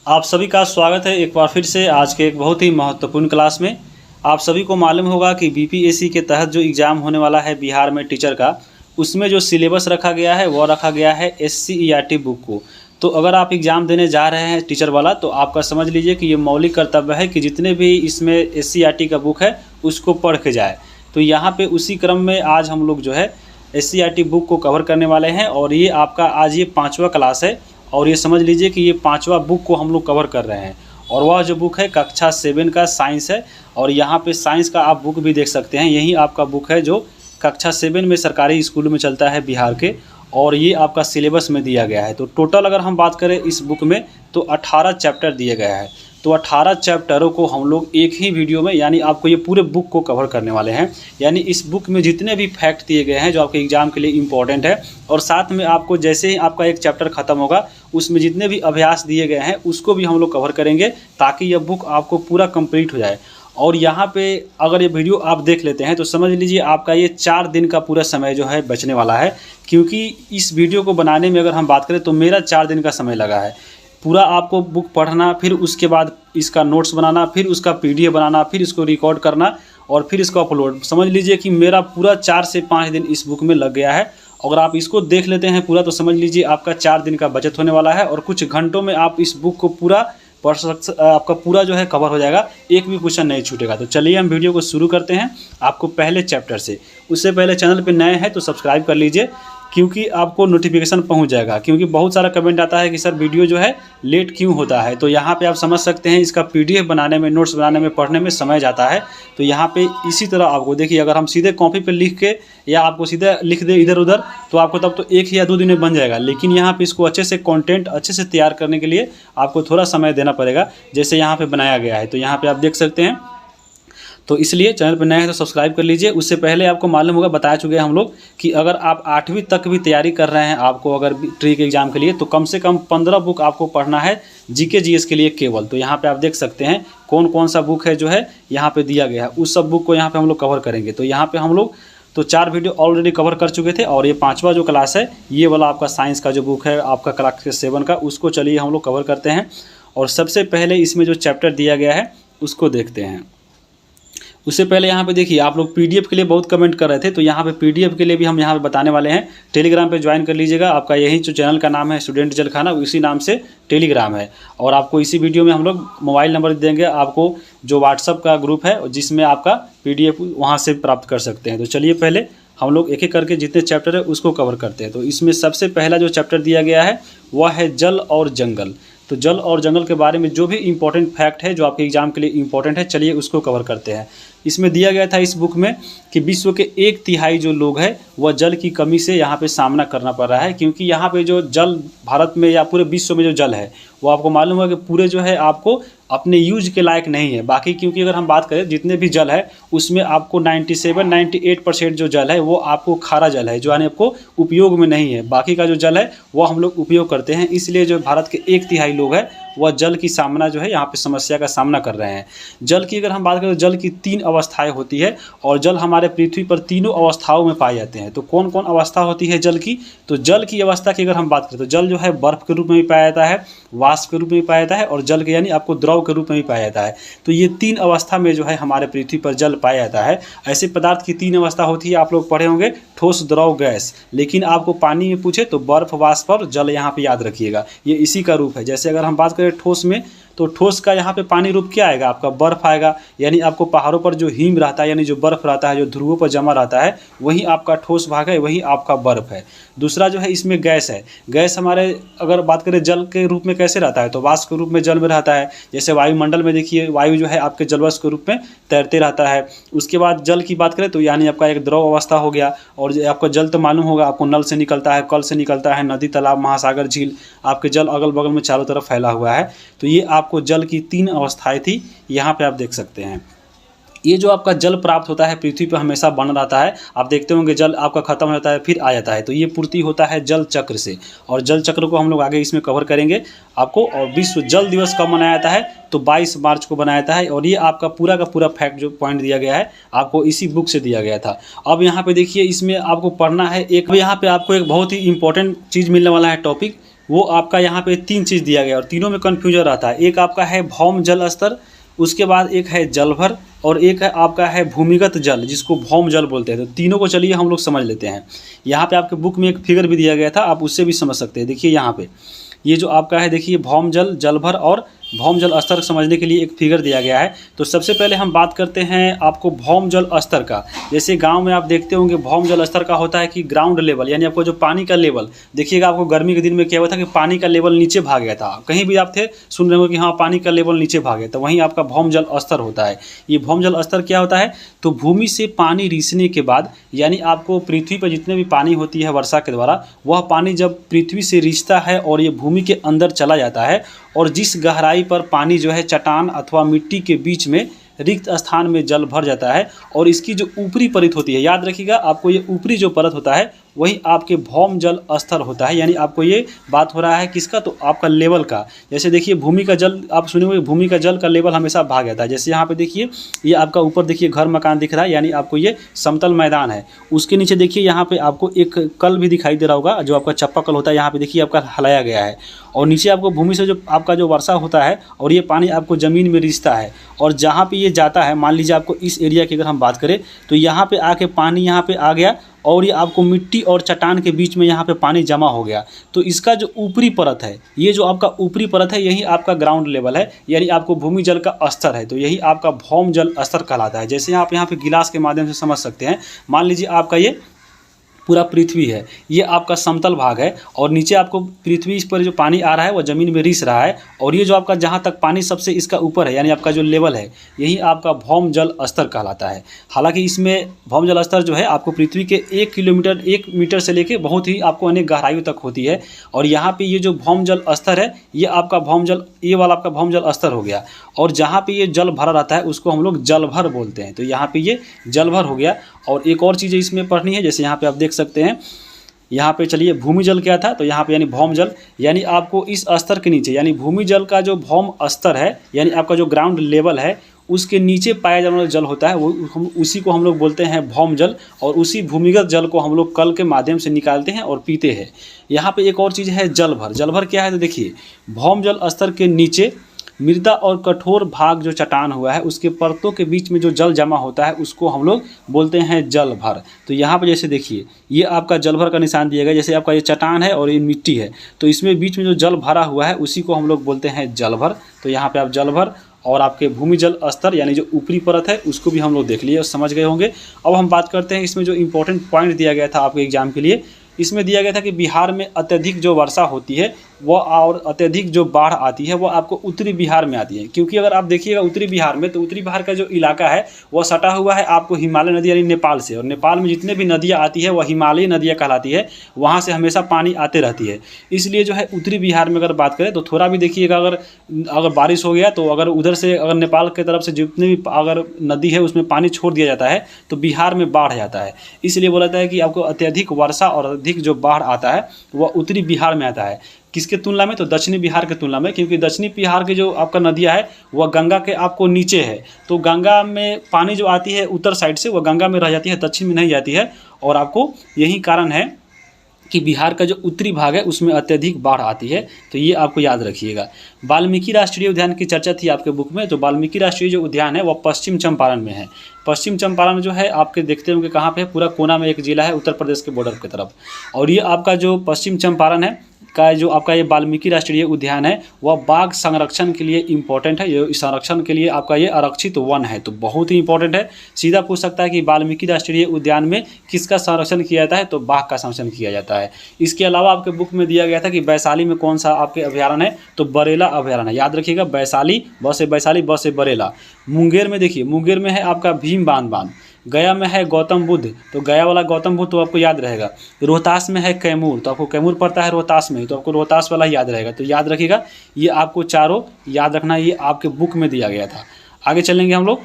आप सभी का स्वागत है एक बार फिर से आज के एक बहुत ही महत्वपूर्ण क्लास में। आप सभी को मालूम होगा कि बीपीएससी के तहत जो एग्ज़ाम होने वाला है बिहार में टीचर का, उसमें जो सिलेबस रखा गया है वो रखा गया है SCERT बुक को। तो अगर आप एग्ज़ाम देने जा रहे हैं टीचर वाला, तो आपका समझ लीजिए कि ये मौलिक कर्तव्य है कि जितने भी इसमें SCERT का बुक है उसको पढ़ के जाए। तो यहाँ पे उसी क्रम में आज हम लोग जो है SCERT बुक को कवर करने वाले हैं और ये आपका आज ये 5वां क्लास है। और ये समझ लीजिए कि ये 5वां बुक को हम लोग कवर कर रहे हैं और वह जो बुक है कक्षा 7 का साइंस है। और यहाँ पे साइंस का आप बुक भी देख सकते हैं, यही आपका बुक है जो कक्षा 7 में सरकारी स्कूलों में चलता है बिहार के, और ये आपका सिलेबस में दिया गया है। तो टोटल अगर हम बात करें इस बुक में तो 18 चैप्टर दिए गए हैं। तो 18 चैप्टरों को हम लोग एक ही वीडियो में यानी आपको ये पूरे बुक को कवर करने वाले हैं। यानी इस बुक में जितने भी फैक्ट दिए गए हैं जो आपके एग्ज़ाम के लिए इम्पोर्टेंट है, और साथ में आपको जैसे ही आपका एक चैप्टर ख़त्म होगा उसमें जितने भी अभ्यास दिए गए हैं उसको भी हम लोग कवर करेंगे ताकि यह बुक आपको पूरा कंप्लीट हो जाए। और यहाँ पे अगर ये वीडियो आप देख लेते हैं तो समझ लीजिए आपका ये 4 दिन का पूरा समय जो है बचने वाला है, क्योंकि इस वीडियो को बनाने में अगर हम बात करें तो मेरा 4 दिन का समय लगा है। पूरा आपको बुक पढ़ना, फिर उसके बाद इसका नोट्स बनाना, फिर उसका PDF बनाना, फिर इसको रिकॉर्ड करना और फिर इसको अपलोड। समझ लीजिए कि मेरा पूरा 4 से 5 दिन इस बुक में लग गया है। अगर आप इसको देख लेते हैं पूरा तो समझ लीजिए आपका 4 दिन का बचत होने वाला है और कुछ घंटों में आप इस बुक को पूरा पढ़ आपका पूरा जो है कवर हो जाएगा, एक भी क्वेश्चन नहीं छूटेगा। तो चलिए हम वीडियो को शुरू करते हैं आपको पहले चैप्टर से। उससे पहले चैनल पे नए हैं तो सब्सक्राइब कर लीजिए, क्योंकि आपको नोटिफिकेशन पहुंच जाएगा। क्योंकि बहुत सारा कमेंट आता है कि सर वीडियो जो है लेट क्यों होता है। तो यहाँ पे आप समझ सकते हैं इसका PDF बनाने में, नोट्स बनाने में, पढ़ने में समय जाता है। तो यहाँ पे इसी तरह आपको देखिए, अगर हम सीधे कॉपी पे लिख के या आपको सीधे लिख दे इधर उधर तो आपको तब तो 1 या 2 दिन में बन जाएगा। लेकिन यहाँ पे इसको अच्छे से कंटेंट अच्छे से तैयार करने के लिए आपको थोड़ा समय देना पड़ेगा, जैसे यहाँ पे बनाया गया है। तो यहाँ पे आप देख सकते हैं। तो इसलिए चैनल पर नए हैं तो सब्सक्राइब कर लीजिए। उससे पहले आपको मालूम होगा, बता चुके हैं हम लोग कि अगर आप 8वीं तक भी तैयारी कर रहे हैं, आपको अगर ट्री के एग्ज़ाम के लिए, तो कम से कम 15 बुक आपको पढ़ना है GK GS के लिए केवल। तो यहाँ पे आप देख सकते हैं कौन कौन सा बुक है जो है यहाँ पे दिया गया है, उस सब बुक को यहाँ पे हम लोग कवर करेंगे। तो यहाँ पे हम लोग तो 4 वीडियो ऑलरेडी कवर कर चुके थे और ये 5वां जो क्लास है ये वाला आपका साइंस का जो बुक है आपका क्लास 7 का, उसको चलिए हम लोग कवर करते हैं। और सबसे पहले इसमें जो चैप्टर दिया गया है उसको देखते हैं। उससे पहले यहाँ पे देखिए, आप लोग PDF के लिए बहुत कमेंट कर रहे थे, तो यहाँ पे PDF के लिए भी हम यहाँ पे बताने वाले हैं। टेलीग्राम पे ज्वाइन कर लीजिएगा। आपका यही जो चैनल का नाम है स्टूडेंट जलखाना, उसी नाम से टेलीग्राम है। और आपको इसी वीडियो में हम लोग मोबाइल नंबर देंगे आपको, जो व्हाट्सअप का ग्रुप है जिसमें आपका PDF वहाँ से प्राप्त कर सकते हैं। तो चलिए पहले हम लोग एक एक करके जितने चैप्टर है उसको कवर करते हैं। तो इसमें सबसे पहला जो चैप्टर दिया गया है वह है जल और जंगल। तो जल और जंगल के बारे में जो भी इम्पोर्टेंट फैक्ट है जो आपके एग्जाम के लिए इम्पोर्टेंट है, चलिए उसको कवर करते हैं। इसमें दिया गया था इस बुक में कि विश्व के 1/3 जो लोग हैं वह जल की कमी से यहाँ पे सामना करना पड़ रहा है। क्योंकि यहाँ पे जो जल भारत में या पूरे विश्व में जो जल है वो आपको मालूम है कि पूरे जो है आपको अपने यूज के लायक नहीं है। बाकी क्योंकि अगर हम बात करें जितने भी जल है उसमें आपको 97-98% जो जल है वो आपको खारा जल है, जो यानी आपको उपयोग में नहीं है। बाकी का जो जल है वो हम लोग उपयोग करते हैं। इसलिए जो भारत के 1/3 लोग हैं वह जल की सामना जो है यहाँ पे समस्या का सामना कर रहे हैं। जल की अगर हम बात करें तो जल की 3 अवस्थाएं होती है और जल हमारे पृथ्वी पर तीनों अवस्थाओं में पाए जाते हैं। तो कौन कौन अवस्था होती है जल की? तो जल की अवस्था की अगर हम बात करें तो जल जो है बर्फ के रूप में भी पाया जाता है, वाष्प के रूप में भी पाया जाता है और जल के यानी आपको द्रव के रूप में भी पाया जाता है। तो ये 3 अवस्था में जो है हमारे पृथ्वी पर जल पाया जाता है। ऐसे पदार्थ की 3 अवस्था होती है, आप लोग पढ़े होंगे, ठोस, द्रव, गैस। लेकिन आपको पानी में पूछे तो बर्फ, वाष्प और जल यहाँ पे याद रखिएगा, ये इसी का रूप है। जैसे अगर हम बात करें ठोस में, तो ठोस का यहाँ पे पानी रूप क्या आएगा? आपका बर्फ आएगा। यानी आपको पहाड़ों पर जो हिम रहता है यानी जो बर्फ रहता है, जो ध्रुवों पर जमा रहता है, वही आपका ठोस भाग है, वही आपका बर्फ है। दूसरा जो है इसमें गैस है। गैस हमारे अगर बात करें जल के रूप में कैसे रहता है, तो वाष्प के रूप में जल में रहता है। जैसे वायुमंडल में देखिए वायु जो है आपके जलवाष्प के रूप में तैरते रहता है। उसके बाद जल की बात करें तो यानी आपका एक द्रव अवस्था हो गया। और आपका जल तो मालूम होगा आपको, नल से निकलता है, कल से निकलता है, नदी, तालाब, महासागर, झील, आपके जल अगल बगल में चारों तरफ फैला हुआ है। तो ये आपको जल की 3 अवस्थाएं थी, यहाँ पे आप देख सकते हैं। ये जो आपका जल प्राप्त होता है पृथ्वी पर हमेशा बन रहता है। आप देखते होंगे जल आपका खत्म हो जाता है फिर आ जाता है। तो ये पूर्ति होता है जल चक्र से, और जल चक्र को हम लोग आगे इसमें कवर करेंगे आपको। और विश्व जल दिवस कब मनाया जाता है? तो 22 मार्च को बनाया जाता है। और ये आपका पूरा का पूरा फैक्ट जो पॉइंट दिया गया है आपको इसी बुक से दिया गया था। अब यहाँ पे देखिए इसमें आपको पढ़ना है एक, यहाँ पे आपको एक बहुत ही इंपॉर्टेंट चीज़ मिलने वाला है टॉपिक, वो आपका यहाँ पे 3 चीज़ दिया गया और तीनों में कन्फ्यूजन रहता है। एक आपका है भौम जल स्तर, उसके बाद एक है जलभर और एक है आपका है भूमिगत जल जिसको भौम जल बोलते हैं। तो तीनों को चलिए हम लोग समझ लेते हैं। यहाँ पे आपके बुक में एक फिगर भी दिया गया था, आप उससे भी समझ सकते हैं। देखिए यहाँ पे ये जो आपका है, देखिए भौम जल, जलभर और भौम जल स्तर समझने के लिए एक फिगर दिया गया है। तो सबसे पहले हम बात करते हैं आपको भौम जल स्तर का। जैसे गांव में आप देखते होंगे भौम जल स्तर का होता है कि ग्राउंड लेवल, यानी आपको जो पानी का लेवल, देखिएगा आपको गर्मी के दिन में क्या हुआ था कि पानी का लेवल नीचे भाग गया था। कहीं भी आप थे सुन रहे हो कि हाँ पानी का लेवल नीचे भाग गया, तो वहीं आपका भौम जल स्तर होता है। ये भौम जल स्तर क्या होता है, तो भूमि से पानी रिसने के बाद, यानी आपको पृथ्वी पर जितने भी पानी होती है वर्षा के द्वारा, वह पानी जब पृथ्वी से रिसता है और ये भूमि के अंदर चला जाता है, और जिस गहराई पर पानी जो है चट्टान अथवा मिट्टी के बीच में रिक्त स्थान में जल भर जाता है, और इसकी जो ऊपरी परत होती है, याद रखिएगा आपको ये ऊपरी जो परत होता है वही आपके भौम जल स्तर होता है। यानी आपको ये बात हो रहा है किसका, तो आपका लेवल का। जैसे देखिए भूमि का जल, आप सुने होंगे भूमि का जल का लेवल हमेशा भाग जाता है। जैसे यहाँ पे देखिए ये आपका ऊपर देखिए घर मकान दिख रहा है, यानी आपको ये समतल मैदान है। उसके नीचे देखिए यहाँ पे आपको एक कल भी दिखाई दे रहा होगा, जो आपका चप्पा कल होता है, यहाँ पे देखिए आपका हलाया गया है। और नीचे आपको भूमि से जो आपका जो वर्षा होता है और ये पानी आपको ज़मीन में रिसता है, और जहाँ पे ये जाता है, मान लीजिए आपको इस एरिया की अगर हम बात करें तो यहाँ पे आके पानी यहाँ पे आ गया और ये आपको मिट्टी और चट्टान के बीच में यहाँ पे पानी जमा हो गया। तो इसका जो ऊपरी परत है, ये जो आपका ऊपरी परत है, यही आपका ग्राउंड लेवल है, यानी आपको भूमि जल का स्तर है। तो यही आपका भौम जल स्तर कहलाता है। जैसे आप यहाँ पे गिलास के माध्यम से समझ सकते हैं, मान लीजिए आपका ये पूरा पृथ्वी है, ये आपका समतल भाग है, और नीचे आपको पृथ्वी इस पर जो पानी आ रहा है वो ज़मीन में रिस रहा है, और ये जो आपका जहाँ तक पानी सबसे इसका ऊपर है, यानी आपका जो लेवल है, यही आपका भौम जल स्तर कहलाता है। हालांकि इसमें भौम जल स्तर जो है आपको पृथ्वी के 1 मीटर से लेके बहुत ही आपको अनेक गहराइयों तक होती है। और यहाँ पे ये जो भौम जल स्तर है, ये आपका भौम जल, ये वाला आपका भौम जल स्तर हो गया। और जहाँ पे ये जल भरा रहता है उसको हम लोग जलभर बोलते हैं। तो यहाँ पे ये जलभर हो गया। और एक और चीज़ इसमें पढ़नी है, जैसे यहाँ पे आप देख सकते हैं, यहाँ पे चलिए भूमि जल क्या था, तो यहाँ पे यानी भौम जल, यानी आपको इस स्तर के नीचे, यानी भूमि जल का जो भौम स्तर है, यानी आपका जो ग्राउंड लेवल है, उसके नीचे पाया जाने वाला जल होता है, वो उसी को हम लोग बोलते हैं भौम जल। और उसी भूमिगत जल को हम लोग कल के माध्यम से निकालते हैं और पीते हैं। यहाँ पे एक और चीज़ है जलभर। जलभर क्या है, तो देखिए भौम जल स्तर के नीचे मृदा और कठोर भाग जो चट्टान हुआ है, उसके परतों के बीच में जो जल जमा होता है उसको हम लोग बोलते हैं जलभर। तो यहाँ पे जैसे देखिए ये आपका जलभर का निशान दिया गया, जैसे आपका ये चट्टान है और ये मिट्टी है, तो इसमें बीच में जो जल भरा हुआ है उसी को हम लोग बोलते हैं जलभर। तो यहाँ पे आप जलभर और आपके भूमि जल स्तर यानी जो ऊपरी परत है उसको भी हम लोग देख लिए और समझ गए होंगे। अब हम बात करते हैं इसमें जो इम्पोर्टेंट पॉइंट दिया गया था आपके एग्जाम के लिए। इसमें दिया गया था कि बिहार में अत्यधिक जो वर्षा होती है वो और अत्यधिक जो बाढ़ आती है वो आपको उत्तरी बिहार में आती है। क्योंकि अगर आप देखिएगा उत्तरी बिहार में, तो उत्तरी बिहार का जो इलाका है वह सटा हुआ है आपको हिमालय नदी यानी नेपाल से, और नेपाल में जितने भी नदियाँ आती है वह हिमालयी नदियाँ कहलाती है, वहाँ से हमेशा पानी आते रहती है। इसलिए जो है उत्तरी बिहार में अगर बात करें तो थोड़ा भी देखिएगा, अगर बारिश हो गया तो अगर उधर से अगर नेपाल की तरफ से जितने भी अगर नदी है उसमें पानी छोड़ दिया जाता है तो बिहार में बाढ़ जाता है। इसलिए बोला जाता है कि आपको अत्यधिक वर्षा और अधिक जो बाढ़ आता है वह उत्तरी बिहार में आता है। किसके तुलना में, तो दक्षिणी बिहार के तुलना में, क्योंकि दक्षिणी बिहार की जो आपका नदियाँ है वह गंगा के आपको नीचे है, तो गंगा में पानी जो आती है उत्तर साइड से वह गंगा में रह जाती है, दक्षिण में नहीं जाती है। और आपको यही कारण है कि बिहार का जो उत्तरी भाग है उसमें अत्यधिक बाढ़ आती है। तो ये आपको याद रखिएगा। वाल्मीकि राष्ट्रीय उद्यान की चर्चा थी आपके बुक में, तो वाल्मीकि राष्ट्रीय जो उद्यान है वह पश्चिम चंपारण में है। पश्चिम चंपारण जो है आपके देखते होंगे कहाँ पे है, पूरा कोना में एक जिला है उत्तर प्रदेश के बॉर्डर की तरफ। और ये आपका जो पश्चिम चंपारण है का जो आपका ये वाल्मीकि राष्ट्रीय उद्यान है वह बाघ संरक्षण के लिए इम्पोर्टेंट है। ये संरक्षण के लिए आपका ये आरक्षित वन है, तो बहुत ही इंपॉर्टेंट है। सीधा पूछ सकता है कि वाल्मीकि राष्ट्रीय उद्यान में किसका संरक्षण किया जाता है, तो बाघ का संरक्षण किया जाता है। इसके अलावा आपके बुक में दिया गया था कि वैशाली में कौन सा आपके अभ्यारण्य है, तो बरेला अभ्यारण्य। याद रखिएगा, वैशाली ब से बरेला। मुंगेर में देखिए, मुंगेर में है आपका भीम बांध। गया में है गौतम बुद्ध, तो गया वाला गौतम बुद्ध तो आपको याद रहेगा। रोहतास में है कैमूर, तो आपको कैमूर पड़ता है रोहतास में, तो आपको रोहतास वाला याद रहेगा। तो याद रखिएगा, ये आपको चारों याद रखना, ये आपके बुक में दिया गया था। आगे चलेंगे हम लोग।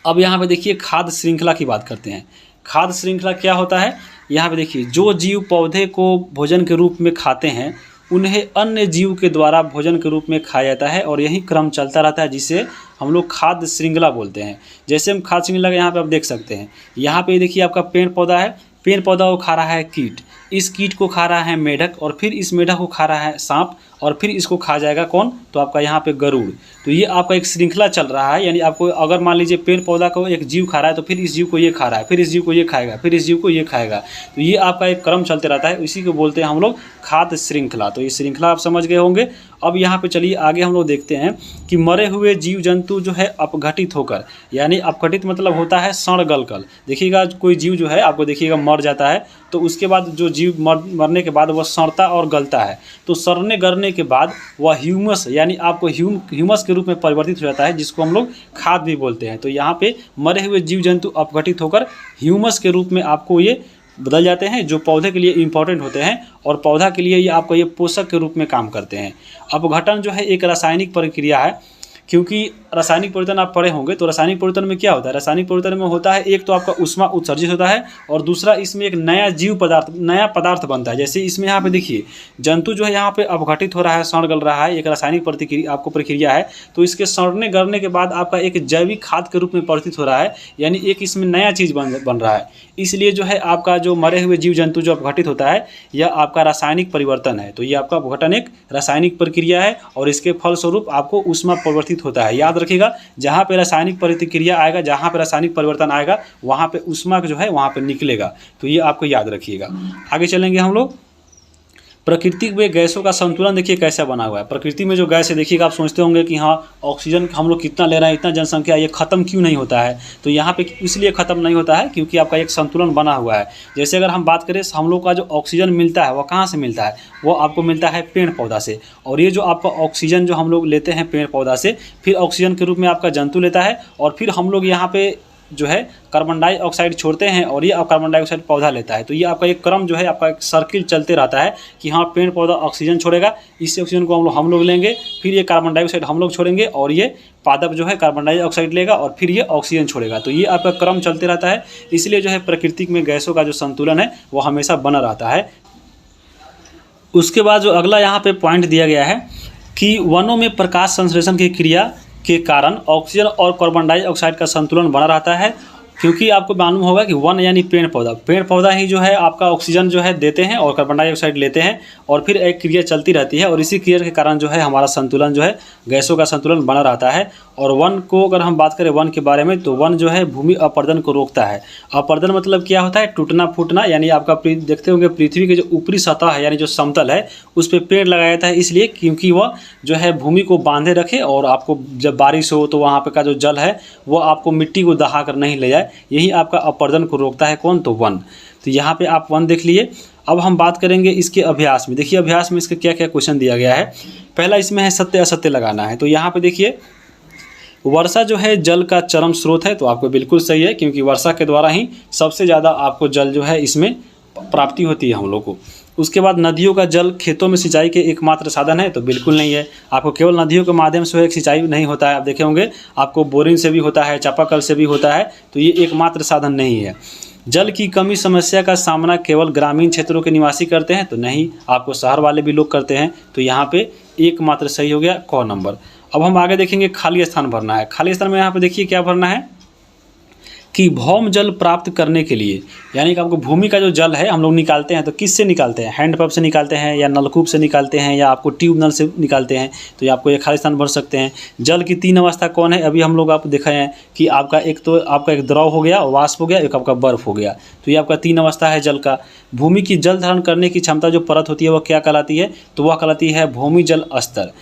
अब यहाँ पे देखिए खाद्य श्रृंखला की बात करते हैं। खाद्य श्रृंखला क्या होता है, यहाँ पे देखिए जो जीव पौधे को भोजन के रूप में खाते हैं उन्हें अन्य जीव के द्वारा भोजन के रूप में खाया जाता है, और यही क्रम चलता रहता है जिसे हम लोग खाद्य श्रृंखला बोलते हैं। जैसे हम खाद्य श्रृंखला का यहाँ पे आप देख सकते हैं, यहाँ पे देखिए आपका पेड़ पौधा है, पेड़ पौधा को खा रहा है कीट। इस कीट को खा रहा है मेढक, और फिर इस मेढक को खा रहा है सांप, और फिर इसको खा जाएगा कौन, तो आपका यहाँ पे गरुड़। तो ये आपका एक श्रृंखला चल रहा है, यानी आपको अगर मान लीजिए पेड़ पौधा को एक जीव खा रहा है तो फिर इस जीव को ये खा रहा है, फिर इस जीव को ये खाएगा, फिर इस जीव को ये खाएगा। तो ये आपका एक क्रम चलते रहता है, इसी को बोलते हैं हम लोग खाद्य श्रृंखला। तो ये श्रृंखला आप समझ गए होंगे। अब यहाँ पे चलिए आगे हम लोग देखते हैं कि मरे हुए जीव जंतु जो है अपघटित होकर, यानी अपघटित मतलब होता है सड़ गल कर। देखिएगा कोई जीव जो है आपको देखिएगा मर जाता है, तो उसके बाद जो जीव मरने के बाद वह सड़ता और गलता है, तो सड़ने गलने के बाद वह ह्यूमस यानी आपको ह्यूमस के रूप में परिवर्तित हो जाता है, जिसको हम लोग खाद भी बोलते हैं। तो यहाँ पे मरे हुए जीव जंतु अपघटित होकर ह्यूमस के रूप में आपको ये बदल जाते हैं, जो पौधे के लिए इंपॉर्टेंट होते हैं और पौधा के लिए ये आपको ये पोषक के रूप में काम करते हैं। अपघटन जो है एक रासायनिक प्रक्रिया है, क्योंकि रासायनिक परिवर्तन आप पढ़े होंगे, तो रासायनिक परिवर्तन में क्या होता है, रासायनिक परिवर्तन में होता है एक तो आपका ऊष्मा उत्सर्जित होता है, और दूसरा इसमें एक नया जीव पदार्थ नया पदार्थ बनता है। जैसे इसमें यहाँ पे देखिए जंतु जो है यहाँ पे अपघटित हो रहा है, सड़ गल रहा है, एक रासायनिक प्रक्रिया है। तो इसके सड़ने गलने के बाद आपका एक जैविक खाद के रूप में परिवर्तित हो रहा है, यानी एक इसमें नया चीज़ बन रहा है। इसलिए जो है आपका जो मरे हुए जीव जंतु जो अपघटित होता है, यह आपका रासायनिक परिवर्तन है। तो ये आपका अपघटन एक रासायनिक प्रक्रिया है, और इसके फलस्वरूप आपको ऊष्मा परिवर्तित होता है। याद रखिएगा, जहाँ पे रासायनिक प्रतिक्रिया आएगा, जहाँ पे रासायनिक परिवर्तन आएगा, वहाँ पे ऊष्मा जो है वहाँ पे निकलेगा। तो ये आपको याद रखिएगा। आगे चलेंगे हम लोग। प्रकृति में गैसों का संतुलन देखिए कैसा बना हुआ है। प्रकृति में जो गैस है देखिएगा, आप सोचते होंगे कि हाँ ऑक्सीजन हम लोग कितना ले रहे हैं, इतना जनसंख्या, ये ख़त्म क्यों नहीं होता है। तो यहाँ पे इसलिए ख़त्म नहीं होता है क्योंकि आपका एक संतुलन बना हुआ है। जैसे अगर हम बात करें, हम लोग का जो ऑक्सीजन मिलता है वह कहाँ से मिलता है, वो आपको मिलता है पेड़ पौधा से। और ये जो आपका ऑक्सीजन जो हम लोग लेते हैं पेड़ पौधा से, फिर ऑक्सीजन के रूप में आपका जंतु लेता है, और फिर हम लोग यहाँ पे जो है कार्बन डाइऑक्साइड छोड़ते हैं, और ये कार्बन डाइऑक्साइड पौधा लेता है। तो ये आपका एक क्रम जो है, आपका एक सर्किल चलते रहता है कि हाँ पेड़ पौधा ऑक्सीजन छोड़ेगा, इससे ऑक्सीजन को हम लोग लेंगे, फिर ये कार्बन डाइऑक्साइड हम लोग छोड़ेंगे, और ये पादप जो है कार्बन डाइऑक्साइड लेगा, और फिर ये ऑक्सीजन छोड़ेगा। तो ये आपका क्रम चलते रहता है। इसलिए जो है प्रकृति में गैसों का जो संतुलन है वो हमेशा बना रहता है। उसके बाद जो अगला यहाँ पे पॉइंट दिया गया है कि वनों में प्रकाश संश्लेषण की क्रिया के कारण ऑक्सीजन और कार्बन डाइऑक्साइड का संतुलन बना रहता है। क्योंकि आपको मालूम होगा कि वन यानी पेड़ पौधा ही जो है आपका ऑक्सीजन जो है देते हैं और कार्बन डाइऑक्साइड लेते हैं, और फिर एक क्रिया चलती रहती है, और इसी क्रिया के कारण जो है हमारा संतुलन जो है गैसों का संतुलन बना रहता है। और वन को अगर हम बात करें वन के बारे में, तो वन जो है भूमि अपर्दन को रोकता है। अपर्दन मतलब क्या होता है, टूटना फूटना, यानी आपका देखते होंगे पृथ्वी के जो ऊपरी सतह है यानी जो समतल है उस पर पेड़ लगाया जाता है, इसलिए क्योंकि वह जो है भूमि को बांधे रखे, और आपको जब बारिश हो तो वहाँ पे का जो जल है वो आपको मिट्टी को दहा कर नहीं ले जाए। यही आपका अपर्दन को रोकता है कौन, तो वन। तो यहाँ पे आप वन देख लिए। अब हम बात करेंगे इसके अभ्यास में। देखिए अभ्यास में इसके क्या क्या क्वेश्चन दिया गया है। पहला इसमें है सत्य असत्य लगाना है। तो यहाँ पे देखिए वर्षा जो है जल का चरम स्रोत है, तो आपको बिल्कुल सही है, क्योंकि वर्षा के द्वारा ही सबसे ज़्यादा आपको जल जो है इसमें प्राप्ति होती है हम लोग को। उसके बाद नदियों का जल खेतों में सिंचाई के एकमात्र साधन है, तो बिल्कुल नहीं है। आपको केवल नदियों के माध्यम से एक सिंचाई नहीं होता है, आप देखे होंगे आपको बोरिंग से भी होता है, चापाकल से भी होता है, तो ये एकमात्र साधन नहीं है। जल की कमी समस्या का सामना केवल ग्रामीण क्षेत्रों के निवासी करते हैं, तो नहीं, आपको शहर वाले भी लोग करते हैं। तो यहाँ पे एकमात्र सही हो गया क नंबर। अब हम आगे देखेंगे खाली स्थान भरना है। खाली स्थान में यहाँ पे देखिए क्या भरना है कि भौम जल प्राप्त करने के लिए, यानी कि आपको भूमि का जो जल है हम लोग निकालते हैं, तो किससे निकालते हैं, हैंडपंप से निकालते हैं, या नलकूप से निकालते हैं, या आपको ट्यूब नल से निकालते हैं। तो ये आपको ये खाली स्थान भर सकते हैं। जल की 3 अवस्था कौन है, अभी हम लोग आप देखे हैं कि आपका एक द्रव हो गया, वाष्प हो गया, एक आपका बर्फ हो गया। तो ये आपका 3 अवस्था है जल का। भूमि की जल धारण करने की क्षमता जो परत होती है वह क्या कहलाती है, तो वह कहलाती है भूमि जल स्तर।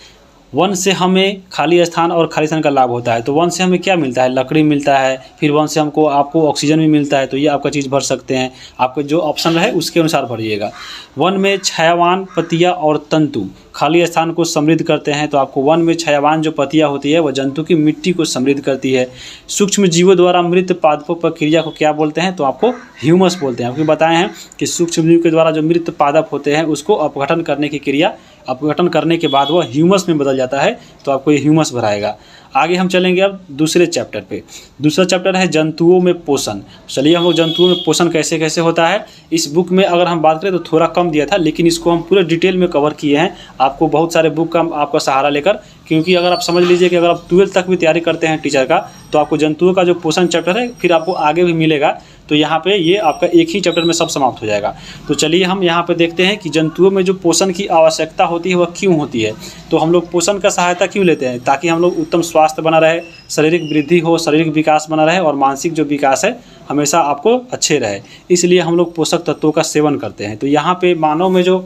वन से हमें खाली स्थान और खाली स्थान का लाभ होता है। तो वन से हमें क्या मिलता है, लकड़ी मिलता है, फिर वन से आपको ऑक्सीजन भी मिलता है। तो ये आपका चीज़ भर सकते हैं, आपको जो ऑप्शन रहे उसके अनुसार भरिएगा। वन में छायावान पत्तियाँ और तंतु खाली स्थान को समृद्ध करते हैं। तो आपको वन में छायावान जो पत्तियाँ होती है वह जंतु की मिट्टी को समृद्ध करती है। सूक्ष्म जीवों द्वारा मृत पादपों पर क्रिया को क्या बोलते हैं, तो आपको ह्यूमस बोलते हैं। आपको बताए हैं कि सूक्ष्म जीव के द्वारा जो मृत पादप होते हैं उसको अपघटन करने की क्रिया, अपघटन करने के बाद वह ह्यूमस में बदल जाता है, तो आपको ये ह्यूमस भराएगा। आगे हम चलेंगे अब दूसरे चैप्टर पे। दूसरा चैप्टर है जंतुओं में पोषण। चलिए हम लोग जंतुओं में पोषण कैसे कैसे होता है, इस बुक में अगर हम बात करें तो थोड़ा कम दिया था, लेकिन इसको हम पूरे डिटेल में कवर किए हैं। आपको बहुत सारे बुक का आपका सहारा लेकर, क्योंकि अगर आप समझ लीजिए कि अगर आप 12th तक भी तैयारी करते हैं टीचर का, तो आपको जंतुओं का जो पोषण चैप्टर है फिर आपको आगे भी मिलेगा, तो यहाँ पे ये आपका एक ही चैप्टर में सब समाप्त हो जाएगा। तो चलिए हम यहाँ पे देखते हैं कि जंतुओं में जो पोषण की आवश्यकता होती है वह क्यों होती है। तो हम लोग पोषण का सहायता क्यों लेते हैं, ताकि हम लोग उत्तम स्वास्थ्य बना रहे, शारीरिक वृद्धि हो, शारीरिक विकास बना रहे और मानसिक जो विकास है हमेशा आपको अच्छे रहे, इसलिए हम लोग पोषक तत्वों का सेवन करते हैं। तो यहाँ पे मानव में जो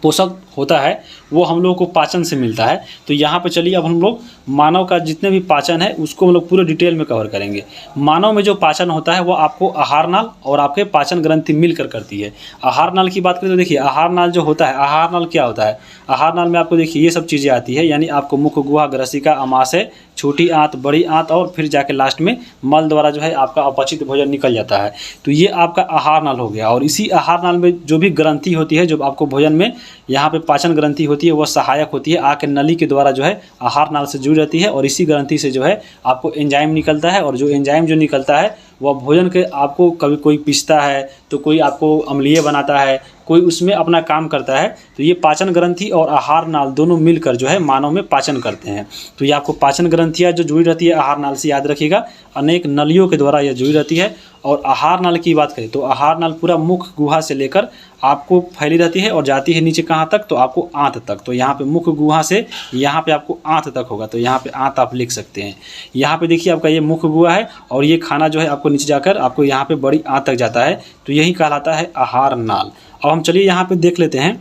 पोषक होता है वो हम लोगों को पाचन से मिलता है। तो यहाँ पे चलिए अब हम लोग मानव का जितने भी पाचन है उसको हम लोग पूरे डिटेल में कवर करेंगे। मानव में जो पाचन होता है वो आपको आहार नाल और आपके पाचन ग्रंथि मिलकर करती है। आहार नाल की बात करें तो देखिए आहार नाल जो होता है, आहार नाल क्या होता है, आहार नाल में आपको देखिए ये सब चीज़ें आती है, यानी आपको मुख्य गुहा, ग्रसिका, अमाशय, छोटी आंत, बड़ी आंत और फिर जाके लास्ट में मल द्वारा जो है आपका अपचित भोजन निकल जाता है। तो ये आपका आहार नाल हो गया। और इसी आहार नाल में जो भी ग्रंथि होती है, जो आपको भोजन में यहाँ पे पाचन ग्रंथि होती है, वह सहायक होती है, आके नली के द्वारा जो है आहार नाल से जुड़ रहती है और इसी ग्रंथि से जो है आपको एंजाइम निकलता है। और जो एंजाइम जो निकलता है वह भोजन के आपको कभी कोई पीसता है तो कोई आपको अम्लीय बनाता है, कोई उसमें अपना काम करता है। तो ये पाचन ग्रंथि और आहार नाल दोनों मिलकर जो है मानव में पाचन करते हैं। तो ये आपको पाचन ग्रंथियाँ जो जुड़ी रहती है आहार नाल से, याद रखिएगा, अनेक नलियों के द्वारा यह जुड़ी रहती है। और आहार नाल की बात करें तो आहार नाल पूरा मुख्य गुहा से लेकर आपको फैली रहती है और जाती है नीचे कहाँ तक, तो आपको आंत तक। तो यहाँ पे मुख्य गुहा से यहाँ पे आपको आंत तक होगा, तो यहाँ पे आंत आप लिख सकते हैं। यहाँ पे देखिए आपका ये मुख्य गुहा है और ये खाना जो है आपको नीचे जाकर आपको यहाँ पे बड़ी आंत तक जाता है, तो यही कहलाता है आहार नाल। अब हम चलिए यहाँ पे देख लेते हैं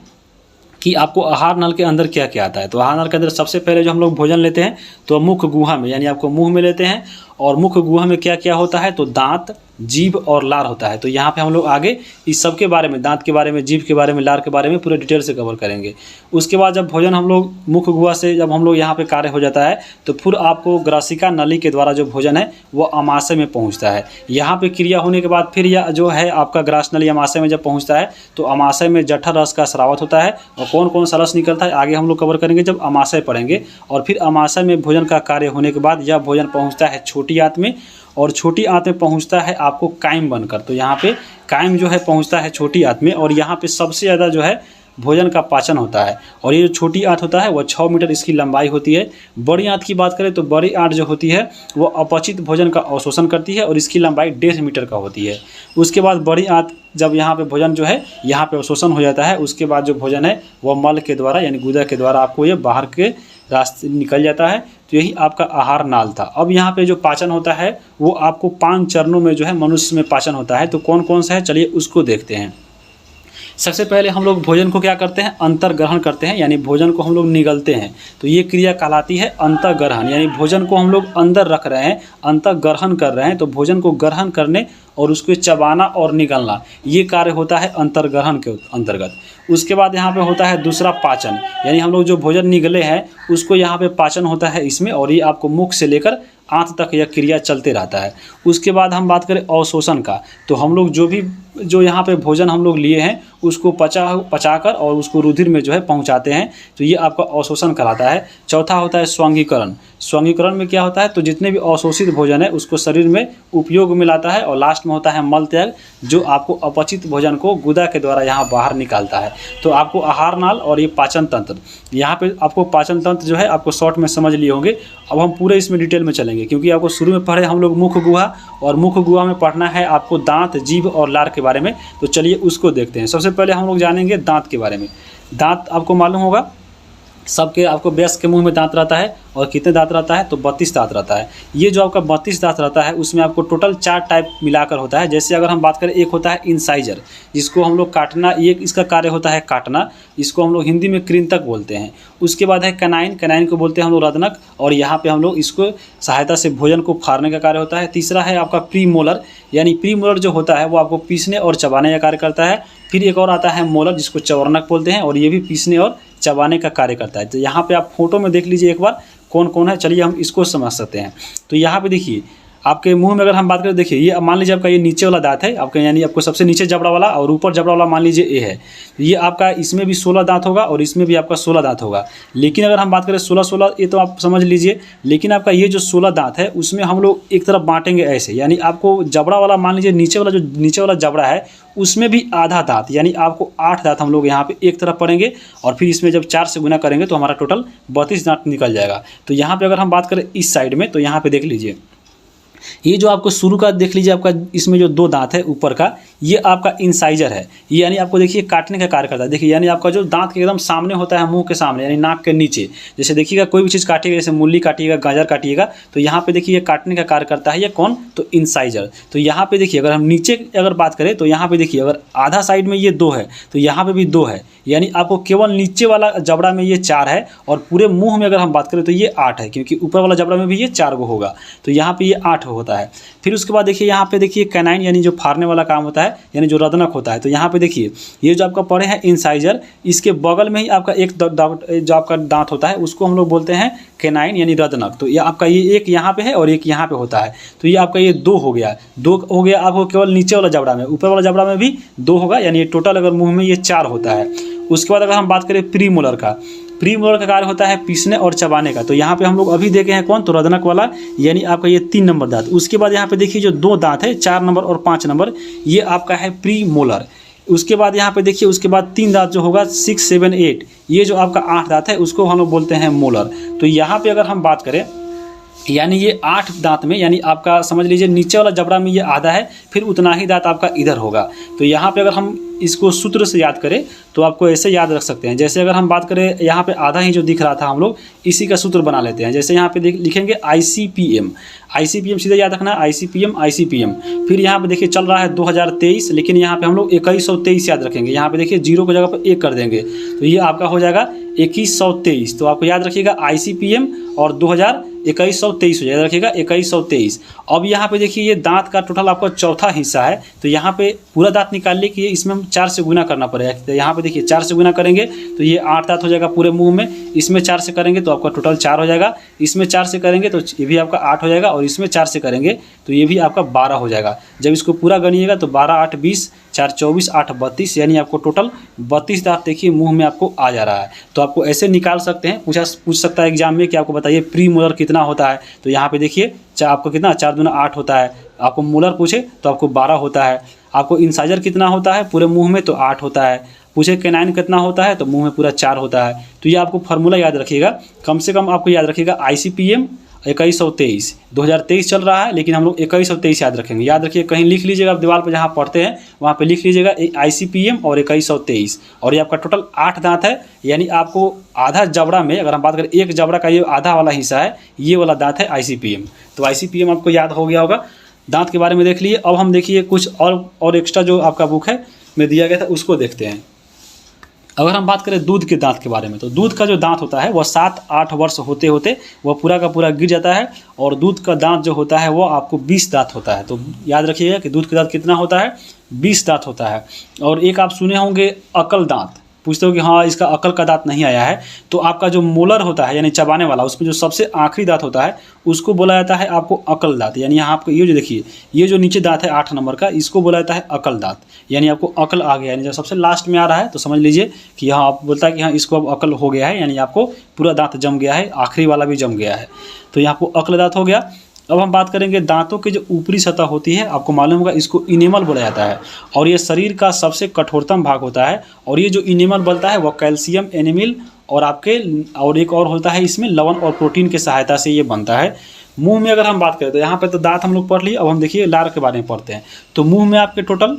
कि आपको आहार नाल के अंदर क्या क्या आता है। तो आहार नाल के अंदर सबसे पहले जो हम लोग भोजन लेते हैं तो मुख्य गुहा में, यानी आपको मुंह में लेते हैं। और मुख्य गुहा में क्या क्या होता है, तो दांत, जीभ और लार होता है। तो यहाँ पे हम लोग आगे इस सब के बारे में, दांत के बारे में, जीभ के बारे में, लार के बारे में पूरे डिटेल से कवर करेंगे। उसके बाद जब भोजन हम लोग मुख्य गुहा से जब हम लोग यहाँ पे कार्य हो जाता है तो फिर आपको ग्रासिका नली के द्वारा जो भोजन है वो अमाशय में पहुँचता है। यहाँ पे क्रिया होने के बाद फिर यह जो है आपका ग्रास नली अमाशय में जब पहुँचता है तो अमाशय में जठर रस का स्रावत होता है। और कौन कौन सा रस निकलता है आगे हम लोग कवर करेंगे जब अमाशय पढ़ेंगे। और फिर अमाशय में भोजन का कार्य होने के बाद यह भोजन पहुँचता है छोटी आंत में, और छोटी आंत में पहुंचता है आपको कायम बनकर। तो यहाँ पे कायम जो है पहुंचता है छोटी आंत में, और यहाँ पे सबसे ज़्यादा जो है भोजन का पाचन होता है। और ये जो छोटी आंत होता है वह 6 मीटर इसकी लंबाई होती है। बड़ी आंत की बात करें तो बड़ी आंत जो होती है वो अपचित भोजन का अवशोषण करती है और इसकी लंबाई 1.5 मीटर का होती है। उसके बाद बड़ी आंत जब यहाँ पे भोजन जो है यहाँ पे अवशोषण हो जाता है, उसके बाद जो भोजन है वह मल के द्वारा यानी गुदा के द्वारा आपको ये बाहर के रास्ते निकल जाता है। तो यही आपका आहार नाल था। अब यहाँ पे जो पाचन होता है वो आपको 5 चरणों में जो है मनुष्य में पाचन होता है। तो कौन कौन सा है, चलिए उसको देखते हैं। सबसे पहले हम लोग भोजन को क्या करते हैं, अंतर्ग्रहण करते हैं, यानी भोजन को हम लोग निगलते हैं। तो ये क्रिया कहलाती है अंतर्ग्रहण, यानी भोजन को हम लोग अंदर रख रहे हैं, अंतर्ग्रहण कर रहे हैं। तो भोजन को ग्रहण करने और उसको चबाना और निगलना, ये कार्य होता है अंतर्ग्रहण के अंतर्गत। उसके बाद यहाँ पे होता है दूसरा पाचन, यानी हम लोग जो भोजन निगले हैं उसको यहाँ पे पाचन होता है इसमें, और ये आपको मुख से लेकर आंत तक यह क्रिया चलते रहता है। उसके बाद हम बात करें अवशोषण का, तो हम लोग जो यहाँ पे भोजन हम लोग लिए हैं उसको पचाकर और उसको रुधिर में जो है पहुँचाते हैं। तो ये आपका अवशोषण कहलाता है। चौथा होता है स्वांगीकरण। स्वांगीकरण में क्या होता है, तो जितने भी अवशोषित भोजन है उसको शरीर में उपयोग में लाता है। और लास्ट में होता है मल त्याग, जो आपको अपचित भोजन को गुदा के द्वारा यहाँ बाहर निकालता है। तो आपको आहार नाल और ये पाचन तंत्र, यहाँ पे आपको पाचन तंत्र जो है आपको शॉर्ट में समझ लिए होंगे। अब हम पूरे इसमें डिटेल में चलेंगे, क्योंकि आपको शुरू में पढ़े हम लोग मुख्य गुहा, और मुख्य गुहा में पढ़ना है आपको दांत, जीभ और लार के बारे में। तो चलिए उसको देखते हैं। सबसे पहले हम लोग जानेंगे दांत के बारे में। दांत आपको मालूम होगा सबके, आपको वयस्क के मुंह में दांत रहता है, और कितने दांत रहता है, तो 32 दांत रहता है। ये जो आपका 32 दांत रहता है उसमें आपको टोटल 4 टाइप मिलाकर होता है। जैसे अगर हम बात करें, एक होता है इंसाइजर, जिसको हम लोग काटना, ये इसका कार्य होता है काटना, इसको हम लोग हिंदी में कृंतक बोलते हैं। उसके बाद है कनाइन, कनाइन को बोलते हैं हम लोग रदनक, और यहाँ पे हम लोग इसको सहायता से भोजन को फाड़ने का कार्य होता है। तीसरा है आपका प्री मोलर, यानी प्री मोलर जो होता है वो आपको पीसने और चबाने का कार्य करता है। फिर एक और आता है मोलर, जिसको चवर्णक बोलते हैं, और ये भी पीसने और चबाने का कार्य करता है। तो यहाँ पे आप फोटो में देख लीजिए एक बार कौन कौन है। चलिए हम इसको समझ सकते हैं। तो यहाँ पे देखिए आपके मुंह में अगर हम बात करें, देखिए ये मान लीजिए आपका ये नीचे वाला दांत है आपका, यानी आपको सबसे नीचे जबड़ा वाला और ऊपर जबड़ा वाला मान लीजिए ए है, ये आपका इसमें भी 16 दांत होगा और इसमें भी आपका 16 दांत होगा। लेकिन अगर हम बात करें 16 ये तो आप समझ लीजिए, लेकिन आपका ये जो 16 दांत है उसमें हम लोग एक तरफ बांटेंगे ऐसे, यानी आपको जबड़ा वाला मान लीजिए नीचे वाला, जो नीचे वाला जबड़ा है उसमें भी आधा दांत, यानी आपको 8 दांत हम लोग यहाँ पे एक तरफ पड़ेंगे और फिर इसमें जब 4 से गुना करेंगे तो हमारा टोटल 32 दांत निकल जाएगा। तो यहाँ पे अगर हम बात करें इस साइड में, तो यहाँ पे देख लीजिए ये जो आपको शुरू का देख लीजिए, आपका इसमें जो 2 दांत है ऊपर का, ये आपका इंसाइजर है, ये यानी आपको देखिए काटने का कार्य करता है। देखिए यानी आपका जो दांत के एकदम सामने होता है, मुंह के सामने, यानी नाक के नीचे, जैसे देखिएगा कोई भी चीज़ काटिएगा, जैसे मूली काटिएगा, गाजर काटिएगा, तो यहाँ पे देखिए ये काटने का कार्य करता है। ये कौन? तो इंसाइजर। तो यहाँ पे देखिए अगर हम नीचे अगर बात करें तो यहाँ पे देखिए अगर आधा साइड में ये 2 है तो यहाँ पे भी 2 है, यानी आपको केवल नीचे वाला जबड़ा में ये 4 है और पूरे मुंह में अगर हम बात करें तो ये 8 है, क्योंकि ऊपर वाला जबड़ा में भी ये 4 गो होगा, तो यहाँ पे ये 8 होता है। फिर उसके बाद देखिए यहाँ पे देखिए कैनाइन, यानी जो फाड़ने वाला काम होता है, यानी जो रदनक होता है। तो यहाँ पे देखिए ये जो आपका पड़े हैं इंसाइजर, इसके बगल में ही आपका एक जो आपका दांत होता है उसको हम लोग बोलते हैं कैनाइन, यानी रदनक। तो ये आपका ये एक यहाँ पे है और एक यहाँ पे होता है, तो ये आपका ये 2 हो गया, 2 हो गया आपको केवल नीचे वाला जबड़ा में। ऊपर वाला जबड़ा में भी 2 होगा, यानी टोटल अगर मुंह में ये 4 होता है। उसके बाद अगर हम बात करें प्रीमोलर का, प्रीमोलर का कार्य होता है पीसने और चबाने का। तो यहाँ पे हम लोग अभी देखे हैं कौन? तो रदनक वाला, यानी आपका ये 3 नंबर दांत। उसके बाद यहाँ पे देखिए जो 2 दांत है, 4 नंबर और 5 नंबर, ये आपका है प्रीमोलर। उसके बाद यहाँ पे देखिए उसके बाद 3 दांत जो होगा 6, 7, 8, ये जो आपका 8 दांत है उसको हम लोग बोलते हैं मोलर। तो यहाँ पे अगर हम बात करें, यानी ये 8 दांत में, यानी आपका समझ लीजिए नीचे वाला जबड़ा में ये आधा है, फिर उतना ही दांत आपका इधर होगा। तो यहाँ पे अगर हम इसको सूत्र से याद करें तो आपको ऐसे याद रख सकते हैं। जैसे अगर हम बात करें यहाँ पे आधा ही जो दिख रहा था, हम लोग इसी का सूत्र बना लेते हैं। जैसे यहाँ पे लिखेंगे ICPM, ICPM सीधे याद रखना, ICPM। फिर यहाँ पे देखिए चल रहा है 2023, लेकिन यहाँ पे हम लोग 2123 याद रखेंगे। यहाँ पे देखिए 0 की जगह पर 1 कर देंगे, तो ये आपका हो जाएगा 2123। तो आपको याद रखिएगा ICPM और 2123 हो जाएगा, रखिएगा 2123। अब यहाँ पे देखिए ये दांत का टोटल आपका चौथा हिस्सा है, तो यहाँ पे पूरा दांत निकालने के लिए इसमें हम 4 से गुना करना पड़ेगा। तो यहाँ पे देखिए 4 से गुना करेंगे तो ये 8 दांत हो जाएगा पूरे मुंह में, इसमें 4 से करेंगे तो आपका टोटल 4 हो जाएगा, इसमें 4 से करेंगे तो ये भी आपका 8 हो जाएगा, और इसमें 4 से करेंगे तो ये भी आपका 12 हो जाएगा। जब इसको पूरा गनिएगा तो 12, 8, 20, 4, 24, 8, 32, यानी आपको टोटल 32 दांत देखिए मुंह में आपको आ जा रहा है। तो आपको ऐसे निकाल सकते हैं, पूछ सकता है एग्जाम में कि आपको बताइए प्री मोलर कितना होता है। तो यहाँ पे देखिए आपको कितना 4 दूना 8 होता है। आपको मोलर पूछे तो आपको 12 होता है। आपको इंसाइजर कितना होता है पूरे मुंह में, तो 8 होता है। पूछे कैनाइन कितना होता है, तो मुंह में पूरा 4 होता है। तो ये आपको फार्मूला याद रखिएगा, कम से कम आपको याद रखिएगा ICPM 2123, 2023 चल रहा है, लेकिन हम लोग 2123 याद रखेंगे। याद रखिए, कहीं लिख लीजिएगा, आप दीवार पर जहाँ पढ़ते हैं वहाँ पे लिख लीजिएगा ICPM और 2123। और ये आपका टोटल 8 दांत है, यानी आपको आधा जबड़ा में, अगर हम बात करें एक जबड़ा का ये आधा वाला हिस्सा है, ये वाला दांत है ICPM। तो ICPM आपको याद हो गया होगा, दांत के बारे में देख लिए। अब हम देखिए कुछ और एक्स्ट्रा जो आपका बुक है में दिया गया था उसको देखते हैं। अगर हम बात करें दूध के दांत के बारे में, तो दूध का जो दांत होता है वह 7-8 वर्ष होते होते वह पूरा का पूरा गिर जाता है, और दूध का दांत जो होता है वो आपको 20 दांत होता है। तो याद रखिएगा कि दूध का दांत कितना होता है, 20 दांत होता है। और एक आप सुने होंगे अकल दांत, पूछते हो कि हाँ इसका अकल का दांत नहीं आया है, तो आपका जो मोलर होता है यानी चबाने वाला, उसमें जो सबसे आखिरी दांत होता है उसको बोला जाता है आपको अकल दांत। यानी यहाँ आपको ये जो देखिए, ये जो नीचे दांत है 8 नंबर का, इसको बोला जाता है अकल दांत। यानी आपको अकल आ गया, यानी जब सबसे लास्ट में आ रहा है तो समझ लीजिए कि यहाँ आप बोलता है कि हाँ इसको अब अकल हो गया है, यानी आपको पूरा दांत जम गया है, आखिरी वाला भी जम गया है। तो यहाँ आपको अकल दांत हो गया। अब हम बात करेंगे दांतों की जो ऊपरी सतह होती है, आपको मालूम होगा इसको इनेमल बोला जाता है, और ये शरीर का सबसे कठोरतम भाग होता है। और ये जो इनेमल बनता है वह कैल्शियम, एनिमिल और एक और होता है इसमें लवण और प्रोटीन की सहायता से ये बनता है। मुंह में अगर हम बात करें तो यहाँ पे तो दांत हम लोग पढ़ लिए, अब हम देखिए लार के बारे में पढ़ते हैं। तो मुंह में आपके टोटल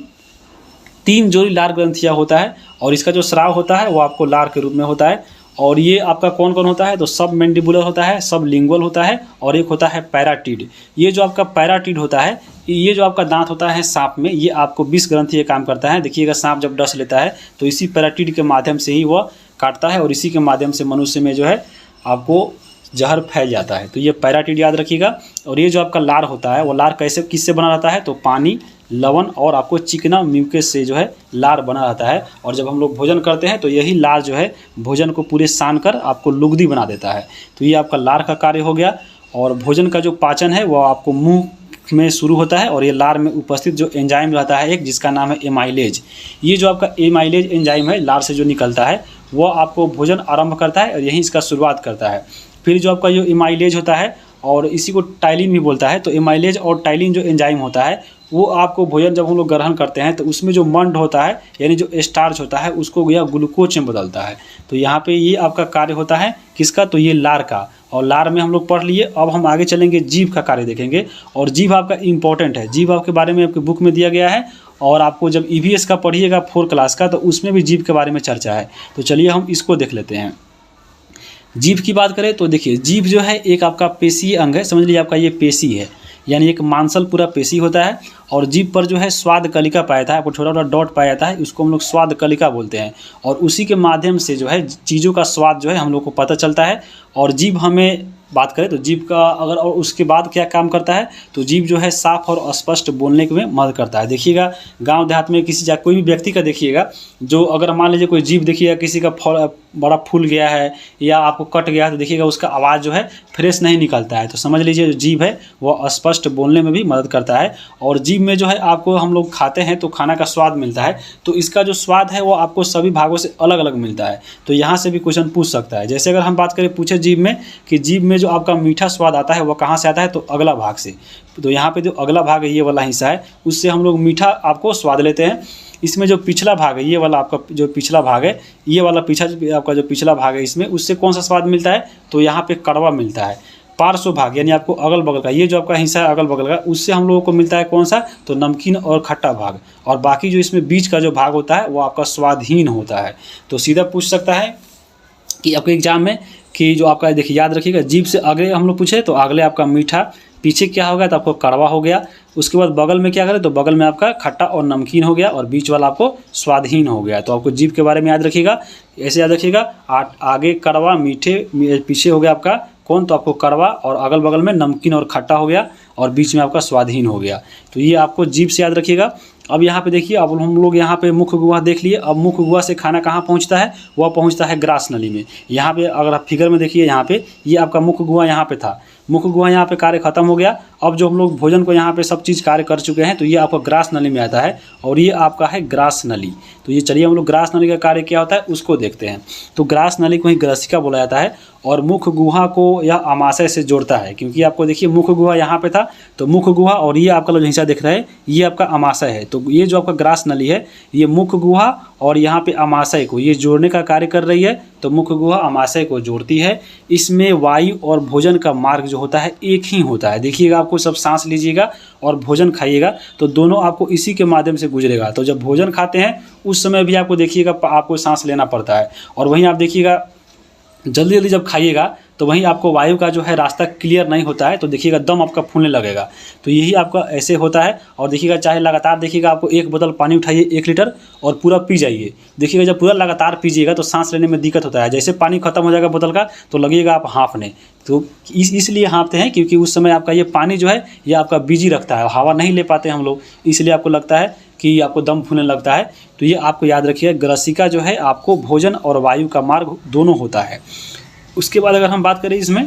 3 जोड़ी लार ग्रंथियाँ होता है, और इसका जो स्राव होता है वो आपको लार के रूप में होता है। और ये आपका कौन कौन होता है, तो सब मैंडिबुलर होता है, सब लिंगुअल होता है, और एक होता है पैराटिड। ये जो आपका पैराटिड होता है, ये जो आपका दांत होता है सांप में, ये आपको 20 ग्रंथि ये काम करता है। देखिएगा सांप जब डस लेता है तो इसी पैराटिड के माध्यम से ही वह काटता है, और इसी के माध्यम से मनुष्य में जो है आपको जहर फैल जाता है। तो ये पैराटिड याद रखिएगा। और ये जो आपका लार होता है वो लार किससे बना रहता है, तो पानी, लवण और आपको चिकना म्यूकस से जो है लार बना रहता है। और जब हम लोग भोजन करते हैं तो यही लार जो है भोजन को पूरे सान कर आपको लुगदी बना देता है। तो ये आपका लार का कार्य हो गया। और भोजन का जो पाचन है वो आपको मुंह में शुरू होता है और ये लार में उपस्थित जो एंजाइम रहता है एक, जिसका नाम है एमाइलेज। ये जो आपका एमाइलेज एंजाइम है लार से जो निकलता है वो आपको भोजन आरंभ करता है और यहीं इसका शुरुआत करता है। फिर जो आपका जो एमाइलेज होता है और इसी को टाइलिन भी बोलता है, तो एमाइलेज और टाइलिन जो एंजाइम होता है वो आपको भोजन जब हम लोग ग्रहण करते हैं तो उसमें जो मंड होता है यानी जो स्टार्च होता है उसको यह ग्लूकोज में बदलता है। तो यहाँ पे ये आपका कार्य होता है किसका, तो ये लार का। और लार में हम लोग पढ़ लिए। अब हम आगे चलेंगे जीभ का कार्य देखेंगे। और जीभ आपका इंपॉर्टेंट है, जीभ आपके बारे में आपकी बुक में दिया गया है और आपको जब EVS का पढ़िएगा 4 क्लास का तो उसमें भी जीभ के बारे में चर्चा है। तो चलिए हम इसको देख लेते हैं। जीभ की बात करें तो देखिए जीभ जो है एक आपका पेशीय अंग है, समझ लीजिए आपका ये पेशी है, यानी एक मांसल पूरा पेशी होता है। और जीभ पर जो है स्वाद कलिका पाया जाता है, आपको छोटा छोटा डॉट पाया जाता है, उसको हम लोग स्वाद कलिका बोलते हैं। और उसी के माध्यम से जो है चीज़ों का स्वाद जो है हम लोग को पता चलता है। और जीभ हमें बात करें तो जीभ का अगर और उसके बाद क्या काम करता है, तो जीभ जो है साफ और स्पष्ट बोलने में मदद करता है। देखिएगा गांव देहात में किसी कोई भी व्यक्ति का देखिएगा, जो अगर मान लीजिए कोई जीभ देखिएगा किसी का बड़ा फूल गया है या आपको कट गया है तो देखिएगा उसका आवाज़ जो है फ्रेश नहीं निकलता है। तो समझ लीजिए जो जीभ है वो स्पष्ट बोलने में भी मदद करता है। और जीभ में जो है आपको हम लोग खाते हैं तो खाना का स्वाद मिलता है, तो इसका जो स्वाद है वो आपको सभी भागों से अलग अलग मिलता है। तो यहाँ से भी क्वेश्चन पूछ सकता है। जैसे अगर हम बात करें पूछे जीभ में कि जीभ में जो आपका मीठा स्वाद आता है वो कहाँ से आता है, तो अगला भाग से। तो यहाँ पे जो अगला भाग है ये वाला हिस्सा है, उससे हम लोग मीठा आपको स्वाद लेते हैं। इसमें जो पिछला भाग है ये वाला आपका जो पिछला भाग है, ये वाला पीछा आपका जो पिछला भाग है इसमें उससे कौन सा स्वाद मिलता है, तो यहाँ पे कड़वा मिलता है। पार्श्व भाग यानी आपको अगल बगल का, ये जो आपका हिस्सा है अगल बगल का, उससे हम लोगों को मिलता है कौन सा, तो नमकीन और खट्टा भाग। और बाकी जो इसमें बीच का जो भाग होता है वो आपका स्वादहीन होता है। तो सीधा पूछ सकता है कि आपके एग्जाम में कि जो आपका देखिए याद रखिएगा, जीभ से आगे हम लोग पूछे तो अगले आपका मीठा, पीछे क्या हो गया तो आपको कड़वा हो गया। उसके बाद बगल में क्या करें तो बगल में आपका खट्टा और नमकीन हो गया और बीच वाला आपको स्वादहीन हो गया। तो आपको जीभ के बारे में याद रखिएगा, ऐसे याद रखिएगा, आगे कड़वा, मीठे, पीछे हो गया आपका कौन, तो आपको कड़वा, और अगल बगल में नमकीन और खट्टा हो गया और बीच में आपका स्वादहीन हो गया। तो ये आपको जीभ से याद रखिएगा। अब यहाँ पे देखिए, अब हम लोग यहाँ पे मुख्य गुहा देख लिए। अब मुख्य गुहा से खाना कहाँ पहुँचता है, वह पहुँचता है ग्रास नली में। यहाँ पे अगर आप फिगर में देखिए, यहाँ पे ये आपका मुख्य गुहा यहाँ पे था, मुख्य गुहा यहाँ पे कार्य खत्म हो गया। अब जो हम लोग भोजन को यहाँ पे सब चीज़ कार्य कर चुके हैं तो ये आपका ग्रास नली में आता है और ये आपका है ग्रास नली। तो ये चलिए हम लोग ग्रास नली का कार्य क्या होता है उसको देखते हैं। तो ग्रास नली को ही ग्रसिका बोला जाता है और मुख्य गुहा को यह आमाशय से जोड़ता है, क्योंकि आपको देखिए मुख्य गुहा यहाँ पे था, तो मुख्य गुहा और ये आपका जो हिस्सा दिख रहा है ये आपका आमाशय है। तो ये जो आपका ग्रास नली है ये मुख्य गुहा और यहाँ पे आमाशय को ये जोड़ने का कार्य कर रही है। तो मुख्य गुहा आमाशय को जोड़ती है। इसमें वायु और भोजन का मार्ग जो होता है एक ही होता है। देखिएगा, आपको सब सांस लीजिएगा और भोजन खाइएगा तो दोनों आपको इसी के माध्यम से गुजरेगा। तो जब भोजन खाते हैं उस समय भी आपको देखिएगा आपको सांस लेना पड़ता है, और वहीं आप देखिएगा जल्दी जल्दी जब खाइएगा तो वहीं आपको वायु का जो है रास्ता क्लियर नहीं होता है, तो देखिएगा दम आपका फूलने लगेगा। तो यही आपका ऐसे होता है। और देखिएगा चाहे लगातार देखिएगा, आपको एक बोतल पानी उठाइए 1 लीटर और पूरा पी जाइए। देखिएगा जब पूरा लगातार पीजिएगा तो सांस लेने में दिक्कत होता है। जैसे पानी खत्म हो जाएगा बोतल का तो लगेगा आप हाँफने। तो इसलिए हाँफते हैं क्योंकि उस समय आपका ये पानी जो है ये आपका बिजी रखता है, हवा नहीं ले पाते हम लोग, इसलिए आपको लगता है कि आपको दम फूलने लगता है। तो ये आपको याद रखिए, ग्रसिका जो है आपको भोजन और वायु का मार्ग दोनों होता है। उसके बाद अगर हम बात करें इसमें,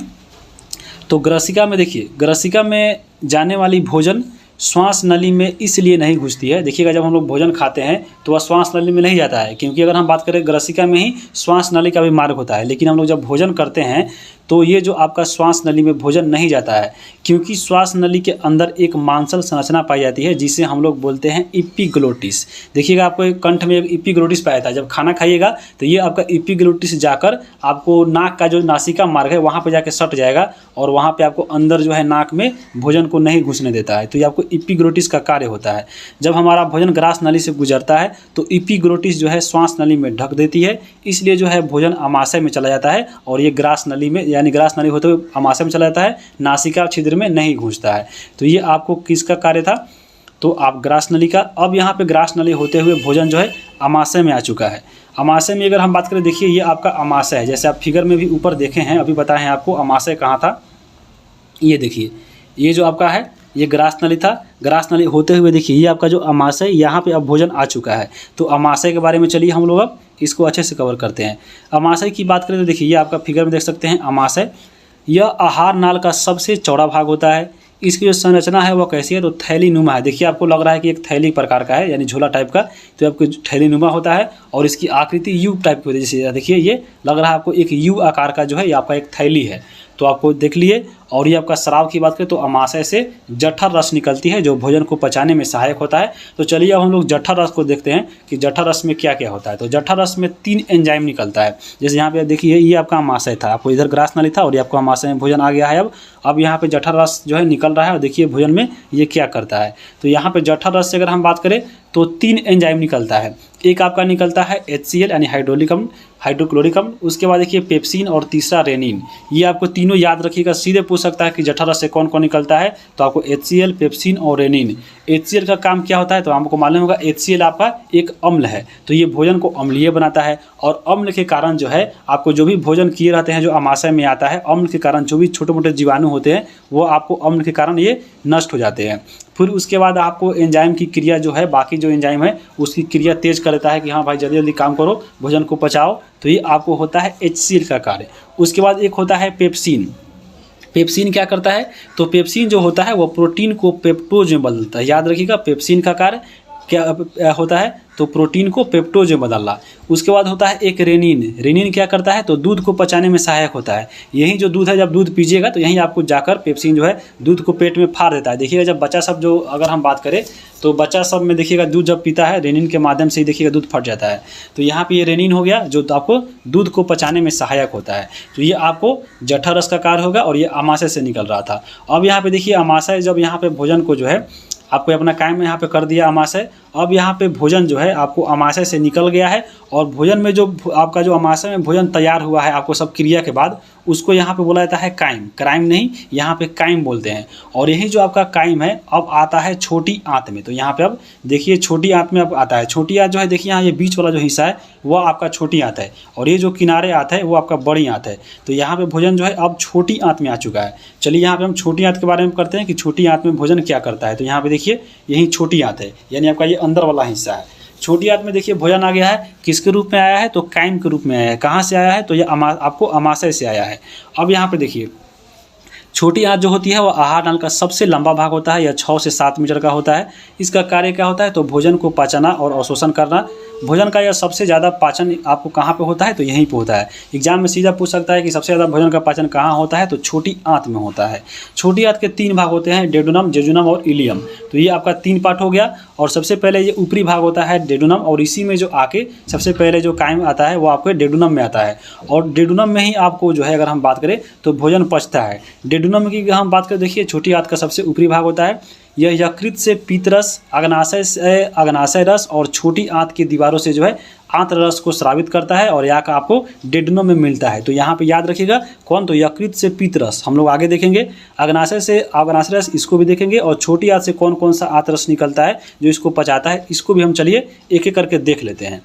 तो ग्रसिका में देखिए, ग्रसिका में जाने वाली भोजन श्वास नली में इसलिए नहीं घुसती है। देखिएगा जब हम लोग भोजन खाते हैं तो वह श्वास नली में नहीं जाता है, क्योंकि अगर हम बात करें ग्रसिका में ही श्वास नली का भी मार्ग होता है। लेकिन हम लोग जब भोजन करते हैं तो ये जो आपका श्वास नली में भोजन नहीं जाता है, क्योंकि श्वास नली के अंदर एक मांसल संरचना पाई जाती है जिसे हम लोग बोलते हैं इपिग्लोटिस। देखिएगा आपको एक कंठ में एक इपिग्लोटिस पाया जाता है। जब खाना खाइएगा तो ये आपका इपिग्लोटिस जाकर आपको नाक का जो नासिका मार्ग है वहाँ पे जाके सट जाएगा और वहाँ पे आपको अंदर जो है नाक में भोजन को नहीं घुसने देता है। तो ये आपको इपिग्लोटिस का कार्य होता है। जब हमारा भोजन ग्रास नली से गुजरता है तो इपिग्लोटिस जो है श्वास नली में ढक देती है, इसलिए जो है भोजन आमाशय में चला जाता है और ये ग्रास नली में यानी ग्रास नली होते हुए आमाशय में चला जाता है, नासिका छिद्र में नहीं घुसता है। तो ये आपको किसका कार्य था, तो आप ग्रास नली का। अब यहाँ पे ग्रास नली होते हुए भोजन जो है आमाशय में आ चुका है। आमाशय में अगर हम बात करें, देखिए ये आपका आमाशय है, जैसे आप फिगर में भी ऊपर देखे हैं, अभी बताए हैं आपको आमाशय कहाँ था। ये देखिए, ये जो आपका है ये ग्रास नली था। ग्रास नली होते हुए देखिए ये आपका जो आमाशय, यहाँ पे अब भोजन आ चुका है। तो आमाशय के बारे में चलिए हम लोग अब इसको अच्छे से कवर करते हैं। आमाशय की बात करें तो देखिए ये आपका फिगर में देख सकते हैं आमाशय। यह आहार नाल का सबसे चौड़ा भाग होता है। इसकी जो संरचना है वो कैसी है, तो थैली नुमा है। देखिए आपको लग रहा है कि एक थैली प्रकार का है, यानी झोला टाइप का, तो आपको थैली नुमा होता है और इसकी आकृति यू टाइप की होती है। जैसे देखिए ये लग रहा है आपको एक यू आकार का जो है ये आपका एक थैली है, तो आपको देख लिए। और ये आपका स्राव की बात करें तो अमाशय से जठर रस निकलती है जो भोजन को पचाने में सहायक होता है। तो चलिए अब हम लोग जठर रस को देखते हैं कि जठर रस में क्या क्या होता है। तो जठर रस में 3 एंजाइम निकलता है। जैसे यहाँ पे देखिए ये आपका अमाशय था, आपको इधर ग्रास नाली था और ये आपका अमाशय में भोजन आ गया है। अब यहाँ पे जठर रस जो है निकल रहा है और देखिए भोजन में ये क्या करता है। तो यहाँ पे जठर रस से अगर हम बात करें तो 3 एंजाइम निकलता है। एक आपका निकलता है HCl यानी हाइड्रोक्लोरिक अम्ल, उसके बाद देखिए पेप्सिन और तीसरा रेनिन। ये आपको तीनों याद रखिएगा, सीधे पूछ सकता है कि जठर रस से कौन कौन निकलता है, तो आपको HCl, पेप्सिन और रेनिन। HCl का काम क्या होता है, तो आपको मालूम होगा HCl आपका एक अम्ल है, तो ये भोजन को अम्लीय बनाता है। और अम्ल के कारण जो है आपको जो भी भोजन किए रहते हैं जो अमाशय में आता है, अम्ल के कारण जो भी छोटे मोटे जीवाणु होते हैं वो आपको अम्ल के कारण ये नष्ट हो जाते हैं। फिर उसके बाद आपको एंजाइम की क्रिया जो है, बाकी जो एंजाइम है उसकी क्रिया तेज कर देता है कि हाँ भाई जल्दी जल्दी काम करो, भोजन को पचाओ। तो ये आपको होता है HCl का कार्य। उसके बाद एक होता है पेप्सिन। पेप्सिन क्या करता है, तो पेप्सिन जो होता है वो प्रोटीन को पेप्टोज में बदलता है। याद रखिएगा पेप्सिन का कार्य क्या होता है, तो प्रोटीन को पेप्टोज में बदलना। उसके बाद होता है एक रेनिन। रेनिन क्या करता है, तो दूध को पचाने में सहायक होता है। यही जो दूध है जब दूध पीजिएगा तो यहीं आपको जाकर पेप्सिन जो है दूध को पेट में फाड़ देता है। देखिएगा जब बच्चा सब जो अगर हम बात करें तो बच्चा सब में देखिएगा दूध जब पीता है रेनिन के माध्यम से ही देखिएगा दूध फट जाता है। तो यहाँ पे ये रेनिन हो गया जो आपको दूध को पचाने में सहायक होता है। तो ये आपको जठर रस का कार्य होगा और ये अमाशय से निकल रहा था। अब यहाँ पे देखिए अमाशय जब यहाँ पे भोजन को जो है आपको अपना काम में यहाँ पे कर दिया अमाशय। अब यहाँ पे भोजन जो है आपको अमाशय से निकल गया है और भोजन में जो आपका जो अमाशय में भोजन तैयार हुआ है आपको सब क्रिया के बाद, उसको यहाँ पे बोला जाता है काइम। क्राइम नहीं, यहाँ पे काइम बोलते हैं। और यही जो आपका काइम है अब आता है छोटी आंत में। तो यहाँ पे अब देखिए छोटी आंत में अब आता है। छोटी आंत जो है देखिए यहाँ ये बीच वाला जो हिस्सा है वो आपका छोटी आंत है और ये जो किनारे आंत है वो आपका बड़ी आंत है। तो यहाँ पे भोजन जो है अब छोटी आंत में आ चुका है। चलिए यहाँ पे हम छोटी आंत के बारे में करते हैं कि छोटी आंत में भोजन क्या करता है। तो यहाँ पे देखिए यही छोटी आंत है, यानी आपका ये अंदर वाला हिस्सा है। छोटी आंत में देखिए भोजन आ गया है, किसके रूप में आया है, तो काइम के रूप में आया है। कहाँ से आया है, तो ये आपको अमाशय से आया है। अब यहाँ पे देखिए छोटी आंत जो होती है वो आहार नाल का सबसे लंबा भाग होता है, यह 6 से 7 मीटर का होता है। इसका कार्य क्या होता है, तो भोजन को पचाना और अवशोषण करना। भोजन का यह सबसे ज़्यादा पाचन आपको कहाँ पे होता है, तो यहीं पे होता है। एग्जाम में सीधा पूछ सकता है कि सबसे ज़्यादा भोजन का पाचन कहाँ होता है, तो छोटी आंत में होता है। छोटी आंत के 3 भाग होते हैं, डेडुनम, जेजुनम और इलियम। तो ये आपका 3 पार्ट हो गया। और सबसे पहले ये ऊपरी भाग होता है डेडुनम और इसी में जो आके सबसे पहले जो काइम आता है वो आपके डेडुनम में आता है। और डेडुनम में ही आपको जो है अगर हम बात करें तो भोजन पचता है। डेडुनम की हम बात करें, देखिए छोटी आंत का सबसे ऊपरी भाग होता है। यह यकृत से पीतरस, अग्नाशय रस और छोटी आंत की दीवारों से जो है आंत्र रस को स्रावित करता है और यहाँ का आपको डेडुनम में मिलता है। तो यहाँ पे याद रखिएगा कौन, तो यकृत से पीतरस हम लोग आगे देखेंगे, अग्नाशय रस इसको भी देखेंगे और छोटी आंत से कौन कौन सा आंत्र रस निकलता है जो इसको पचाता है, इसको भी हम चलिए एक एक करके देख लेते हैं।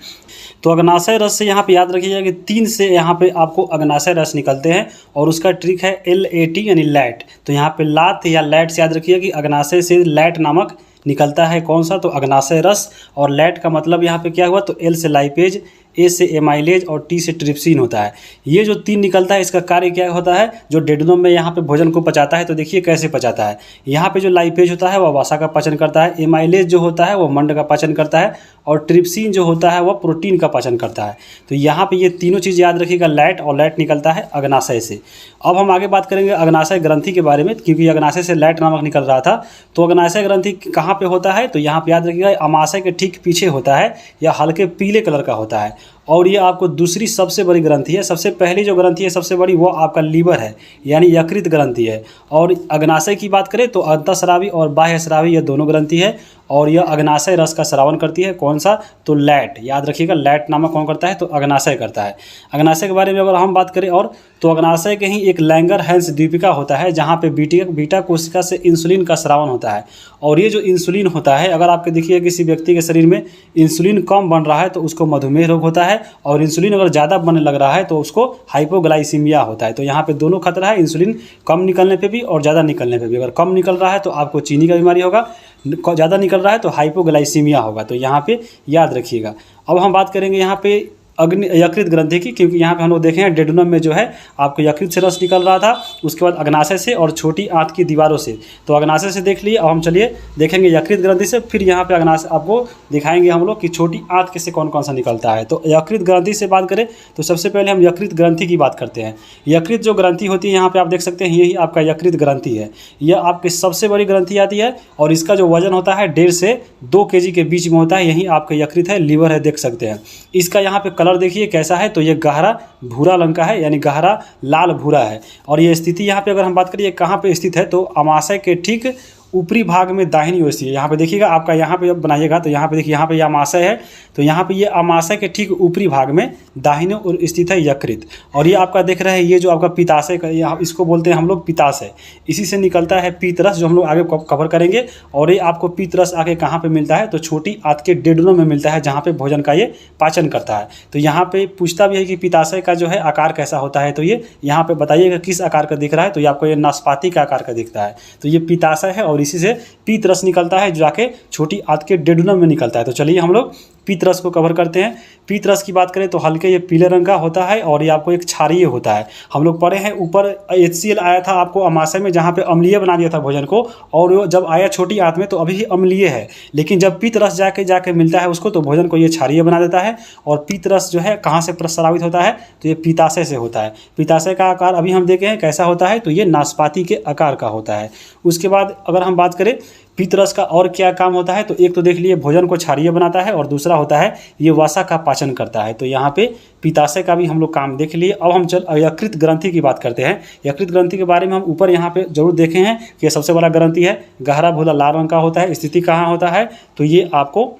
तो अग्नाशय रस से यहाँ पे याद रखिएगा कि 3 से यहाँ पे आपको अग्नाशय रस निकलते हैं और उसका ट्रिक है LAT यानी लैट। तो यहाँ पे लात या लैट से याद रखिएगा कि अग्नाशय से लैट नामक निकलता है कौन सा, तो अग्नाशय रस। और लैट का मतलब यहाँ पे क्या हुआ, तो L से लाइपेज, A से एमाइलेज और T से ट्रिप्सिन होता है। ये जो 3 निकलता है इसका कार्य क्या होता है, जो डेडुनम में यहाँ पे भोजन को पचाता है। तो देखिए कैसे पचाता है। यहाँ पे जो लाइपेज होता है वह वसा का पाचन करता है, एमाइलेज जो होता है वो मंड का पाचन करता है और ट्रिप्सिन जो होता है वह प्रोटीन का पाचन करता है। तो यहाँ पे ये तीनों चीज़ याद रखिएगा, लैट, और लैट निकलता है अग्नाशय से। अब हम आगे बात करेंगे अग्नाशय ग्रंथि के बारे में, क्योंकि अग्नाशय से लैट नामक निकल रहा था। तो अग्नाशय ग्रंथि कहाँ पे होता है, तो यहाँ पे याद रखिएगा अमाशय के ठीक पीछे होता है, या हल्के पीले कलर का होता है। और ये आपको दूसरी सबसे बड़ी ग्रंथि है। सबसे पहली जो ग्रंथि है सबसे बड़ी वो आपका लीवर है, यानी यकृत ग्रंथि है। और अग्नाशय की बात करें तो अंतःस्रावी और बाह्यस्रावी ये दोनों ग्रंथि है और यह अग्नाशय रस का स्रावन करती है। कौन सा, तो लैट। याद रखिएगा लैट नामक कौन करता है, तो अग्नाशय करता है। अग्नाशय के बारे में अगर हम बात करें और, तो अग्नाशय के ही एक लैंगर-हैंस द्वीपिका होता है जहाँ पे बीटा कोशिका से इंसुलिन का स्रावन होता है। और ये जो इंसुलिन होता है, अगर आपके देखिए किसी व्यक्ति के शरीर में इंसुलिन कम बन रहा है तो उसको मधुमेह रोग होता है, और इंसुलिन अगर ज़्यादा बनने लग रहा है तो उसको हाइपोग्लाइसीमिया होता है। तो यहाँ पे दोनों खतरा है, इंसुलिन कम निकलने पे भी और ज़्यादा निकलने पे भी। अगर कम निकल रहा है तो आपको चीनी का बीमारी होगा, ज़्यादा निकल रहा है तो हाइपोग्लाइसीमिया होगा। तो यहाँ पे याद रखिएगा। अब हम बात करेंगे यहाँ पे यकृत ग्रंथि की, क्योंकि यहाँ पे हम लोग देखे हैं डेडुनम में जो है आपको यकृत से रस निकल रहा था, उसके बाद अग्नाशय से और छोटी आंत की दीवारों से। तो अग्नाशय से देख लिए, अब हम चलिए देखेंगे यकृत ग्रंथि से, फिर यहाँ पे अग्नाशय आपको दिखाएंगे हम लोग कि छोटी आंत से कौन कौन सा निकलता है। तो यकृत ग्रंथि से बात करें तो सबसे पहले हम यकृत ग्रंथि की बात करते हैं। यकृत जो ग्रंथि होती है यहाँ पे आप देख सकते हैं, यही आपका यकृत ग्रंथि है। यह आपकी सबसे बड़ी ग्रंथि आती है और इसका जो वजन होता है 1.5 से 2 kg के बीच में होता है। यही आपका यकृत है, लीवर है, देख सकते हैं। इसका यहाँ पे कलर देखिए कैसा है, तो ये गहरा भूरा रंग का है, यानी गहरा लाल भूरा है। और ये स्थिति यहाँ पे अगर हम बात करिए कहाँ पे स्थित है, तो अमाशय के ठीक ऊपरी भाग में दाहिनी ओर से। यहाँ पे देखिएगा, आपका यहाँ पे जब बनाइएगा तो यहाँ पे देखिए, यहाँ पे ये अमाशय है, तो यहाँ पे ये अमाशय के ठीक ऊपरी भाग में दाहिने ओर स्थित है यकृत। और ये आपका देख रहे हैं, ये जो आपका पित्ताशय का, यहाँ इसको बोलते हैं हम लोग पित्ताशय। इसी से निकलता है पीतरस, जो हम लोग आगे कवर करेंगे। और ये आपको पीतरस आगे कहाँ पे मिलता है, तो छोटी आंत के डेडुनम में मिलता है, जहाँ पे भोजन का ये पाचन करता है। तो यहाँ पे पूछता भी है कि पित्ताशय का जो है आकार कैसा होता है, तो ये यहाँ पे बताइएगा किस आकार का दिख रहा है, तो ये आपको ये नाशपाती का आकार का दिखता है। तो ये पित्ताशय है और इसी से पीतरस निकलता है, जो जाके छोटी आंत के डेडुनम में निकलता है। तो चलिए हम लोग पीतरस को कवर करते हैं। पीतरस की बात करें तो हल्के ये पीले रंग का होता है और ये आपको एक क्षारीय होता है। हम लोग पढ़े हैं ऊपर HCl आया था आपको अमाशय में, जहाँ पे अम्लीय बना दिया था भोजन को, और वो जब आया छोटी आंत में तो अभी अम्लीय है, लेकिन जब पीतरस जाके मिलता है उसको, तो भोजन को ये क्षारीय बना देता है। और पीतरस जो है कहाँ से प्रस्रावित होता है, तो ये पित्ताशय से होता है। पित्ताशय का आकार अभी हम देखे हैं कैसा होता है, तो ये नाशपाती के आकार का होता है। उसके बाद अगर हम बात करें पीतरस का और क्या काम होता है, तो एक तो देख लिए भोजन को क्षारीय बनाता है, और दूसरा होता है ये वसा का पाचन करता है। तो यहाँ पे पित्ताशय का भी हम लोग काम देख लिए। अब हम यकृत ग्रंथि की बात करते हैं। यकृत ग्रंथि के बारे में हम ऊपर यहाँ पे जरूर देखे हैं कि ये सबसे बड़ा ग्रंथि है, गहरा भूरा लाल रंग का होता है। स्थिति कहाँ होता है, तो ये आपको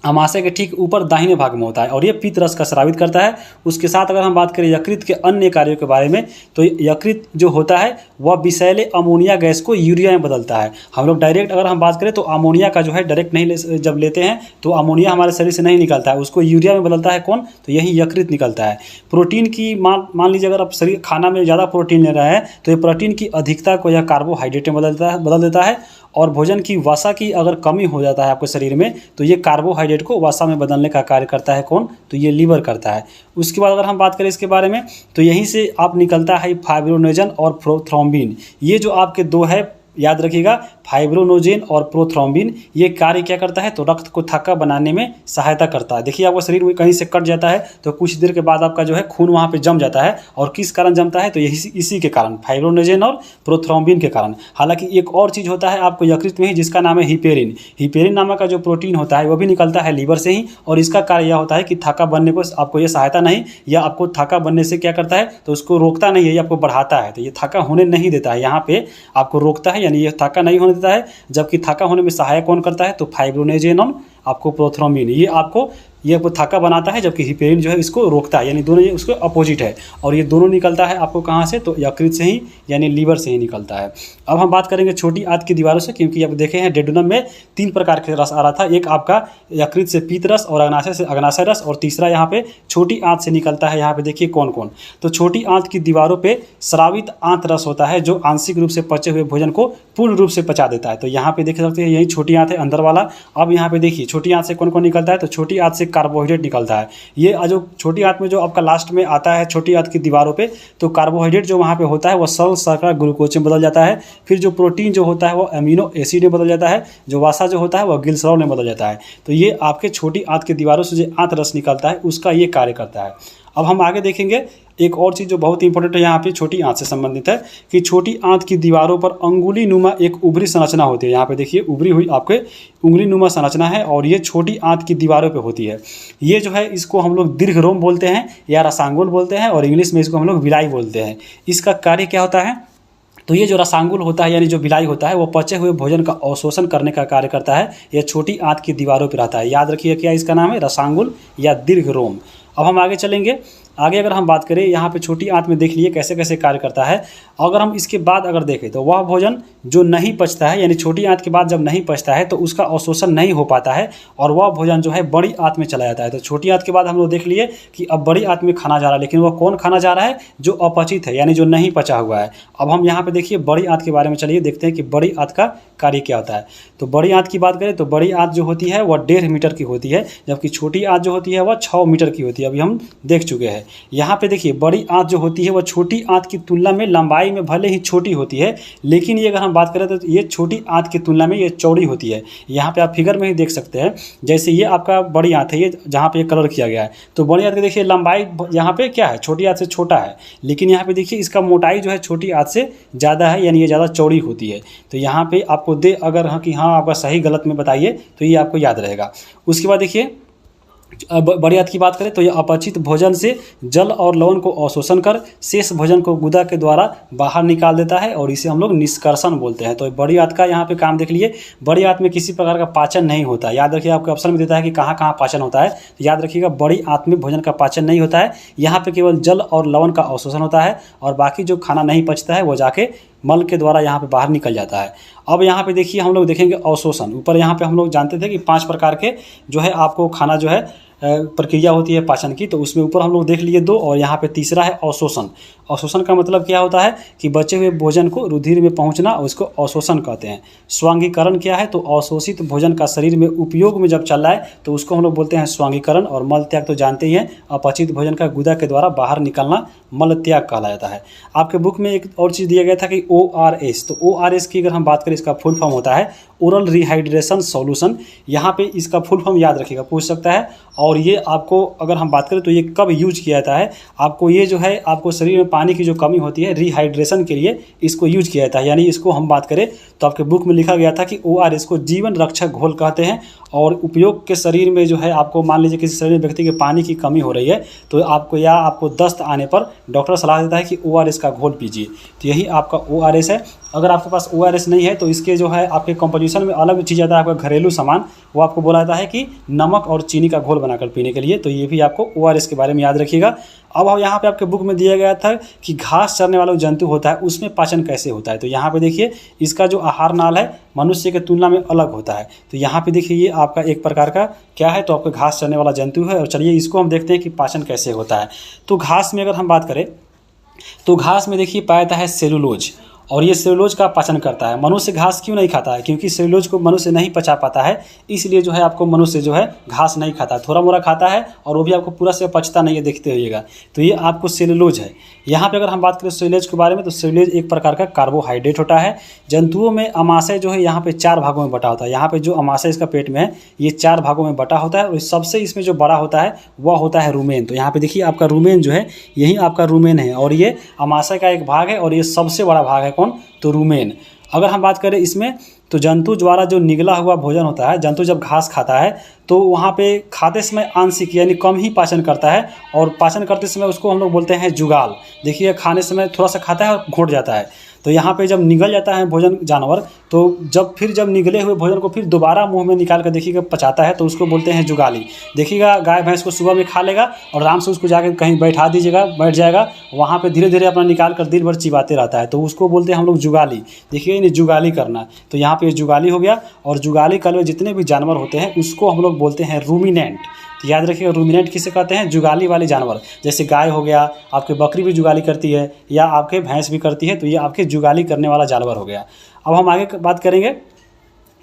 अमाशय के ठीक ऊपर दाहिने भाग में होता है, और ये पीतरस का स्रावित करता है। उसके साथ अगर हम बात करें यकृत के अन्य कार्यों के बारे में, तो यकृत जो होता है वह विषैले अमोनिया गैस को यूरिया में बदलता है। हम लोग डायरेक्ट अगर हम बात करें तो अमोनिया का जो है डायरेक्ट नहीं जब लेते हैं तो अमोनिया हमारे शरीर से नहीं निकलता है, उसको यूरिया में बदलता है कौन, तो यही यकृत निकलता है। प्रोटीन की मान लीजिए अगर आप शरीर खाना में ज़्यादा प्रोटीन ले रहा है तो ये प्रोटीन की अधिकता को यह कार्बोहाइड्रेट में बदल देता है। और भोजन की वसा की अगर कमी हो जाता है आपके शरीर में, तो ये कार्बोहाइड्रेट को वसा में बदलने का कार्य करता है कौन, तो ये लीवर करता है। उसके बाद अगर हम बात करें इसके बारे में, तो यहीं से आप निकलता है फाइब्रोनोजन और प्रोथ्रोम्बिन। ये जो आपके दो है, याद रखिएगा, फाइब्रोनोजेन और प्रोथ्रोम्बिन, ये कार्य क्या करता है, तो रक्त को थक्का बनाने में सहायता करता है। देखिए आपका शरीर में कहीं से कट जाता है तो कुछ देर के बाद आपका जो है खून वहाँ पे जम जाता है, और किस कारण जमता है, तो यही इसी के कारण, फाइब्रोनोजेन और प्रोथ्रोम्बिन के कारण। हालांकि एक और चीज़ होता है आपको यकृत में ही, जिसका नाम है हिपेरिन। हिपेरिन नामक का जो प्रोटीन होता है वो भी निकलता है लीवर से ही, और इसका कार्य यह होता है कि थक्का बनने को आपको ये सहायता नहीं, या आपको थक्का बनने से क्या करता है, तो उसको रोकता नहीं है, ये आपको बढ़ाता है। तो ये थक्का होने नहीं देता है, यहाँ पे आपको रोकता है, यानी ये थक्का नहीं होने देता है। जबकि थक्का होने में सहायक कौन करता है, तो फाइब्रोनोजेन और आपको प्रोथ्रोम्बिन, ये आपको थक्का बनाता है, जबकि हिपेरिन जो है इसको रोकता है, यानी दोनों ये उसको अपोजिट है। और ये दोनों निकलता है आपको कहाँ से, तो यकृत से ही, यानी लीवर से ही निकलता है। अब हम बात करेंगे छोटी आंत की दीवारों से, क्योंकि आप देखे हैं डेडुनम में 3 प्रकार के रस आ रहा था। एक आपका यकृत से पीतरस, और अग्नाशय से अग्नाशय रस, और तीसरा यहाँ पे छोटी आंत से निकलता है। यहाँ पे देखिए कौन कौन, तो छोटी आंत की दीवारों पे स्रावित आंत रस होता है, जो आंशिक रूप से पचे हुए भोजन को पूर्ण रूप से पचा देता है। तो यहाँ पे देख सकते हैं यही छोटी आंत है अंदर वाला। अब यहाँ पे देखिए छोटी आंत से कौन कौन निकलता है, तो छोटी आंत से कार्बोहाइड्रेट निकलता है। ये जो छोटी आंत में जो आपका लास्ट में आता है छोटी आंत की दीवारों पे, तो कार्बोहाइड्रेट जो वहाँ पे होता है वो सरल शर्करा ग्लूकोज में बदल जाता है। फिर जो प्रोटीन जो होता है वो अमीनो एसिड में बदल जाता है। जो वसा जो होता है वो ग्लिसरॉल में बदल जाता है। तो ये आपके छोटी आंत की दीवारों से जो आंत रस निकलता है उसका ये कार्य करता है। अब हम आगे देखेंगे एक और चीज़ जो बहुत इंपॉर्टेंट है यहाँ पे छोटी आंत से संबंधित है, कि छोटी आंत की दीवारों पर अंगुली नुमा एक उभरी संरचना होती है। यहाँ पे देखिए उभरी हुई आपके उंगली नुमा संरचना है, और ये छोटी आंत की दीवारों पे होती है। ये जो है इसको हम लोग दीर्घरोम बोलते हैं या रसांगुल बोलते हैं, और इंग्लिश में इसको हम लोग विलाई बोलते हैं। इसका कार्य क्या होता है, तो ये जो रसांगुल होता है यानी जो विलाई होता है वो पचे हुए भोजन का अवशोषण करने का कार्य करता है। यह छोटी आंत की दीवारों पर रहता है। याद रखिए क्या इसका नाम है, रसांगुल या दीर्घरोम। अब हम आगे चलेंगे आगे अगर हम बात करें, यहाँ पे छोटी आंत में देख लिए कैसे कैसे कार्य करता है। अगर हम इसके बाद अगर देखें तो वह भोजन जो नहीं पचता है, यानी छोटी आंत के बाद जब नहीं पचता है तो उसका अवशोषण नहीं हो पाता है और वह भोजन जो है बड़ी आंत में चला जाता है। तो छोटी आंत के बाद हम लोग देख लिए कि अब बड़ी आंत में खाना जा रहा है, लेकिन वह कौन खाना जा रहा है? जो अपचित है, यानी जो नहीं पचा हुआ है। अब हम यहाँ पे देखिए बड़ी आंत के बारे में चलिए देखते हैं कि बड़ी आंत का कार्य क्या होता है। तो बड़ी आंत की बात करें तो बड़ी आंत जो होती है वह 1.5 मीटर की होती है, जबकि छोटी आंत जो होती है वह 6 मीटर की होती है। अभी हम देख चुके हैं। यहाँ पे देखिए बड़ी आंत जो होती है वह छोटी आंत की तुलना में लंबाई में भले ही छोटी होती है, लेकिन ये अगर हम बात करें तो ये छोटी आंत की तुलना में ये चौड़ी होती है। यहाँ पे आप फिगर में ही देख सकते हैं, जैसे ये आपका बड़ी आंत है, ये जहाँ पे कलर किया गया है। तो बड़ी आंत की देखिए लंबाई यहाँ पे क्या है, छोटी आंत से छोटा है, लेकिन यहाँ पे देखिए इसका मोटाई जो है छोटी आंत से ज़्यादा है, यानी ये ज़्यादा चौड़ी होती है। तो यहाँ पे आपको अगर हाँ कि हाँ आपका सही गलत में बताइए तो ये आपको याद रहेगा। उसके बाद देखिए बड़ी आंत की बात करें तो यह अपचित भोजन से जल और लवण को अवशोषण कर शेष भोजन को गुदा के द्वारा बाहर निकाल देता है और इसे हम लोग निष्कर्षण बोलते हैं। तो बड़ी आंत का यहाँ पे काम देख लिए। बड़ी आंत में किसी प्रकार का पाचन नहीं होता। याद रखिए, आपके ऑप्शन में देता है कि कहाँ कहाँ पाचन होता है, तो याद रखिएगा बड़ी आंत में भोजन का पाचन नहीं होता है। यहाँ पे केवल जल और लवण का अवशोषण होता है और बाकी जो खाना नहीं पचता है वो जाके मल के द्वारा यहाँ पे बाहर निकल जाता है। अब यहाँ पे देखिए हम लोग देखेंगे अवशोषण। ऊपर यहाँ पे हम लोग जानते थे कि 5 प्रकार के जो है आपको खाना जो है प्रक्रिया होती है पाचन की, तो उसमें ऊपर हम लोग देख लिए 2, और यहाँ पे तीसरा है अवशोषण। अवशोषण का मतलब क्या होता है कि बचे हुए भोजन को रुधिर में पहुँचना, उसको अवशोषण कहते हैं। स्वांगीकरण क्या है? तो अवशोषित भोजन का शरीर में उपयोग में जब चल रहा है तो उसको हम लोग बोलते हैं स्वांगीकरण। और मल त्याग तो जानते ही हैं, अपचित भोजन का गुदा के द्वारा बाहर निकलना मल त्याग कहला जाता है। आपके बुक में एक और चीज़ दिया गया था कि ORS। तो ORS की अगर हम बात करें, इसका फुल फॉर्म होता है ओरल रिहाइड्रेशन सॉल्यूशन। यहाँ पे इसका फुल फॉर्म याद रखिएगा, पूछ सकता है। और ये आपको अगर हम बात करें तो ये कब यूज किया जाता है? आपको ये जो है आपको शरीर में पानी की जो कमी होती है रिहाइड्रेशन के लिए इसको यूज किया जाता है। यानी इसको हम बात करें तो आपके बुक में लिखा गया था कि ORS को जीवन रक्षक घोल कहते हैं। और उपयोग के शरीर में जो है आपको मान लीजिए किसी शरीर में व्यक्ति के पानी की कमी हो रही है तो आपको दस्त आने पर डॉक्टर सलाह देता है कि ORS का घोल पीजिए। तो यही आपका ORS है। अगर आपके पास ORS नहीं है तो इसके जो है आपके कंपोजिशन में अलग चीज़ आता है, आपका घरेलू सामान, वो आपको बोला जाता है कि नमक और चीनी का घोल बनाकर पीने के लिए। तो ये भी आपको ORS के बारे में याद रखिएगा। अब यहाँ पे आपके बुक में दिया गया था कि घास चरने वाला जंतु होता है उसमें पाचन कैसे होता है। तो यहाँ पे देखिए इसका जो आहार नाल है मनुष्य के तुलना में अलग होता है। तो यहाँ पे देखिए ये आपका एक प्रकार का क्या है, तो आपका घास चरने वाला जंतु है। और चलिए इसको हम देखते हैं कि पाचन कैसे होता है। तो घास में अगर हम बात करें तो घास में देखिए पाया जाता है सेलुलोज, और ये सेलुलोज का पाचन करता है। मनुष्य घास क्यों नहीं खाता है? क्योंकि सेलुलोज को मनुष्य नहीं पचा पाता है, इसलिए जो है आपको मनुष्य जो है घास नहीं खाता, थोड़ा मोड़ा खाता है और वो भी आपको पूरा से पचता नहीं है, देखते होइएगा। तो ये आपको सेलुलोज है। यहाँ पे अगर हम बात करें सेलुलोज के बारे में तो सेलुलोज एक प्रकार का कार्बोहाइड्रेट होता है। जंतुओं में अमाशय जो है यहाँ पे 4 भागों में बटा होता है। यहाँ पे जो अमाशय इसका पेट में है ये 4 भागों में बटा होता है और सबसे इसमें जो बड़ा होता है वह होता है रुमेन। तो यहाँ पे देखिए आपका रुमेन जो है यही आपका रुमेन है और ये अमाशय का एक भाग है और ये सबसे बड़ा भाग है कौन? तो रुमेन। अगर हम बात करें इसमें तो जंतु द्वारा जो निगला हुआ भोजन होता है, जंतु जब घास खाता है तो वहाँ पे खाते समय आंशिक यानी कम ही पाचन करता है और पाचन करते समय उसको हम लोग बोलते हैं जुगाल। देखिए खाने समय थोड़ा सा खाता है और घोट जाता है। तो यहाँ पे जब निगल जाता है भोजन जानवर तो जब निगले हुए भोजन को फिर दोबारा मुंह में निकाल कर देखिएगा पचाता है तो उसको बोलते हैं जुगाली। देखिएगा गाय भैंस को सुबह में खा लेगा और आराम से उसको जाकर कहीं बैठा दीजिएगा, बैठ जाएगा, वहाँ पे धीरे धीरे अपना निकाल कर दिन भर चिबाते रहता है, तो उसको बोलते हैं हम लोग जुगाली। देखिए इन्हें जुगाली करना, तो यहाँ पे जुगाली हो गया। और जुगाली काल में जितने भी जानवर होते हैं उसको हम लोग बोलते हैं रूमिनेंट। तो याद रखिएगा रूमिनेंट किसे कहते हैं? जुगाली वाले जानवर। जैसे गाय हो गया, आपके बकरी भी जुगाली करती है या आपके भैंस भी करती है, तो ये आपके जुगाली करने वाला जानवर हो गया। अब हम आगे बात करेंगे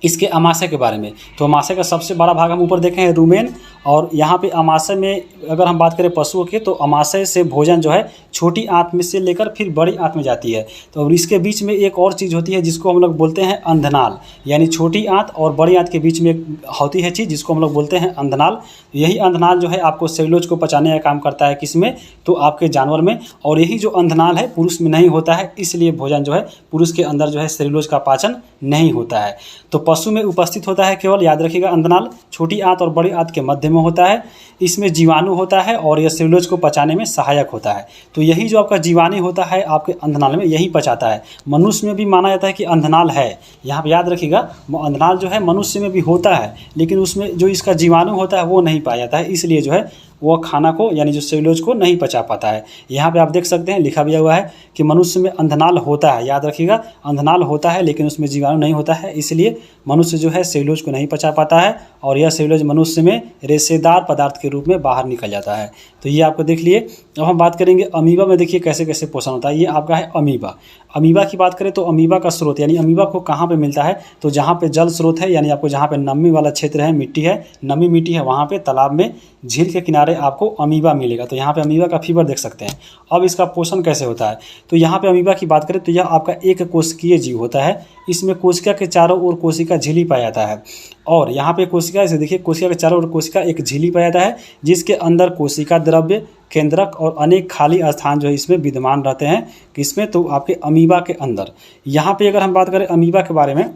इसके अमाशय के बारे में। तो अमाशय का सबसे बड़ा भाग हम ऊपर देखे हैं रुमेन, और यहाँ पे अमाशय में अगर हम बात करें पशुओं के तो अमाशय से भोजन जो है छोटी आंत में से लेकर फिर बड़ी आंत में जाती है। तो इसके बीच में एक और चीज़ होती है जिसको हम लोग बोलते हैं अंधनाल, यानी छोटी आंत और बड़ी आंत के बीच में होती है चीज़ जिसको हम लोग बोलते हैं अंधनाल। यही अंधनाल जो है आपको सेलुलोज को पचाने का काम करता है, किसमें? तो आपके जानवर में। और यही जो अंधनाल है पुरुष में नहीं होता है, इसलिए भोजन जो है पुरुष के अंदर जो है सेलुलोज का पाचन नहीं होता है। तो पशु में उपस्थित होता है केवल, याद रखिएगा, अंधनाल छोटी आंत और बड़ी आंत के मध्य में होता है। इसमें जीवाणु होता है और यह सेलुलोज को पचाने में सहायक होता है। तो यही जो आपका जीवाणु होता है आपके अंधनाल में यही पचाता है। मनुष्य में भी माना जाता है कि अंधनाल है, यहाँ पे याद रखिएगा, अंधनाल जो है मनुष्य में भी होता है लेकिन उसमें जो इसका जीवाणु होता है वो नहीं पाया जाता है, इसलिए जो है वह खाना को यानी जो सेल्यूलोज को नहीं पचा पाता है। यहाँ पे आप देख सकते हैं लिखा भी हुआ है कि मनुष्य में अंधनाल होता है, याद रखिएगा अंधनाल होता है लेकिन उसमें जीवाणु नहीं होता है, इसलिए मनुष्य जो है सेल्यूलोज को नहीं पचा पाता है और यह सेल्यूलोज मनुष्य में रेशेदार पदार्थ के रूप में बाहर निकल जाता है। तो ये आपको देख लिए। अब हम बात करेंगे अमीबा में, देखिए कैसे कैसे पोषण होता है। ये आपका है अमीबा। अमीबा की बात करें तो अमीबा का स्रोत यानी अमीबा को कहाँ पे मिलता है, तो जहाँ पे जल स्रोत है यानी आपको जहाँ पे नमी वाला क्षेत्र है, मिट्टी है, नमी मिट्टी है, वहाँ पे तालाब में झील के किनारे आपको अमीबा मिलेगा। तो यहाँ पे अमीबा का फीवर देख सकते हैं। अब इसका पोषण कैसे होता है, तो यहाँ पे अमीबा की बात करें तो यह आपका एक कोशिकीय जीव होता है। इसमें कोशिका के चारों ओर कोशिका झिल्ली पाया जाता है और यहाँ पे कोशिका, इसे देखिए कोशिका के चारों ओर कोशिका एक झिल्ली पाया जाता है जिसके अंदर कोशिका द्रव्य, केंद्रक और अनेक खाली स्थान जो है इसमें विद्यमान रहते हैं। किसमें, तो आपके अमीबा के अंदर। यहाँ पे अगर हम बात करें अमीबा के बारे में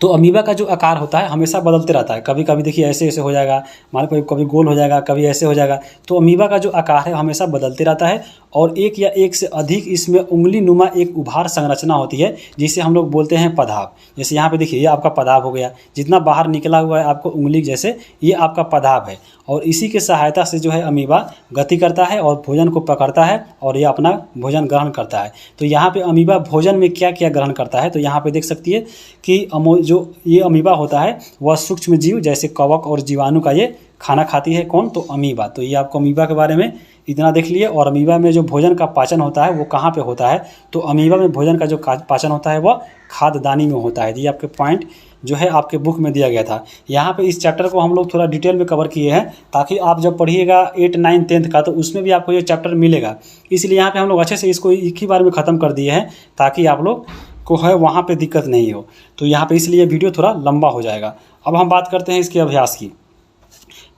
तो अमीबा का जो आकार होता है हमेशा बदलते रहता है। कभी कभी देखिए ऐसे ऐसे हो जाएगा, मान लो कभी गोल हो जाएगा, कभी ऐसे हो जाएगा। तो अमीबा का जो आकार है हमेशा बदलते रहता है और एक या एक से अधिक इसमें उंगली नुमा एक उभार संरचना होती है जिसे हम लोग बोलते हैं पदाभ। जैसे यहाँ पे देखिए ये आपका पदाभ हो गया, जितना बाहर निकला हुआ है आपको उंगली जैसे, ये आपका पदाभ है और इसी के सहायता से जो है अमीबा गति करता है और भोजन को पकड़ता है और ये अपना भोजन ग्रहण करता है। तो यहाँ पे अमीबा भोजन में क्या क्या ग्रहण करता है, तो यहाँ पे देख सकती है कि जो ये अमीबा होता है वह सूक्ष्म जीव जैसे कवक और जीवाणु का ये खाना खाती है। कौन, तो अमीबा। तो ये आपको अमीबा के बारे में इतना देख लिए। और अमीबा में जो भोजन का पाचन होता है वो कहाँ पे होता है, तो अमीबा में भोजन का जो पाचन होता है वह खाद्यदानी में होता है। ये आपके पॉइंट जो है आपके बुक में दिया गया था। यहाँ पे इस चैप्टर को हम लोग थोड़ा डिटेल में कवर किए हैं ताकि आप जब पढ़िएगा 8, 9, 10 का तो उसमें भी आपको ये चैप्टर मिलेगा। इसलिए यहाँ पे हम लोग अच्छे से इसको एक ही बार में ख़त्म कर दिए हैं ताकि आप लोग को है वहाँ पे दिक्कत नहीं हो। तो यहाँ पे इसलिए वीडियो थोड़ा लंबा हो जाएगा। अब हम बात करते हैं इसके अभ्यास की।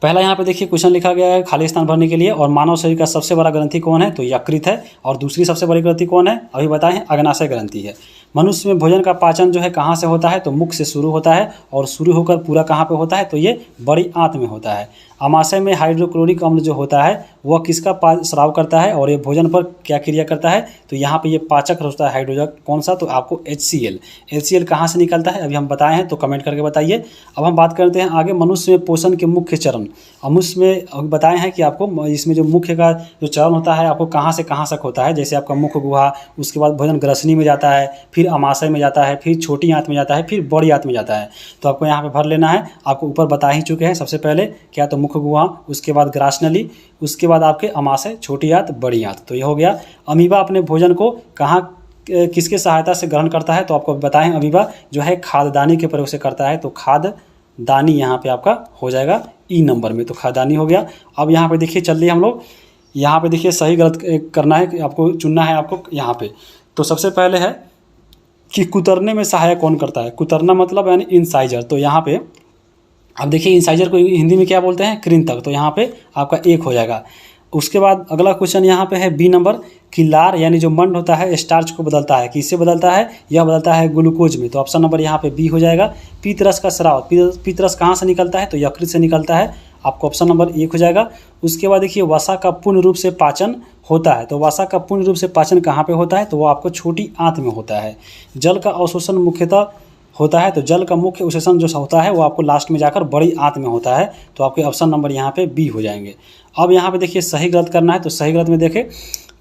पहला यहाँ पे देखिए क्वेश्चन लिखा गया है खाली स्थान भरने के लिए। और मानव शरीर का सबसे बड़ा ग्रंथि कौन है, तो यकृत है। और दूसरी सबसे बड़ी ग्रंथि कौन है, अभी बताएं, अग्नाशय ग्रंथि है। मनुष्य में भोजन का पाचन जो है कहाँ से होता है, तो मुख से शुरू होता है और शुरू होकर पूरा कहाँ पे होता है, तो ये बड़ी आंत में होता है। अमाशय में हाइड्रोक्लोरिक अम्ल जो होता है वह किसका स्राव करता है और ये भोजन पर क्या क्रिया करता है, तो यहाँ पे ये पाचक होता है हाइड्रोजन, कौन सा, तो आपको HCl। HCl कहाँ से निकलता है अभी हम बताए हैं, तो कमेंट करके बताइए। अब हम बात करते हैं आगे मनुष्य में पोषण के मुख्य चरण। मनुष्य में अभी बताए हैं कि आपको इसमें जो मुख्य का जो चरण होता है आपको कहाँ से कहाँ तक होता है। जैसे आपका मुख्य गुहा, उसके बाद भोजन ग्रसनी में जाता है, फिर अमाशय में जाता है, फिर छोटी आंत में जाता है, फिर बड़ी आंत में जाता है। तो आपको यहाँ पे भर लेना है। आपको ऊपर बता ही चुके हैं सबसे पहले क्या, तो मुख्य गुहा, उसके बाद ग्रासनली, उसके बाद आपके अमाशय, छोटी आंत, बड़ी आंत। तो ये हो गया। अमीबा अपने भोजन को कहाँ किसके सहायता से ग्रहण करता है, तो आपको बताएं अमीबा जो है खाद्यदानी के प्रयोग से करता है। तो खाद्यदानी यहाँ पे आपका हो जाएगा ई नंबर में, तो खाद्यदानी हो गया। अब यहाँ पे देखिए चलिए हम लोग यहाँ पे देखिए सही गलत करना है, आपको चुनना है आपको यहाँ पे। तो सबसे पहले है कि कुतरने में सहायक कौन करता है। कुतरना मतलब यानी इंसाइजर। तो यहाँ पे अब देखिए इंसाइजर को हिंदी में क्या बोलते हैं, कृंतक। तो यहाँ पे आपका 1 हो जाएगा। उसके बाद अगला क्वेश्चन यहाँ पे है बी नंबर कि लार यानी जो मंड होता है स्टार्च को बदलता है, किससे बदलता है, यह बदलता है ग्लूकोज में। तो ऑप्शन नंबर यहाँ पे बी हो जाएगा। पीतरस का स्राव, पीतरस कहाँ से निकलता है, तो यकृत से निकलता है। आपको ऑप्शन नंबर 1 हो जाएगा। उसके बाद देखिए वसा का पूर्ण रूप से पाचन होता है। तो वसा का पूर्ण रूप से पाचन कहाँ पे होता है, तो वो आपको छोटी आंत में होता है। जल का अवशोषण मुख्यतः होता है, तो जल का मुख्य अवशोषण जो होता है वो आपको लास्ट में जाकर बड़ी आंत में होता है। तो आपके ऑप्शन नंबर यहाँ पे बी हो जाएंगे। अब यहाँ पे देखिए सही गलत करना है। तो सही गलत में देखें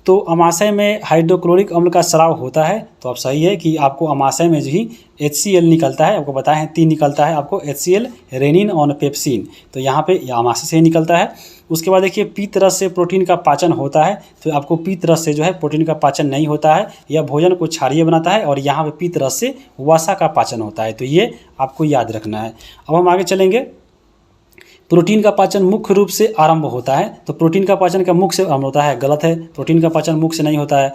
तो अमाशय में हाइड्रोक्लोरिक अम्ल का स्राव होता है। तो अब सही है कि आपको अमाशय में ही HCl निकलता है। आपको बताए हैं 3 निकलता है आपको, HCl, रेनिन और पेप्सिन। तो यहाँ पे अमाशय से ही निकलता है। उसके बाद देखिए पीत रस से प्रोटीन का पाचन होता है। तो आपको पीत रस से जो है प्रोटीन का पाचन नहीं होता है, यह भोजन को क्षारीय बनाता है। और यहाँ पे पीत रस से वसा का पाचन होता है। तो ये आपको याद रखना है। अब हम आगे चलेंगे। प्रोटीन का पाचन मुख्य रूप से आरंभ होता है। तो प्रोटीन का पाचन का मुख से आरंभ होता है, गलत है। प्रोटीन का पाचन मुख से नहीं होता है।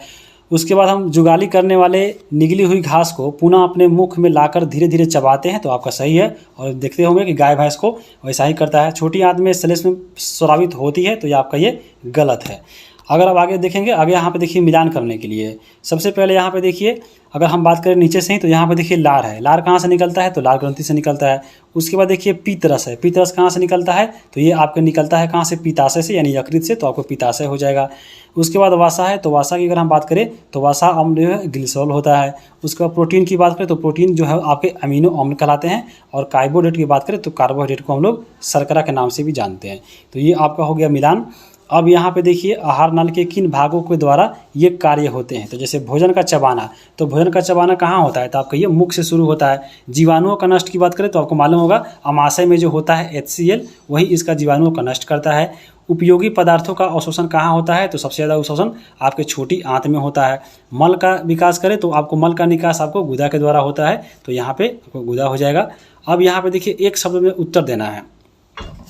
उसके बाद हम जुगाली करने वाले निगली हुई घास को पुनः अपने मुख में लाकर धीरे धीरे चबाते हैं। तो आपका सही है। और देखते होंगे कि गाय भैंस को वैसा ही करता है। छोटी आंत में श्लेष्म में स्रावित होती है। तो ये आपका ये गलत है। अगर आप आगे देखेंगे, आगे यहाँ पे देखिए मिलान करने के लिए सबसे पहले यहाँ पे देखिए अगर हम बात करें नीचे से ही, तो यहाँ पे देखिए लार है। लार कहाँ से निकलता है, तो लार ग्रंथि से निकलता है। उसके बाद देखिए पीतरस है। पीतरस कहाँ से निकलता है, तो ये आपका निकलता है कहाँ से, पीताशय से यानी यकृत से। तो आपको पीताशय हो जाएगा। उसके बाद वसा है, तो वसा की अगर हम बात करें तो वसा अम्ल जो है ग्लिसरॉल होता है। उसके बाद प्रोटीन की बात करें तो प्रोटीन जो है आपके अमीनो अम्ल कहलाते हैं। और कार्बोहाइड्रेट की बात करें तो कार्बोहाइड्रेट को हम लोग शर्करा के नाम से भी जानते हैं। तो ये आपका हो गया मिलान। अब यहाँ पे देखिए आहार नल के किन भागों के द्वारा ये कार्य होते हैं। तो जैसे भोजन का चबाना, तो भोजन का चबाना कहाँ होता है, तो आपका ये मुख से शुरू होता है। जीवाणुओं का नष्ट की बात करें तो आपको मालूम होगा अमाशय में जो होता है HCl, वही इसका जीवाणुओं का नष्ट करता है। उपयोगी पदार्थों का अवशोषण कहाँ होता है, तो सबसे ज़्यादा अवशोषण आपके छोटी आंत में होता है। मल का विकास करें तो आपको मल का निकास आपको गुदा के द्वारा होता है, तो यहाँ पे आपको गुदा हो जाएगा। अब यहाँ पे देखिए एक शब्द में उत्तर देना है।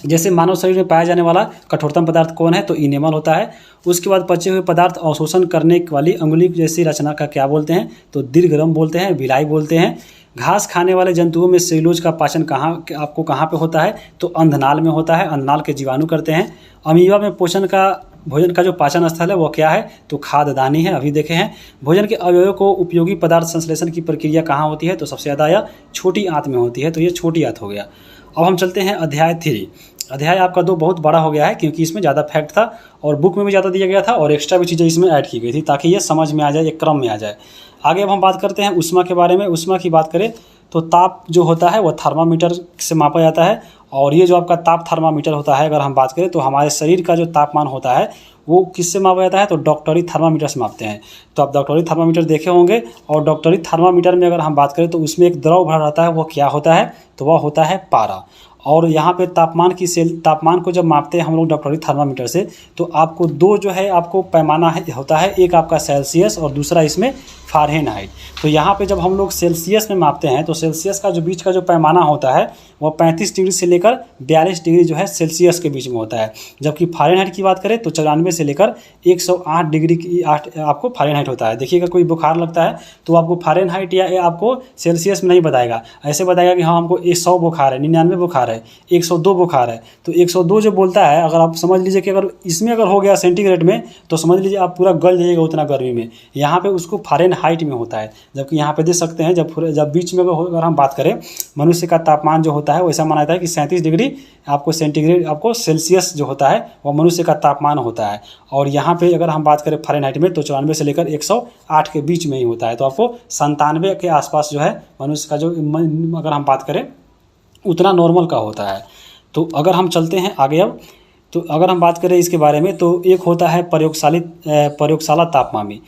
जैसे मानव शरीर में पाया जाने वाला कठोरतम पदार्थ कौन है, तो इनेमल होता है। उसके बाद बचे हुए पदार्थ अवशोषण करने वाली अंगुली जैसी रचना का क्या बोलते हैं, तो दीर्घरम बोलते हैं, बिलाई बोलते हैं। घास खाने वाले जंतुओं में सेलुलोज का पाचन आपको कहाँ पे होता है, तो अंधनाल में होता है, अंधनाल के जीवाणु करते हैं। अमीबा में भोजन का जो पाचन स्थल है वो क्या है, तो खाद्यदानी है, अभी देखे हैं। भोजन के अवयवों को उपयोगी पदार्थ संश्लेषण की प्रक्रिया कहाँ होती है, तो सबसे ज़्यादा यह छोटी आंत में होती है, तो ये छोटी आंत हो गया। अब हम चलते हैं अध्याय 3। अध्याय आपका 2 बहुत बड़ा हो गया है क्योंकि इसमें ज़्यादा फैक्ट था और बुक में भी ज़्यादा दिया गया था और एक्स्ट्रा भी चीज़ें इसमें ऐड की गई थी ताकि ये समझ में आ जाए, एक क्रम में आ जाए। आगे अब हम बात करते हैं उष्मा के बारे में। उष्मा की बात करें तो ताप जो होता है वह थर्मामीटर से मापा जाता है। और ये जो आपका ताप थर्मामीटर होता है, अगर हम बात करें तो हमारे शरीर का जो तापमान होता है वो किससे मापा जाता है, तो डॉक्टरी थर्मामीटर से मापते हैं। तो आप डॉक्टरी थर्मामीटर देखे होंगे। और डॉक्टरी थर्मामीटर में अगर हम बात करें तो उसमें एक द्रव भरा रहता है, वो क्या होता है, तो वह होता है पारा। और यहाँ पे तापमान को जब मापते हैं हम लोग डॉक्टरी थर्मामीटर से, तो आपको 2 जो है आपको पैमाना होता है, एक आपका सेल्सियस और दूसरा इसमें फ़ारेनहाइट। तो यहाँ पे जब हम लोग सेल्सियस में मापते हैं तो सेल्सियस का जो बीच का जो पैमाना होता है वह 35 डिग्री से लेकर 42 डिग्री जो है सेल्सियस के बीच में होता है। जबकि फ़ारेनहाइट की बात करें तो 94 से लेकर 108 डिग्री की आपको फ़ारेनहाइट होता है। देखिएगा कोई बुखार लगता है तो आपको फ़ारेनहाइट या आपको सेल्सियस में नहीं बताएगा, ऐसे बताएगा कि हाँ हमको 100 बुखार है, 99 बुखार है, 102 बुखार है। तो 102 जो बोलता है, अगर आप समझ लीजिए कि अगर इसमें अगर हो गया सेंटीग्रेड में तो समझ लीजिए आप पूरा गल जाइएगा उतना गर्मी में। यहाँ पे उसको फ़ारेनहाइट में होता है। जबकि यहाँ पे देख सकते हैं जब बीच में अगर हम बात करें मनुष्य का तापमान जो होता है वैसा माना जाता है कि 37 डिग्री आपको सेंटीग्रेड आपको सेल्सियस जो होता है वह मनुष्य का तापमान होता है। और यहाँ पे अगर हम बात करें फ़ारेनहाइट में तो 94 से लेकर 108 के बीच में ही होता है। तो आपको 97 के आसपास जो है मनुष्य का जो अगर हम बात करें उतना नॉर्मल का होता है। तो अगर हम चलते हैं आगे अब, तो अगर हम बात करें इसके बारे में तो एक होता है प्रयोगशाला तापमापी।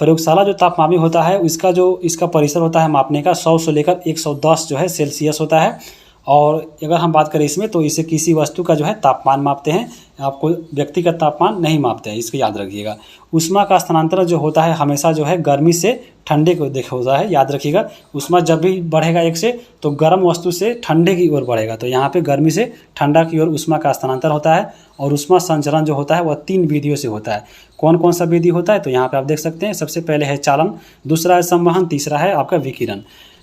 प्रयोगशाला जो तापमापी होता है इसका परिसर होता है मापने का 100 से लेकर 110 जो है सेल्सियस होता है। और अगर हम बात करें इसमें तो इसे किसी वस्तु का जो है तापमान मापते हैं, आपको व्यक्ति का तापमान नहीं मापते हैं, इसको याद रखिएगा। ऊष्मा का स्थानांतरण जो होता है हमेशा जो है गर्मी से ठंडे को देखा होता है, याद रखिएगा। ऊष्मा जब भी बढ़ेगा एक से तो गर्म वस्तु से ठंडे की ओर बढ़ेगा, तो यहाँ पे गर्मी से ठंडा की ओर ऊष्मा का स्थानांतरण होता है। और ऊष्मा संचरण जो होता है वह 3 विधियों से होता है। कौन कौन सा विधि होता है, तो यहाँ पे आप देख सकते हैं। सबसे पहले है चालन, दूसरा है संवहन, तीसरा है आपका विकिरण।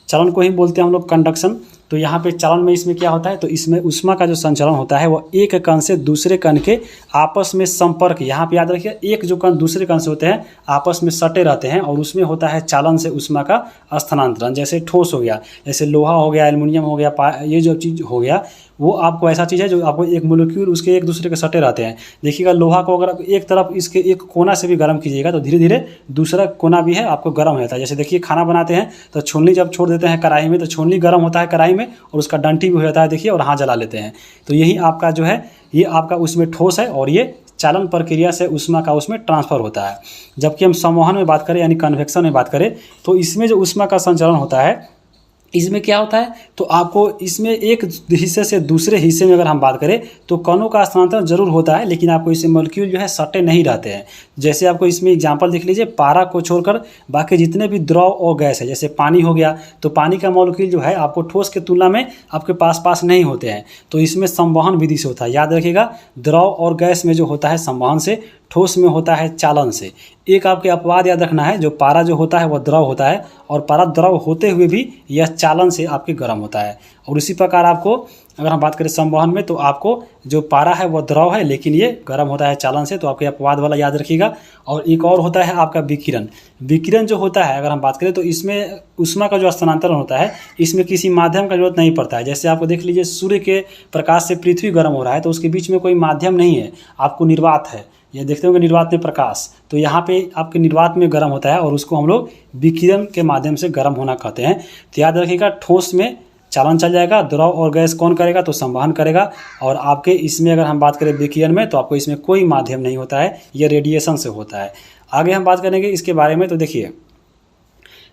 चलन को ही बोलते हैं हम लोग कंडक्शन। तो यहाँ पे चलन में इसमें क्या होता है, तो इसमें ऊष्मा का जो संचरण होता है वो एक कण से दूसरे कण के आपस में संपर्क, यहाँ पे याद रखिए एक जो कण दूसरे कण से होते हैं आपस में सटे रहते हैं और उसमें होता है चालन से ऊष्मा का स्थानांतरण। जैसे ठोस हो गया, जैसे लोहा हो गया, एल्युमिनियम हो गया, ये जो चीज़ हो गया वो आपको ऐसा चीज़ है जो आपको एक मोलिक्यूल उसके एक दूसरे के सटे रहते हैं। देखिएगा लोहा को अगर एक तरफ इसके एक कोना से भी गर्म कीजिएगा तो धीरे धीरे दूसरा कोना भी है आपको गर्म हो जाता है। जैसे देखिए खाना बनाते हैं तो छोलनी जब छोड़ देते हैं कढ़ाई में तो छोलनी गर्म होता है कढ़ाई में और उसका डंटी भी हो जाता है देखिए, और हाथ जला लेते हैं। तो यही आपका जो है ये आपका उसमें ठोस है और ये चालन प्रक्रिया से ऊष्मा का उसमें ट्रांसफ़र होता है। जबकि हम संवहन में बात करें यानी कन्वेक्शन में बात करें तो इसमें जो ऊष्मा का संचरण होता है इसमें क्या होता है, तो आपको इसमें एक हिस्से से दूसरे हिस्से में अगर हम बात करें तो कणों का स्थानांतरण जरूर होता है, लेकिन आपको इसमें मॉलिक्यूल जो है सटे नहीं रहते हैं। जैसे आपको इसमें एग्जांपल देख लीजिए, पारा को छोड़कर बाकी जितने भी द्रव और गैस है, जैसे पानी हो गया तो पानी का मॉलिक्यूल जो है आपको ठोस के तुलना में आपके पास नहीं होते हैं। तो इसमें संवहन विधि से होता है, याद रखिएगा। द्रव और गैस में जो होता है संवहन से, ठोस में होता है चालन से। एक आपके अपवाद याद रखना है, जो पारा जो होता है वह द्रव होता है और पारा द्रव होते हुए भी यह चालन से आपके गर्म होता है। और इसी प्रकार आपको अगर हम बात करें संवहन में तो आपको जो पारा है वह द्रव है लेकिन ये गर्म होता है चालन से, तो आपके अपवाद वाला याद रखिएगा। और एक और होता है आपका विकिरण। विकिरण जो होता है अगर हम बात करें तो इसमें ऊष्मा का जो स्थानांतरण होता है इसमें किसी माध्यम का जरूरत नहीं पड़ता है। जैसे आपको देख लीजिए सूर्य के प्रकाश से पृथ्वी गर्म हो रहा है तो उसके बीच में कोई माध्यम नहीं है, आपको निर्वात है, ये देखते होंगे निर्वात में प्रकाश, तो यहाँ पे आपके निर्वात में गर्म होता है और उसको हम लोग विकिरण के माध्यम से गर्म होना कहते हैं। तो याद रखिएगा, ठोस में चालन चल जाएगा, द्रव और गैस कौन करेगा, तो संवहन करेगा। और आपके इसमें अगर हम बात करें विकिरण में, तो आपको इसमें कोई माध्यम नहीं होता है, ये रेडिएशन से होता है। आगे हम बात करेंगे इसके बारे में। तो देखिए,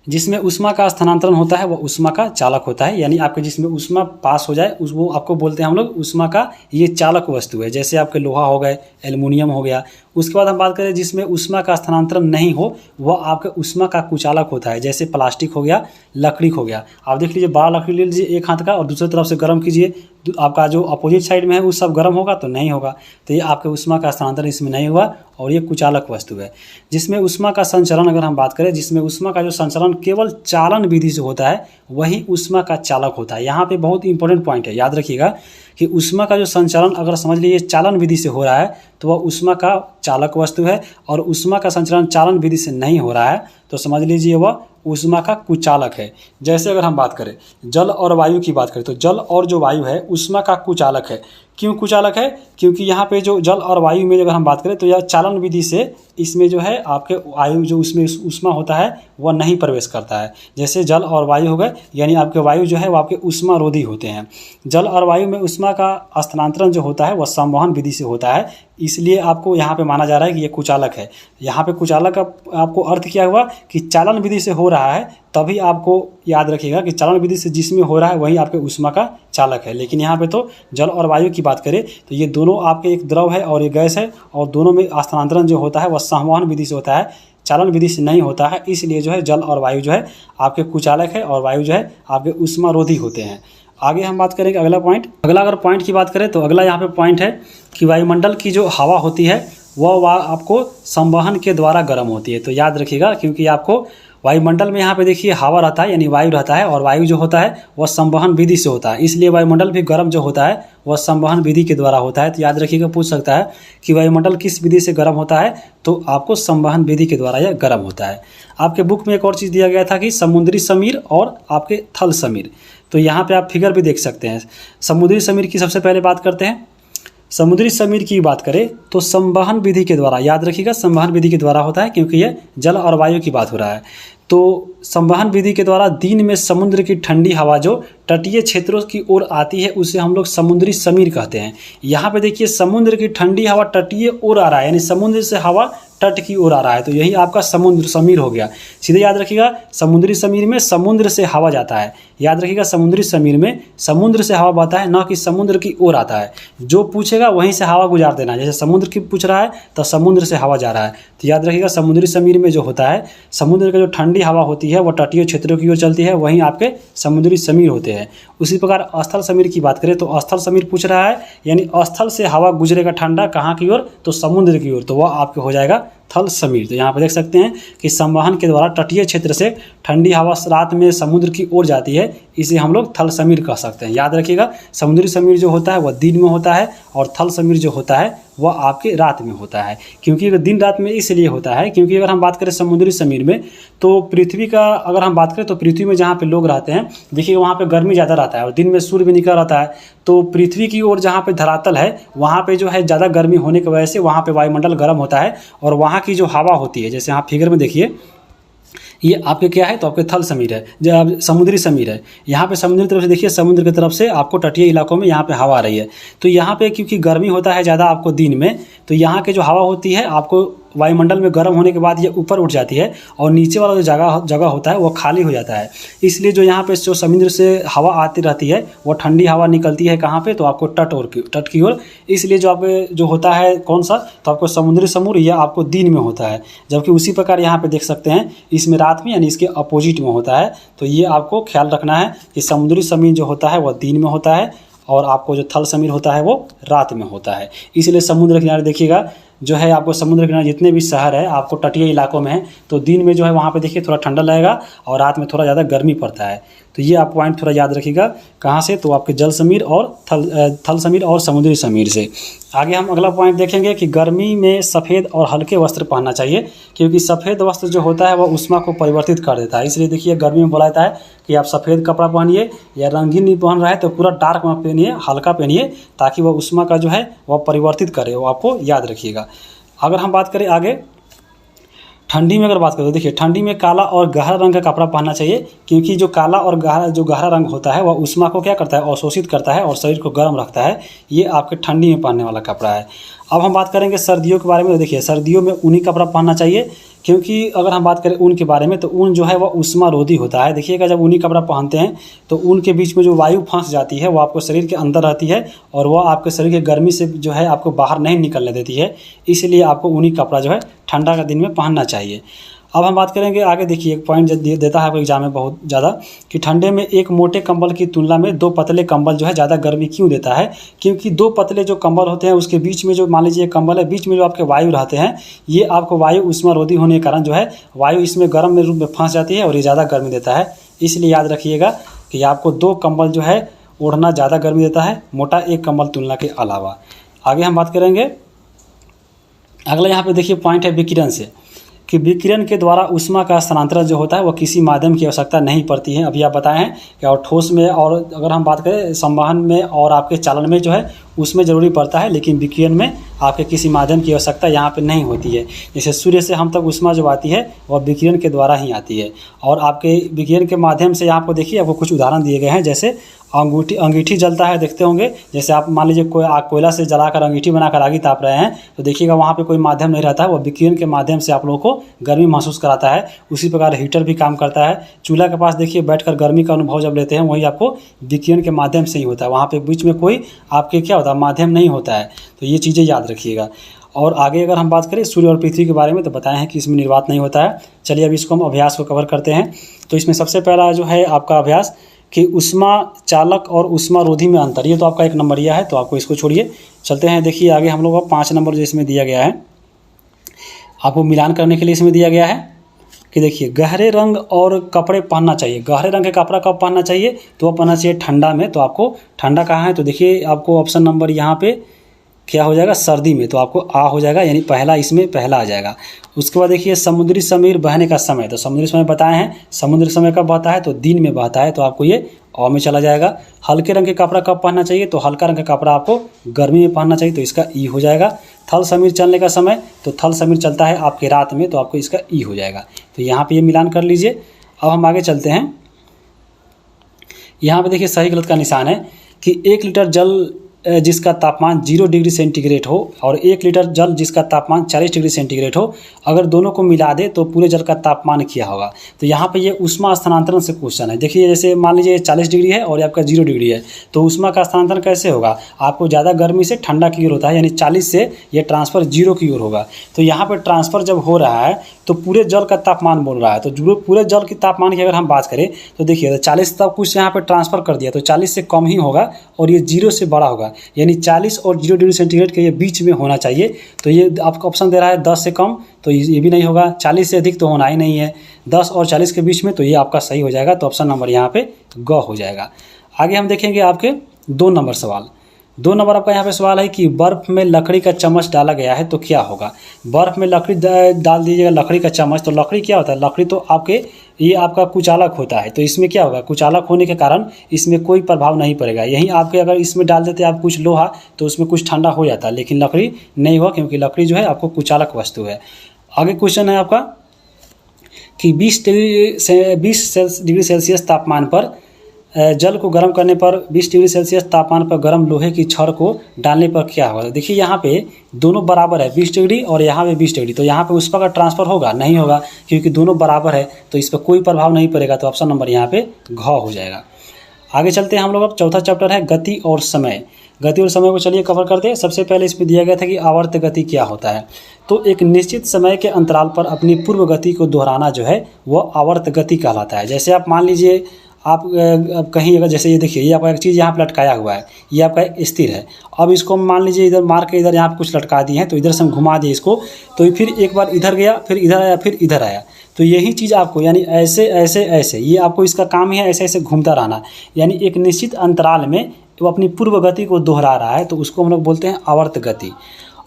जिसमें ऊष्मा का स्थानांतरण होता है वह ऊष्मा का चालक होता है, यानी आपके जिसमें ऊष्मा पास हो जाए वो आपको बोलते हैं हम लोग ऊष्मा का ये चालक वस्तु है। जैसे आपके लोहा हो गए, एल्युमिनियम हो गया। उसके बाद हम बात करें जिसमें ऊष्मा का स्थानांतरण नहीं हो, वह आपके ऊष्मा का कुचालक होता है। जैसे प्लास्टिक हो गया, लकड़ी हो गया। आप देख लीजिए, बड़ा लकड़ी ले लीजिए एक हाथ का और दूसरी तरफ से गर्म कीजिए, आपका जो अपोजिट साइड में है वो सब गर्म होगा तो नहीं होगा। तो ये आपके ऊष्मा का स्थानांतरण इसमें नहीं हुआ और ये कुचालक वस्तु है। जिसमें ऊष्मा का संचरण अगर हम बात करें, जिसमें ऊष्मा का जो संचरण केवल चालन विधि से होता है, वही ऊष्मा का चालक होता है। यहाँ पे बहुत इंपॉर्टेंट पॉइंट है, याद रखिएगा कि ऊष्मा का जो संचरण अगर समझ लीजिए चालन विधि से हो रहा है तो वह ऊष्मा का चालक वस्तु है, और ऊष्मा का संचरण चालन विधि से नहीं हो रहा है तो समझ लीजिए वह ऊष्मा का कुचालक है। जैसे अगर हम बात करें जल और वायु की बात करें, तो जल और जो वायु है ऊष्मा का कुचालक है। क्यों कुचालक है? क्योंकि यहाँ पे जो जल और वायु में अगर हम बात करें तो यह चालन विधि से इसमें जो है आपके वायु जो उसमें ऊष्मा होता है वह नहीं प्रवेश करता है। जैसे जल और वायु हो गए, यानी आपके वायु जो है वो आपके ऊष्मा रोधी होते हैं। जल और वायु में ऊष्मा का स्थानांतरण जो होता है वह संवहन विधि से होता है, इसलिए आपको यहाँ पे माना जा रहा है कि ये कुचालक है। यहाँ पे कुचालक का आपको अर्थ क्या हुआ कि चालन विधि से हो रहा है, तभी आपको याद रखिएगा कि चालन विधि से जिसमें हो रहा है वही आपके ऊष्मा का चालक है। लेकिन यहाँ पे तो जल और वायु की बात करें तो ये दोनों आपके एक द्रव है और एक गैस है, और दोनों में स्थानांतरण जो होता है वह संवहन विधि से होता है, चालन विधि से नहीं होता है। इसलिए जो है जल और वायु जो है आपके कुचालक है और वायु जो है आपके ऊष्मा रोधी होते हैं। आगे हम बात करेंगे अगला पॉइंट। अगला अगर पॉइंट की बात करें तो अगला यहाँ पे पॉइंट है कि वायुमंडल की जो हवा होती है वह आपको संवहन के द्वारा गर्म होती है। तो याद रखिएगा, क्योंकि आपको वायुमंडल में यहाँ पे देखिए हवा रहता है, यानी वायु रहता है, और वायु जो होता है वह संवहन विधि से होता है, इसलिए वायुमंडल भी गर्म जो होता है वह संवहन विधि के द्वारा होता है। तो याद रखिएगा, पूछ सकता है कि वायुमंडल किस विधि से गर्म होता है, तो आपको संवहन विधि के द्वारा यह गर्म होता है। आपके बुक में एक और चीज़ दिया गया था कि समुद्री समीर और आपके थल समीर, तो यहाँ पे आप फिगर भी देख सकते हैं। समुद्री समीर की सबसे पहले बात करते हैं। समुद्री समीर की बात करें तो संवहन विधि के द्वारा, याद रखिएगा संवहन विधि के द्वारा होता है, क्योंकि यह जल और वायु की बात हो रहा है। तो संवहन विधि के द्वारा दिन में समुद्र की ठंडी हवा जो तटीय क्षेत्रों की ओर आती है उसे हम लोग समुद्री समीर कहते हैं। यहाँ पे देखिए समुद्र की ठंडी हवा तटीय ओर आ रहा है, यानी समुद्र से हवा तट की ओर आ रहा है, तो यही आपका समुद्र समीर हो गया। सीधे याद रखिएगा, समुद्री समीर में समुद्र से हवा जाता है। याद रखिएगा, समुद्री समीर में समुद्र से हवा बहता है, न कि समुद्र की ओर आता है। जो पूछेगा वहीं से हवा गुजार देना, जैसे समुद्र की पूछ रहा है तो समुद्र से हवा जा रहा है। तो याद रखिएगा, समुद्री समीर में जो होता है समुद्र का जो ठंडी हवा होती है वह तटीय क्षेत्रों की ओर चलती है, वहीं आपके समुद्री समीर होते हैं। उसी प्रकार स्थल समीर की बात करें तो स्थल समीर पूछ रहा है, यानी स्थल से हवा गुजरेगा ठंडा कहाँ की ओर, तो समुद्र की ओर, तो वह आपके हो जाएगा थल समीर। तो यहाँ पर देख सकते हैं कि संवहन के द्वारा तटीय क्षेत्र से ठंडी हवा रात में समुद्र की ओर जाती है, इसे हम लोग थल समीर कह सकते हैं। याद रखिएगा, समुद्री समीर जो होता है वह दिन में होता है और थल समीर जो होता है वह आपके रात में होता है। क्योंकि दिन रात में इसलिए होता है क्योंकि अगर हम बात करें समुद्री समीर में, तो पृथ्वी का अगर हम बात करें तो पृथ्वी में जहाँ पे लोग रहते हैं देखिए वहाँ पे गर्मी ज़्यादा रहता है और दिन में सूर्य भी निकल रहता है। तो पृथ्वी की ओर जहाँ पे धरातल है वहाँ पे जो है ज़्यादा गर्मी होने की वजह से वहाँ पे वायुमंडल गर्म होता है, और वहाँ की जो हवा होती है, जैसे आप फिगर में देखिए ये आपके क्या है, तो आपके थल समीर है, जब समुद्री समीर है। यहाँ पे समुद्र की तरफ से देखिए, समुद्र की तरफ से आपको तटीय इलाकों में यहाँ पे हवा आ रही है। तो यहाँ पे क्योंकि गर्मी होता है ज़्यादा आपको दिन में, तो यहाँ के जो हवा होती है आपको वायुमंडल में गर्म होने के बाद ये ऊपर उठ जाती है और नीचे वाला जो जगह होता है वो खाली हो जाता है। इसलिए जो यहाँ पे जो समुद्र से हवा आती रहती है वो ठंडी हवा निकलती है कहाँ पे, तो आपको तट की ओर। इसलिए जो आपके जो होता है कौन सा, तो आपको समुद्री समूह यह आपको दिन में होता है, जबकि उसी प्रकार यहाँ पे देख सकते हैं इसमें रात में, यानी इसके अपोजिट में होता है। तो ये आपको ख्याल रखना है कि समुद्री समीर जो होता है वह दिन में होता है और आपको जो थल समीर होता है वो रात में होता है। इसलिए समुद्र किनारे देखिएगा जो है आपको समुद्र किनारे जितने भी शहर है आपको तटीय इलाकों में है, तो दिन में जो है वहाँ पे देखिए थोड़ा ठंडा लगेगा और रात में थोड़ा ज़्यादा गर्मी पड़ता है। तो ये आप पॉइंट थोड़ा याद रखिएगा, कहाँ से, तो आपके जल समीर और थल समीर और समुद्री समीर से। आगे हम अगला पॉइंट देखेंगे कि गर्मी में सफ़ेद और हल्के वस्त्र पहनना चाहिए, क्योंकि सफ़ेद वस्त्र जो होता है वह ऊष्मा को परिवर्तित कर देता है। इसलिए देखिए गर्मी में बोला जाता है कि आप सफ़ेद कपड़ा पहनिए, या रंगीन नहीं पहन रहा है तो पूरा डार्क में पहनिए, हल्का पहनिए, ताकि वह ऊष्मा का जो है वह परिवर्तित करे, वो आपको याद रखिएगा। अगर हम बात करें आगे ठंडी में, अगर बात करें तो देखिए ठंडी में काला और गहरा रंग का कपड़ा पहनना चाहिए, क्योंकि जो काला और गहरा रंग होता है वह ऊष्मा को क्या करता है, अवशोषित करता है और शरीर को गर्म रखता है। ये आपके ठंडी में पहनने वाला कपड़ा है। अब हम बात करेंगे सर्दियों के बारे में। तो देखिए सर्दियों में ऊनी कपड़ा पहनना चाहिए, क्योंकि अगर हम बात करें ऊन के बारे में तो ऊन जो है वह ऊष्मारोधी होता है। देखिएगा जब ऊनी कपड़ा पहनते हैं तो ऊन के बीच में जो वायु फंस जाती है वो आपको शरीर के अंदर रहती है और वह आपके शरीर की गर्मी से जो है आपको बाहर नहीं निकलने देती है। इसलिए आपको ऊनी कपड़ा जो है ठंडा के दिन में पहनना चाहिए। अब हम बात करेंगे आगे। देखिए एक पॉइंट देता है आपको एग्जाम में बहुत ज़्यादा, कि ठंडे में एक मोटे कंबल की तुलना में 2 पतले कंबल जो है ज़्यादा गर्मी क्यों देता है। क्योंकि 2 पतले जो कंबल होते हैं उसके बीच में जो मान लीजिए कंबल है, बीच में जो आपके वायु रहते हैं, ये आपको वायु ऊष्मारोधी होने के कारण जो है वायु इसमें गर्म में रूप में फंस जाती है और ये ज़्यादा गर्मी देता है। इसलिए याद रखिएगा कि आपको 2 कंबल जो है ओढ़ना ज़्यादा गर्मी देता है, मोटा एक कंबल तुलना के अलावा। आगे हम बात करेंगे। अगला यहाँ पे देखिए पॉइंट है विकिरण से, कि विकिरण के द्वारा ऊष्मा का स्थानांतरण जो होता है वह किसी माध्यम की आवश्यकता नहीं पड़ती है। अभी आप बताए हैं कि और ठोस में, और अगर हम बात करें संवहन में और आपके चालन में जो है उसमें ज़रूरी पड़ता है, लेकिन विकिरण में आपके किसी माध्यम की आवश्यकता यहाँ पे नहीं होती है। जैसे सूर्य से हम तक ऊष्मा जो आती है वह विकिरण के द्वारा ही आती है, और आपके विकिरण के माध्यम से यहाँ पर देखिए आपको कुछ उदाहरण दिए गए हैं। जैसे अंगीठी जलता है, देखते होंगे। जैसे आप मान लीजिए कोयला से जलाकर अंगीठी बनाकर आग ताप रहे हैं तो देखिएगा वहाँ पे कोई माध्यम नहीं रहता है, वह विकिरण के माध्यम से आप लोगों को गर्मी महसूस कराता है। उसी प्रकार हीटर भी काम करता है। चूल्हा के पास देखिए बैठकर गर्मी का अनुभव जब लेते हैं वही आपको विकिरण के माध्यम से ही होता है, वहाँ पे बीच में कोई आपके क्या होता है, माध्यम नहीं होता है। तो ये चीज़ें याद रखिएगा। और आगे अगर हम बात करें सूर्य और पृथ्वी के बारे में तो बताए हैं कि इसमें निर्वात नहीं होता है। चलिए अब इसको हम अभ्यास को कवर करते हैं। तो इसमें सबसे पहला जो है आपका अभ्यास कि ऊष्मा चालक और ऊष्मारोधी में अंतर, ये तो आपका 1 नंबरिया है, तो आपको इसको छोड़िए। चलते हैं देखिए आगे हम लोग का 5 नंबर जो इसमें दिया गया है, आपको मिलान करने के लिए इसमें दिया गया है कि देखिए गहरे रंग और कपड़े पहनना चाहिए। गहरे रंग के कपड़ा कब पहनना चाहिए, तो वह पहनना चाहिए ठंडा में। तो आपको ठंडा कहाँ है, तो देखिए आपको ऑप्शन नंबर यहाँ पे क्या हो जाएगा, सर्दी में। तो आपको आ हो जाएगा, यानी पहला इसमें पहला आ जाएगा। उसके बाद देखिए समुद्री समीर बहने का समय, तो समुद्री समय बताए हैं, समुद्र समय कब बहता है, तो दिन में बहता है, तो आपको ये अ में चला जाएगा। हल्के रंग के कपड़ा कब पहनना चाहिए, तो हल्का रंग का कपड़ा आपको गर्मी में पहनना चाहिए, तो इसका ई हो जाएगा। थल समीर चलने का समय, तो थल समीर चलता है आपके रात में, तो आपको इसका ई हो जाएगा। तो यहाँ पे ये मिलान कर लीजिए। अब हम आगे चलते हैं। यहाँ पे देखिए सही गलत का निशान है कि 1 लीटर जल जिसका तापमान 0 डिग्री सेंटीग्रेड हो और 1 लीटर जल जिसका तापमान 40 डिग्री सेंटीग्रेड हो, अगर दोनों को मिला दे तो पूरे जल का तापमान क्या होगा। तो यहाँ पे ये ऊष्मा स्थानांतरण से क्वेश्चन है। देखिए जैसे मान लीजिए 40 डिग्री है और आपका 0 डिग्री है, तो ऊष्मा का स्थानांतरण कैसे होगा, आपको ज़्यादा गर्मी से ठंडा की ओर होता है, यानी 40 से ये ट्रांसफ़र 0 की ओर होगा। तो यहाँ पर ट्रांसफ़र जब हो रहा है तो पूरे जल का तापमान बोल रहा है, तो पूरे जल के तापमान की अगर हम बात करें तो देखिए 40 तक कुछ यहाँ पर ट्रांसफ़र कर दिया, तो 40 से कम ही होगा और ये 0 से बड़ा होगा, यानी 40 और 0 डिग्री सेंटीग्रेड के ये बीच में होना चाहिए। तो ये आपको ऑप्शन दे रहा है 10 से कम, तो ये भी नहीं होगा। 40 से अधिक तो होना ही नहीं है। 10 और 40 के बीच में, तो ये आपका सही हो जाएगा। तो ऑप्शन नंबर यहाँ पे ग हो जाएगा। आगे हम देखेंगे आपके 2 नंबर सवाल। 2 नंबर आपका यहाँ पे सवाल है कि बर्फ़ में लकड़ी का चम्मच डाला गया है तो क्या होगा। बर्फ़ में लकड़ी डाल दीजिएगा, लकड़ी का चम्मच, तो लकड़ी क्या होता है, लकड़ी तो आपके ये आपका कुचालक होता है। तो इसमें क्या होगा, कुचालक होने के कारण इसमें कोई प्रभाव नहीं पड़ेगा। यहीं आपके अगर इसमें डाल देते आप कुछ लोहा तो उसमें कुछ ठंडा हो जाता है, लेकिन लकड़ी नहीं हुआ, क्योंकि लकड़ी जो है आपको कुचालक वस्तु है। आगे क्वेश्चन है आपका कि 20 डिग्री सेल्सियस तापमान पर जल को गर्म करने पर 20 डिग्री सेल्सियस तापमान पर गर्म लोहे की छड़ को डालने पर क्या होगा। देखिए यहाँ पे दोनों बराबर है, 20 डिग्री और यहाँ पे 20 डिग्री, तो यहाँ पे ऊष्मा का ट्रांसफ़र होगा नहीं होगा, क्योंकि दोनों बराबर है, तो इस पर कोई प्रभाव नहीं पड़ेगा। तो ऑप्शन नंबर यहाँ पे घ हो जाएगा। आगे चलते हैं हम लोग। अब चौथा चैप्टर है गति और समय। गति और समय को चलिए कवर करते हैं। सबसे पहले इसमें दिया गया था कि आवर्त गति क्या होता है। तो एक निश्चित समय के अंतराल पर अपनी पूर्व गति को दोहराना जो है वह आवर्त गति कहलाता है। जैसे आप मान लीजिए आप कहीं अगर जैसे ये देखिए ये आपका एक चीज़ यहाँ पर लटकाया हुआ है, ये आपका स्थिर है। अब इसको मान लीजिए इधर मार के इधर यहाँ पर कुछ लटका दिए हैं, तो इधर से हम घुमा दिए इसको, तो फिर एक बार इधर गया, फिर इधर आया, फिर इधर आया। तो यही चीज़ आपको यानी ऐसे ऐसे ऐसे ये आपको इसका काम ही है ऐसे ऐसे घूमता रहना, यानी एक निश्चित अंतराल में वो अपनी पूर्व गति को दोहरा रहा है, तो उसको हम लोग बोलते हैं आवर्त गति।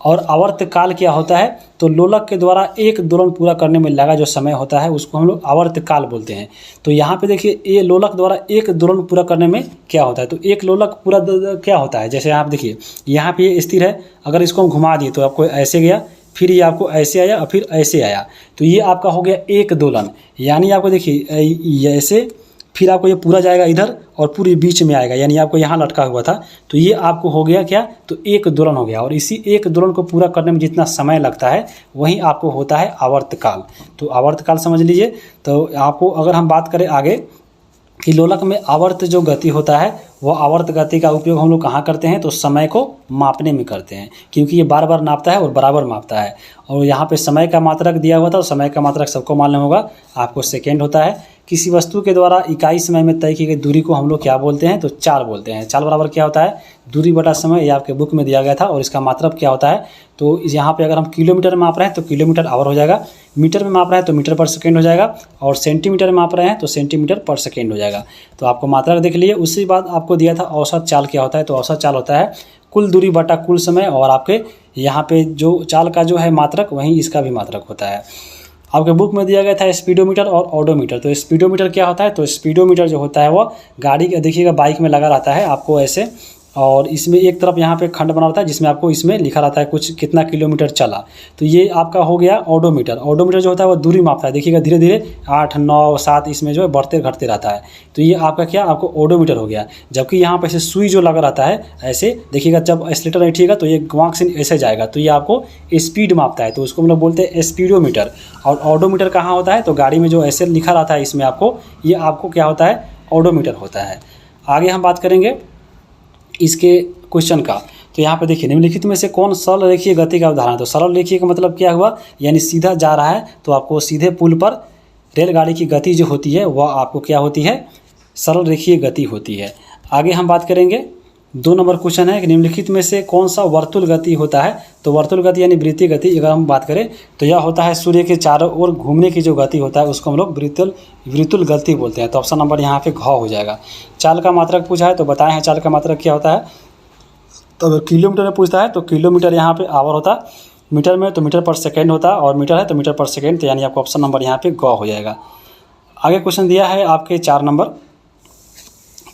और आवर्त काल क्या होता है, तो लोलक के द्वारा एक दोलन पूरा करने में लगा जो समय होता है उसको हम लोग आवर्त काल बोलते हैं। तो यहाँ पे देखिए ये लोलक द्वारा एक दोलन पूरा करने में क्या होता है, तो एक लोलक पूरा क्या होता है, जैसे आप देखिए यहाँ पे ये स्थिर है, अगर इसको हम घुमा दिए तो आपको ऐसे गया, फिर ये आपको ऐसे आया और फिर ऐसे आया, तो ये आपका हो गया एक दोलन। यानी आपको देखिए ऐसे, फिर आपको ये पूरा जाएगा इधर और पूरी बीच में आएगा, यानी आपको यहाँ लटका हुआ था, तो ये आपको हो गया क्या, तो एक दोलन हो गया। और इसी एक दोलन को पूरा करने में जितना समय लगता है वही आपको होता है आवर्तकाल। तो आवर्तकाल समझ लीजिए। तो आपको अगर हम बात करें आगे कि लोलक में आवर्त जो गति होता है, वह आवर्त गति का उपयोग हम लोग कहाँ करते हैं, तो समय को मापने में करते हैं, क्योंकि ये बार बार नापता है और बराबर मापता है। और यहाँ पे समय का मात्रक दिया हुआ था, तो समय का मात्रक सबको मालूम होगा, आपको सेकेंड होता है। किसी वस्तु के द्वारा इकाई समय में तय की गई दूरी को हम लोग क्या बोलते हैं, तो चाल बोलते हैं। चाल बराबर क्या होता है, दूरी बटा समय। ये आपके बुक में दिया गया था। और इसका मात्रक क्या होता है, तो यहाँ पे अगर हम किलोमीटर में माप रहे हैं तो किलोमीटर आवर हो जाएगा, मीटर में माप रहे हैं तो मीटर पर सेकेंड हो जाएगा, और सेंटीमीटर में माप रहे हैं तो सेंटीमीटर पर सेकेंड हो जाएगा। तो आपको मात्रक देख लिए। उसी बाद आपको दिया था औसत चाल क्या होता है, तो औसत चाल होता है कुल दूरी बटा कुल समय। और आपके यहाँ पे जो चाल का जो है मात्रक, वहीं इसका भी मात्रक होता है। आपके बुक में दिया गया था स्पीडोमीटर और ऑडोमीटर। तो स्पीडोमीटर क्या होता है, तो स्पीडोमीटर जो होता है वो गाड़ी का, देखिएगा बाइक में लगा रहता है आपको ऐसे, और इसमें एक तरफ यहाँ पे खंड बना रहता है जिसमें आपको इसमें लिखा रहता है कुछ कितना किलोमीटर चला। तो ये आपका हो गया ऑडोमीटर। ऑडोमीटर जो होता है वो दूरी मापता है, देखिएगा धीरे धीरे 8, 9, 7 इसमें जो है बढ़ते घटते रहता है। तो ये आपका क्या, आपको ऑडोमीटर हो गया। जबकि यहाँ पे ऐसे सुई जो लगा रहता है ऐसे, देखिएगा जब एक्सीलरेटर बैठिएगा तो ये वाँक से ऐसे जाएगा, तो ये आपको स्पीड मापता है, तो उसको हम लोग बोलते हैं स्पीडोमीटर। और ऑडोमीटर कहाँ होता है, तो गाड़ी में जो ऐसे लिखा रहता है इसमें आपको, ये आपको क्या होता है, ऑडोमीटर होता है। आगे हम बात करेंगे इसके क्वेश्चन का। तो यहाँ पे देखिए निम्नलिखित में से कौन सरल रेखीय गति का उदाहरण है। तो सरल रेखीय का मतलब क्या हुआ, यानी सीधा जा रहा है, तो आपको सीधे पुल पर रेलगाड़ी की गति जो होती है वह आपको क्या होती है, सरल रेखीय गति होती है। आगे हम बात करेंगे 2 नंबर क्वेश्चन है कि निम्नलिखित में से कौन सा वर्तुल गति होता है। तो वर्तुल गति यानी वृत्तीय गति अगर हम बात करें तो यह होता है सूर्य के चारों ओर घूमने की जो गति होता है उसको हम लोग वृत्तुल गति बोलते हैं। तो ऑप्शन नंबर यहाँ पे घ हो जाएगा। चाल का मात्रक पूछा है तो बताए हैं चाल का मात्रक क्या होता है। तो अगर किलोमीटर में पूछता है तो किलोमीटर यहाँ पे आवर होता, मीटर में तो मीटर पर सेकेंड होता, और मीटर है तो मीटर पर सेकेंड, तो यानी आपको ऑप्शन नंबर यहाँ पे ग हो जाएगा। आगे क्वेश्चन दिया है आपके 4 नंबर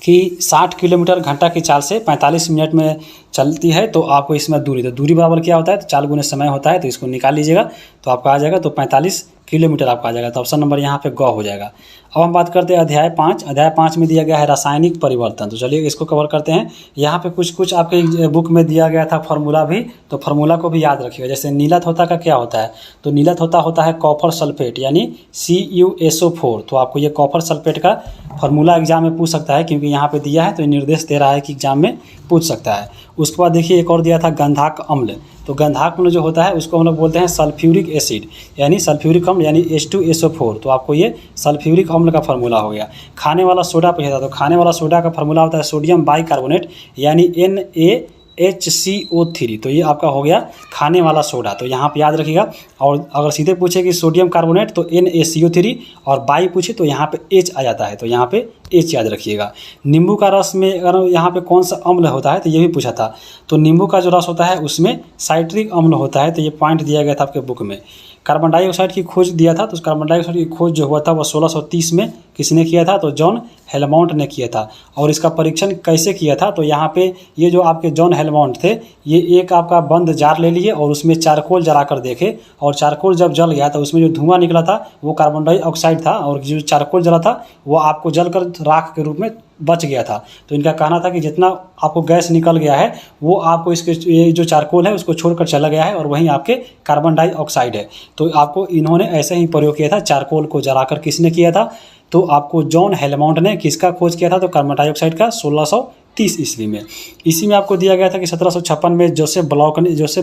कि 60 किलोमीटर घंटा की चाल से 45 मिनट में चलती है, तो आपको इसमें दूरी, तो दूरी बराबर क्या होता है, तो चाल गुने समय होता है, तो इसको निकाल लीजिएगा तो आपका आ जाएगा, तो 45 किलोमीटर आपका आ जाएगा। तो ऑप्शन नंबर यहाँ पे ग हो जाएगा। अब हम बात करते हैं अध्याय 5। अध्याय 5 में दिया गया है रासायनिक परिवर्तन। तो चलिए इसको कवर करते हैं। यहाँ पे कुछ आपके बुक में दिया गया था फार्मूला भी, तो फार्मूला को भी याद रखिएगा। जैसे नीला थोथा का क्या होता है, तो नीला थोथा होता है कॉपर सल्फेट यानी CuSO4। तो आपको ये कॉपर सल्फेट का फार्मूला एग्जाम में पूछ सकता है, क्योंकि यहाँ पे दिया है तो निर्देश दे रहा है कि एग्जाम में पूछ सकता है। उसके बाद देखिए एक और दिया था गंधक अम्ल। तो गंधक अम्ल जो होता है उसको हम लोग बोलते हैं सल्फ्यूरिक एसिड, यानी सल्फ्यूरिक अम्ल यानी H2SO4। तो आपको ये सल्फ्यूरिक अम्ल का फार्मूला हो गया। खाने वाला सोडा पूछा था, तो खाने वाला सोडा का फार्मूला होता है सोडियम बाइकार्बोनेट यानी NaHCO3। तो ये आपका हो गया खाने वाला सोडा, तो यहाँ पे याद रखिएगा। और अगर सीधे पूछे कि सोडियम कार्बोनेट तो NaCO3, और बाई पूछे तो यहाँ पे H आ जाता है, तो यहाँ पे H याद रखिएगा। नींबू का रस में अगर यहाँ पे कौन सा अम्ल होता है, तो ये भी पूछा था। तो नींबू का जो रस होता है उसमें साइट्रिक अम्ल होता है, तो ये पॉइंट दिया गया था आपके बुक में। कार्बन डाइऑक्साइड की खोज दिया था, तो उस कार्बन डाइऑक्साइड की खोज जो हुआ था वो 1630 में किसने किया था, तो जॉन हेलमोंट ने किया था। और इसका परीक्षण कैसे किया था, तो यहाँ पे ये जो आपके जॉन हेलमोंट थे, ये एक आपका बंद जार ले लिए और उसमें चारकोल जला कर देखे, और चारकोल जब जल गया तो उसमें जो धुआं निकला था वो कार्बन डाइऑक्साइड था, और जो चारकोल जला था वो आपको जलकर राख के रूप में बच गया था। तो इनका कहना था कि जितना आपको गैस निकल गया है वो आपको इसके ये जो चारकोल है उसको छोड़कर चला गया है, और वहीं आपके कार्बन डाइऑक्साइड है। तो आपको इन्होंने ऐसे ही प्रयोग किया था, चारकोल को जलाकर किसने किया था, तो आपको जॉन हेलमोंट ने किसका खोज किया था, तो कार्बन डाइऑक्साइड का 1630 ईस्वी में। इसी में आपको दिया गया था कि 1756 में जोसेफ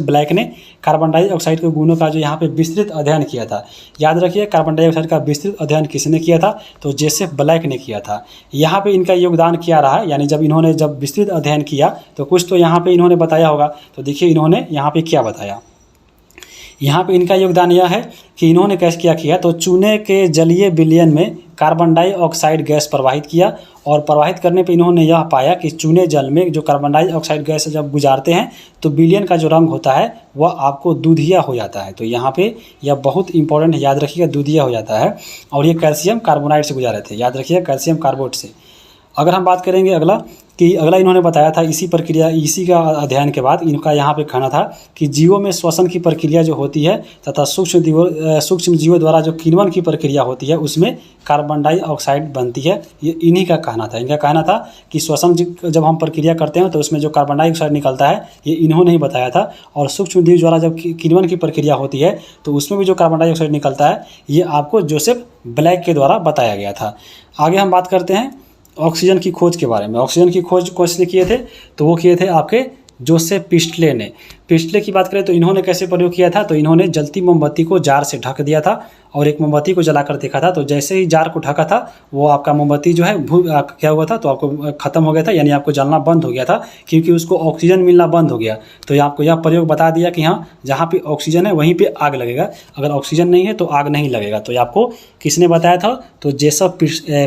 ब्लैक ने कार्बन डाइऑक्साइड के गुणों का जो यहाँ पे विस्तृत अध्ययन किया था। याद रखिए कार्बन डाइऑक्साइड का विस्तृत अध्ययन किसने किया था, तो जोसेफ ब्लैक ने किया था। यहाँ पे इनका योगदान क्या रहा, यानी जब विस्तृत अध्ययन किया तो कुछ तो यहाँ पे इन्होंने बताया होगा। तो देखिए इन्होंने यहाँ पे क्या बताया। यहाँ पे इनका योगदान यह है कि इन्होंने कैसे क्या किया, तो चूने के जलीय विलयन में कार्बन डाइऑक्साइड गैस प्रवाहित किया, और प्रवाहित करने पे इन्होंने यह पाया कि चूने जल में जो कार्बन डाइऑक्साइड गैस जब गुजारते हैं तो विलयन का जो रंग होता है वह आपको दूधिया हो जाता है। तो यहाँ पे यह बहुत इंपॉर्टेंट है, याद रखिएगा दूधिया हो जाता है। और ये कैल्शियम कार्बोनाइड से गुजारे थे, याद रखिएगा कैल्शियम कार्बोनेट से। अगर हम बात करेंगे अगला कि अगला इन्होंने बताया था इसी का अध्ययन के बाद इनका यहाँ पे कहना था कि जीवों में श्वसन की प्रक्रिया जो होती है तथा सूक्ष्म जीवों द्वारा जो किण्वन की प्रक्रिया होती है उसमें कार्बन डाइऑक्साइड बनती है। ये इन्हीं का कहना था। इनका कहना था कि श्वसन जब हम प्रक्रिया करते हैं तो उसमें जो कार्बन डाइऑक्साइड निकलता है ये इन्होंने ही बताया था। और सूक्ष्म जीव द्वारा जब किण्वन की प्रक्रिया होती है तो उसमें भी जो कार्बन डाइऑक्साइड निकलता है ये आपको जोसेफ ब्लैक के द्वारा बताया गया था। आगे हम बात करते हैं ऑक्सीजन की खोज के बारे में। ऑक्सीजन की खोज किसने किए थे? तो वो किए थे आपके जोसेफ प्रिस्टले ने। प्रिस्टले की बात करें तो इन्होंने कैसे प्रयोग किया था? तो इन्होंने जलती मोमबत्ती को जार से ढक दिया था और एक मोमबत्ती को जलाकर देखा था। तो जैसे ही जार को ढका था वो आपका मोमबत्ती जो है क्या हुआ था? तो आपको ख़त्म हो गया था, यानी आपको जलना बंद हो गया था क्योंकि उसको ऑक्सीजन मिलना बंद हो गया। तो ये आपको यह प्रयोग बता दिया कि हाँ, जहाँ पे ऑक्सीजन है वहीं पे आग लगेगा, अगर ऑक्सीजन नहीं है तो आग नहीं लगेगा। तो ये आपको किसने बताया था? तो जोसेफ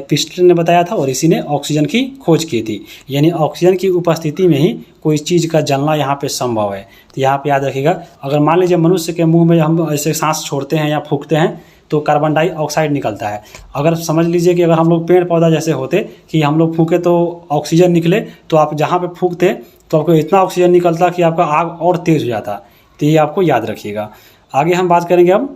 प्रिस्टले ने बताया था और इसी ने ऑक्सीजन की खोज की थी। यानी ऑक्सीजन की उपस्थिति में ही कोई चीज़ का जलना यहाँ पे संभव है। तो यहाँ पे याद रखिएगा, अगर मान लीजिए मनुष्य के मुंह में हम ऐसे सांस छोड़ते हैं या फूंकते हैं तो कार्बन डाइऑक्साइड निकलता है। अगर समझ लीजिए कि अगर हम लोग पेड़ पौधा जैसे होते कि हम लोग फूंके तो ऑक्सीजन निकले, तो आप जहाँ पे फूंकते तो आपको इतना ऑक्सीजन निकलता कि आपका आग और तेज़ हो जाता। तो ये आपको याद रखिएगा। आगे हम बात करेंगे अब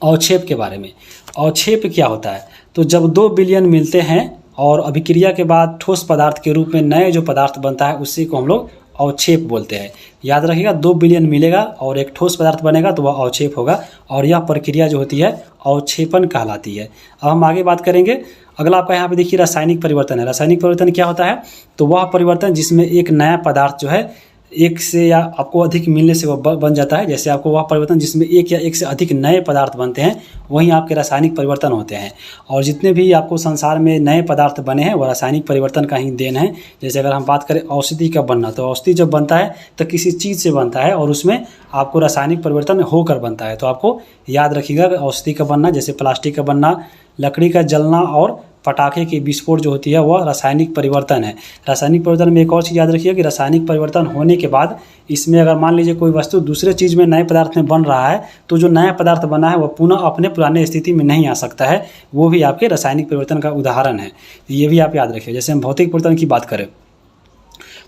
अवक्षेप के बारे में। अवक्षेप क्या होता है? तो जब 2 बिलियन मिलते हैं और अभिक्रिया के बाद ठोस पदार्थ के रूप में नए जो पदार्थ बनता है उसी को हम लोग अवक्षेप बोलते हैं। याद रखिएगा, 2 बिलियन मिलेगा और एक ठोस पदार्थ बनेगा तो वह अवक्षेप होगा और यह प्रक्रिया जो होती है अवक्षेपण कहलाती है। अब हम आगे बात करेंगे। अगला आपका यहाँ पे देखिए रासायनिक परिवर्तन है। रासायनिक परिवर्तन क्या होता है? तो वह परिवर्तन जिसमें एक नया पदार्थ जो है एक से या आपको अधिक मिलने से वो बन जाता है। जैसे आपको वह परिवर्तन जिसमें एक या एक से अधिक नए पदार्थ बनते हैं वहीं आपके रासायनिक परिवर्तन होते हैं। और जितने भी आपको संसार में नए पदार्थ बने हैं वह रासायनिक परिवर्तन का ही देन है। जैसे अगर हम बात करें औषधि का बनना, तो औषधि जब बनता है तो किसी चीज़ से बनता है और उसमें आपको रासायनिक परिवर्तन होकर बनता है। तो आपको याद रखिएगा कि औषधि का बनना, जैसे प्लास्टिक का बनना, लकड़ी का जलना और पटाखे की विस्फोट जो होती है वह रासायनिक परिवर्तन है। रासायनिक परिवर्तन में एक और चीज़ याद रखिए कि रासायनिक परिवर्तन होने के बाद इसमें अगर मान लीजिए कोई वस्तु दूसरे चीज़ में नए पदार्थ में बन रहा है तो जो नया पदार्थ बना है वह पुनः अपने पुराने स्थिति में नहीं आ सकता है। वो भी आपके रासायनिक परिवर्तन का उदाहरण है। ये भी आप याद रखिए। जैसे हम भौतिक परिवर्तन की बात करें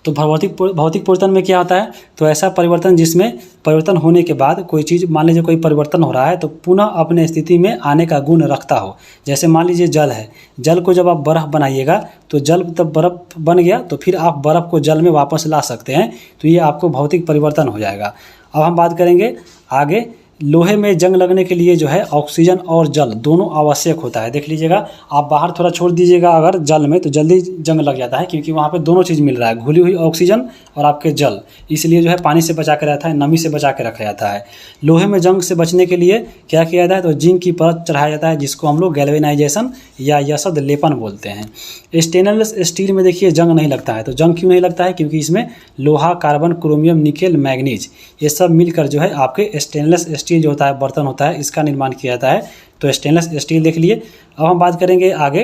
तो भौतिक परिवर्तन में क्या होता है? तो ऐसा परिवर्तन जिसमें परिवर्तन होने के बाद कोई चीज़, मान लीजिए कोई परिवर्तन हो रहा है तो पुनः अपने स्थिति में आने का गुण रखता हो। जैसे मान लीजिए जल है, जल को जब आप बर्फ़ बनाइएगा तो जल तब बर्फ़ बन गया तो फिर आप बर्फ़ को जल में वापस ला सकते हैं। तो ये आपको भौतिक परिवर्तन हो जाएगा। अब हम बात करेंगे आगे। लोहे में जंग लगने के लिए जो है ऑक्सीजन और जल दोनों आवश्यक होता है। देख लीजिएगा, आप बाहर थोड़ा छोड़ दीजिएगा अगर जल में तो जल्दी जंग लग जाता है क्योंकि वहाँ पे दोनों चीज़ मिल रहा है, घुली हुई ऑक्सीजन और आपके जल। इसलिए जो है पानी से बचा के रहता है, नमी से बचा के रखा जाता है। लोहे में जंग से बचने के लिए क्या किया जाता है? तो जिंक की परत चढ़ाया जाता है जिसको हम लोग गैल्वेनाइजेशन या यसद लेपन बोलते हैं। स्टेनलेस स्टील में देखिए जंग नहीं लगता है। तो जंग क्यों नहीं लगता है? क्योंकि इसमें लोहा, कार्बन, क्रोमियम, निकेल, मैग्नीज ये सब मिलकर जो है आपके स्टेनलेस स्टील जो होता है, बर्तन होता है, इसका निर्माण किया जाता है। तो स्टेनलेस स्टील देख लिए। अब हम बात करेंगे आगे।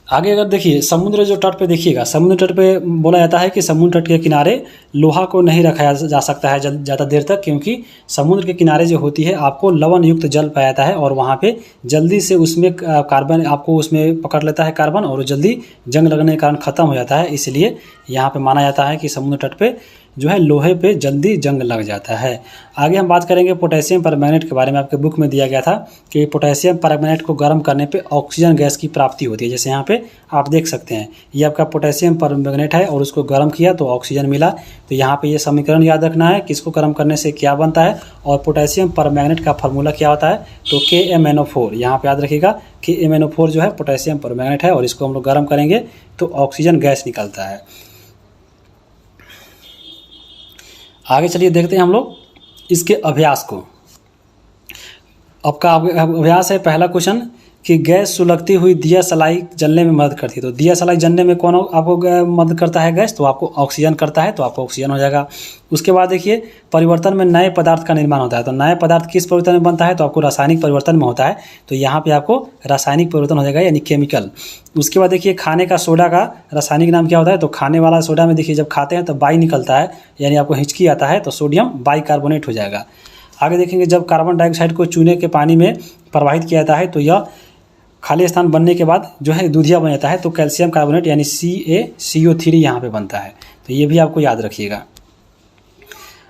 अगर देखिए समुद्र जो तट पे देखिएगा, समुद्र तट पे बोला जाता है कि समुद्र तट के किनारे लोहा को नहीं रखा जा सकता है ज़्यादा देर तक, क्योंकि समुद्र के किनारे जो होती है आपको लवण युक्त जल पाया जाता है और वहाँ पे जल्दी से उसमें कार्बन आपको उसमें पकड़ लेता है कार्बन और जल्दी जंग लगने के कारण ख़त्म हो जाता है। इसलिए यहाँ पे माना जाता है कि समुद्र तट पे जो है लोहे पे जल्दी जंग लग जाता है। आगे हम बात करेंगे पोटेशियम परमैंगनेट के बारे में। आपके बुक में दिया गया था कि पोटेशियम परमैंगनेट को गर्म करने पे ऑक्सीजन गैस की प्राप्ति होती है। जैसे यहाँ पे आप देख सकते हैं ये आपका पोटेशियम परमैंगनेट है और उसको गर्म किया तो ऑक्सीजन मिला। तो यहाँ पे ये समीकरण याद रखना है कि इसको गर्म करने से क्या बनता है और पोटेशियम परमैंगनेट का फार्मूला क्या होता है। तो KMnO4 यहाँ पे याद रखिएगा कि MnO4 जो है पोटेशियम परमैंगनेट है और इसको हम लोग गर्म करेंगे तो ऑक्सीजन गैस निकलता है। आगे चलिए देखते हैं हम लोग इसके अभ्यास को। आपका अभ्यास है पहला क्वेश्चन कि गैस सुलगती हुई दिया सलाई जलने में मदद करती है। तो दिया सलाई जलने में कौन आपको मदद करता है? गैस। तो आपको ऑक्सीजन करता है, तो आपको ऑक्सीजन हो जाएगा। उसके बाद देखिए परिवर्तन में नए पदार्थ का निर्माण होता है। तो नए पदार्थ किस परिवर्तन में बनता है? तो आपको रासायनिक परिवर्तन में होता है। तो यहाँ पे आपको रासायनिक परिवर्तन हो जाएगा यानी केमिकल। उसके बाद देखिए खाने का सोडा का रासायनिक नाम क्या होता है? तो खाने वाला सोडा में देखिए जब खाते हैं तो बाई निकलता है, यानी आपको हिचकी आता है तो सोडियम बाइकार्बोनेट हो जाएगा। आगे देखेंगे जब कार्बन डाइऑक्साइड को चूने के पानी में प्रवाहित किया जाता है तो यह खाली स्थान बनने के बाद जो है दूधिया बन जाता है, तो कैल्शियम कार्बोनेट यानी CaCO3 यहाँ पे बनता है। तो ये भी आपको याद रखिएगा।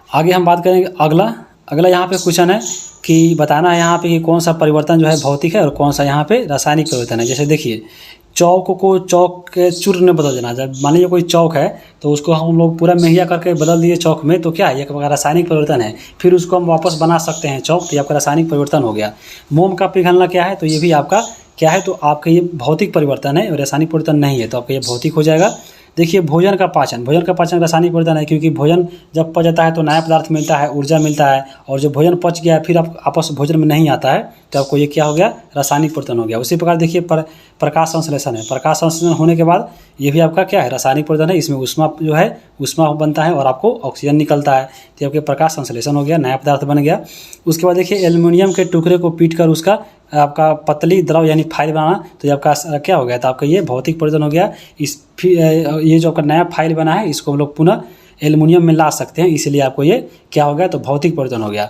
आगे हम बात करेंगे अगला यहाँ पे क्वेश्चन है कि बताना है यहाँ पे कि कौन सा परिवर्तन जो है भौतिक है और कौन सा यहाँ पे रासायनिक परिवर्तन है। जैसे देखिए, चौक को चौक के चूर्ण में बदल देना। जब मान लीजिए कोई चौक है तो उसको हम लोग पूरा मेहिया करके बदल दिए चौक में, तो क्या है, ये रासायनिक परिवर्तन है। फिर उसको हम वापस बना सकते हैं चौक, तो ये आपका रासायनिक परिवर्तन हो गया। मोम का पिघलना क्या है, तो ये भी आपका क्या है, तो आपका ये भौतिक परिवर्तन है और रासायनिक परिवर्तन नहीं है, तो आपका ये भौतिक हो जाएगा। देखिए, भोजन का पाचन रासायनिक परिवर्तन है, क्योंकि भोजन जब पच जाता है तो नया पदार्थ मिलता है, ऊर्जा मिलता है, और जो भोजन पच गया है फिर आप आपस भोजन में नहीं आता है, तो आपको ये क्या हो गया, रासायनिक परिवर्तन हो गया। उसी प्रकार देखिए, प्रकाश संश्लेषण है। प्रकाश संश्लेषण होने के बाद ये भी आपका क्या है, रासायनिक परिवर्तन है। इसमें ऊष्मा जो है ऊष्मा बनता है और आपको ऑक्सीजन निकलता है, तो आपके प्रकाश संश्लेषण हो गया, नया पदार्थ बन गया। उसके बाद देखिए, एल्युमिनियम के टुकड़े को पीट कर उसका आपका पतली द्रव यानी फाइल बनाना, तो ये आपका क्या हो गया, तो आपका ये भौतिक परिवर्तन हो गया। ये जो आपका नया फाइल बना है इसको हम लोग पुनः एल्युमिनियम में ला सकते हैं, इसलिए आपको ये क्या हो गया, तो भौतिक परिवर्तन हो गया।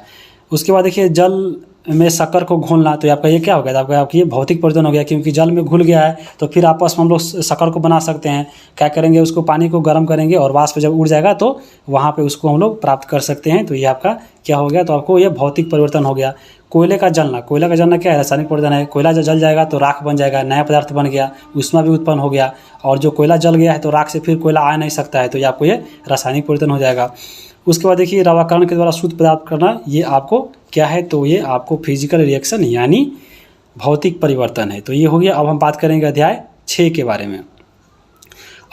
उसके बाद देखिए, जल में शक्कर को घोलना, तो आपका ये क्या हो गया, आपका ये भौतिक परिवर्तन हो गया, क्योंकि जल में घुल गया है तो फिर आपस में हम लोग शक्कर को बना सकते हैं। क्या करेंगे, उसको पानी को गर्म करेंगे और वाष्प जब उड़ जाएगा तो वहाँ पे उसको हम लोग प्राप्त कर सकते हैं, तो ये आपका क्या हो गया, तो आपको ये भौतिक परिवर्तन हो गया। कोयले का जलना क्या है, रासायनिक परिवर्तन है। कोयला जब जल जाएगा तो राख बन जाएगा, नया पदार्थ बन गया, ऊष्मा भी उत्पन्न हो गया, और जो कोयला जल गया है तो राख से फिर कोयला आ नहीं सकता है, तो ये आपको ये रासायनिक परिवर्तन हो जाएगा। उसके बाद देखिए, रवाकरण के द्वारा शुद्ध पदार्थ करना, ये आपको क्या है, तो ये आपको फिजिकल रिएक्शन यानी भौतिक परिवर्तन है। तो ये हो गया। अब हम बात करेंगे अध्याय 6 के बारे में।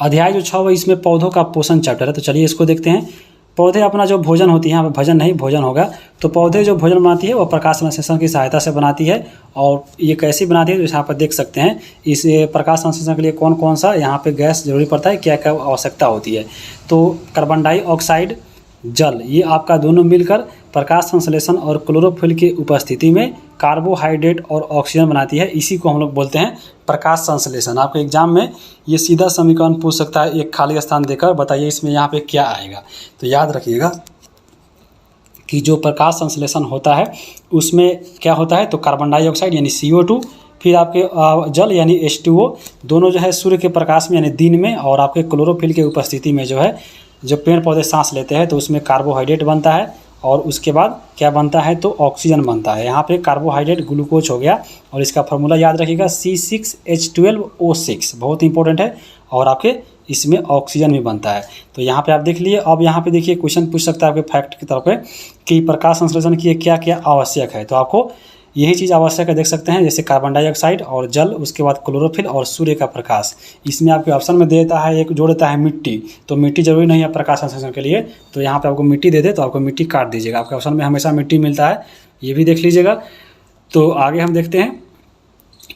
अध्याय जो 6 है इसमें पौधों का पोषण चैप्टर है, तो चलिए इसको देखते हैं। पौधे अपना जो भोजन होती है, यहाँ पर भजन नहीं भोजन होगा, तो पौधे जो भोजन बनाती है वो प्रकाश संश्लेषण की सहायता से बनाती है। और ये कैसे बनाती है, तो यहाँ पर देख सकते हैं। इस प्रकाश संश्लेषण के लिए कौन कौन सा यहाँ पे गैस जरूरी पड़ता है, क्या क्या आवश्यकता होती है। तो कार्बन डाइऑक्साइड, जल, ये आपका दोनों मिलकर प्रकाश संश्लेषण और क्लोरोफिल की उपस्थिति में कार्बोहाइड्रेट और ऑक्सीजन बनाती है। इसी को हम लोग बोलते हैं प्रकाश संश्लेषण। आपके एग्जाम में ये सीधा समीकरण पूछ सकता है, एक खाली स्थान देकर बताइए इसमें यहाँ पे क्या आएगा। तो याद रखिएगा कि जो प्रकाश संश्लेषण होता है उसमें क्या होता है, तो कार्बन डाइऑक्साइड यानी CO2, फिर आपके जल यानी H2O, दोनों जो है सूर्य के प्रकाश में यानी दिन में, और आपके क्लोरोफिल की उपस्थिति में जो है, जो पेड़ पौधे सांस लेते हैं तो उसमें कार्बोहाइड्रेट बनता है, और उसके बाद क्या बनता है, तो ऑक्सीजन बनता है। यहाँ पे कार्बोहाइड्रेट ग्लूकोज हो गया, और इसका फार्मूला याद रखिएगा C6H12O6, बहुत इंपॉर्टेंट है। और आपके इसमें ऑक्सीजन भी बनता है। तो यहाँ पे आप देख लिए। अब यहाँ पे देखिए, क्वेश्चन पूछ सकता है आपके फैक्ट की तरफ पे कि प्रकाश संश्लेषण के लिए क्या क्या आवश्यक है, तो आपको यही चीज़ आवश्यक है, देख सकते हैं, जैसे कार्बन डाइऑक्साइड और जल, उसके बाद क्लोरोफिल और सूर्य का प्रकाश। इसमें आपके ऑप्शन में देता है, एक जोड़ देता है मिट्टी, तो मिट्टी जरूरी नहीं है प्रकाश संश्लेषण के लिए, तो यहाँ पे आपको मिट्टी दे दे तो आपको मिट्टी काट दीजिएगा। आपके ऑप्शन में हमेशा मिट्टी मिलता है, ये भी देख लीजिएगा। तो आगे हम देखते हैं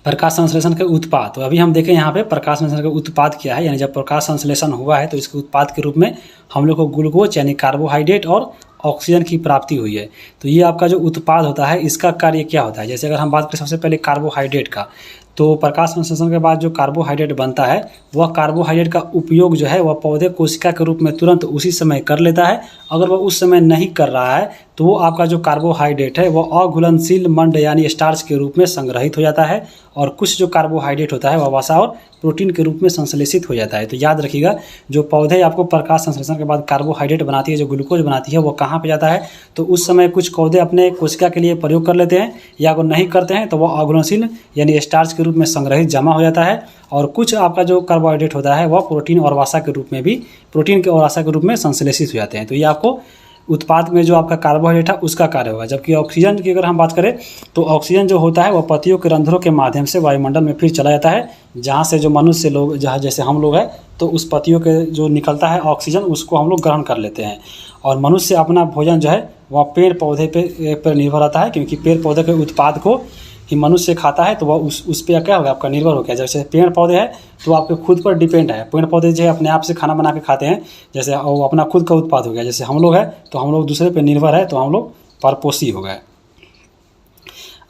प्रकाश संश्लेषण के उत्पाद। तो अभी हम देखें यहाँ पे प्रकाश संश्लेषण का उत्पाद क्या है, यानी जब प्रकाश संश्लेषण हुआ है तो इसके उत्पाद के रूप में हम लोग को ग्लूकोज यानी कार्बोहाइड्रेट और ऑक्सीजन की प्राप्ति हुई है। तो ये आपका जो उत्पाद होता है इसका कार्य क्या होता है। जैसे अगर हम बात करें सबसे पहले कार्बोहाइड्रेट का, तो प्रकाश संश्लेषण के बाद जो कार्बोहाइड्रेट बनता है वह कार्बोहाइड्रेट का उपयोग जो है वह पौधे कोशिका के रूप में तुरंत उसी समय कर लेता है। अगर वह उस समय नहीं कर रहा है तो वो आपका जो कार्बोहाइड्रेट है वह अघुलनशील मंड यानी स्टार्च के रूप में संग्रहित हो जाता है, और कुछ जो कार्बोहाइड्रेट होता है वह वसा और प्रोटीन के रूप में संश्लेषित हो जाता है। तो याद रखिएगा, जो पौधे आपको प्रकाश संश्लेषण के बाद कार्बोहाइड्रेट बनाती है, जो ग्लूकोज बनाती है, वो कहाँ पे जाता है, तो उस समय कुछ पौधे अपने कोशिका के लिए प्रयोग कर लेते हैं, या अगर नहीं करते हैं तो वह अघुलनशील यानी स्टार्च के रूप में संग्रहित जमा हो जाता है, और कुछ आपका जो कार्बोहाइड्रेट होता है वह प्रोटीन और वसा के रूप में भी प्रोटीन के और वसा के रूप में संश्लेषित हो जाते हैं। तो ये आपको उत्पाद में जो आपका कार्बोहाइड्रेट है उसका कार्य होगा। जबकि ऑक्सीजन की अगर हम बात करें तो ऑक्सीजन जो होता है वह पत्तियों के रंध्रों के माध्यम से वायुमंडल में फिर चला जाता है, जहाँ से जो मनुष्य लोग, जहाँ जैसे हम लोग हैं, तो उस पत्तियों के जो निकलता है ऑक्सीजन उसको हम लोग ग्रहण कर लेते हैं। और मनुष्य अपना भोजन जो है वह पेड़ पौधे पर निर्भर रहता है, क्योंकि पेड़ पौधे के उत्पाद को ही मनुष्य खाता है, तो वह उस पर क्या होगा, आपका निर्भर हो गया। जैसे पेड़ पौधे हैं तो आपके खुद पर डिपेंड है, पेड़ पौधे जो है अपने आप से खाना बना के खाते हैं, जैसे वो अपना खुद का उत्पाद हो गया। जैसे हम लोग हैं तो हम लोग दूसरे पे निर्भर है, तो हम लोग परपोषी हो गए।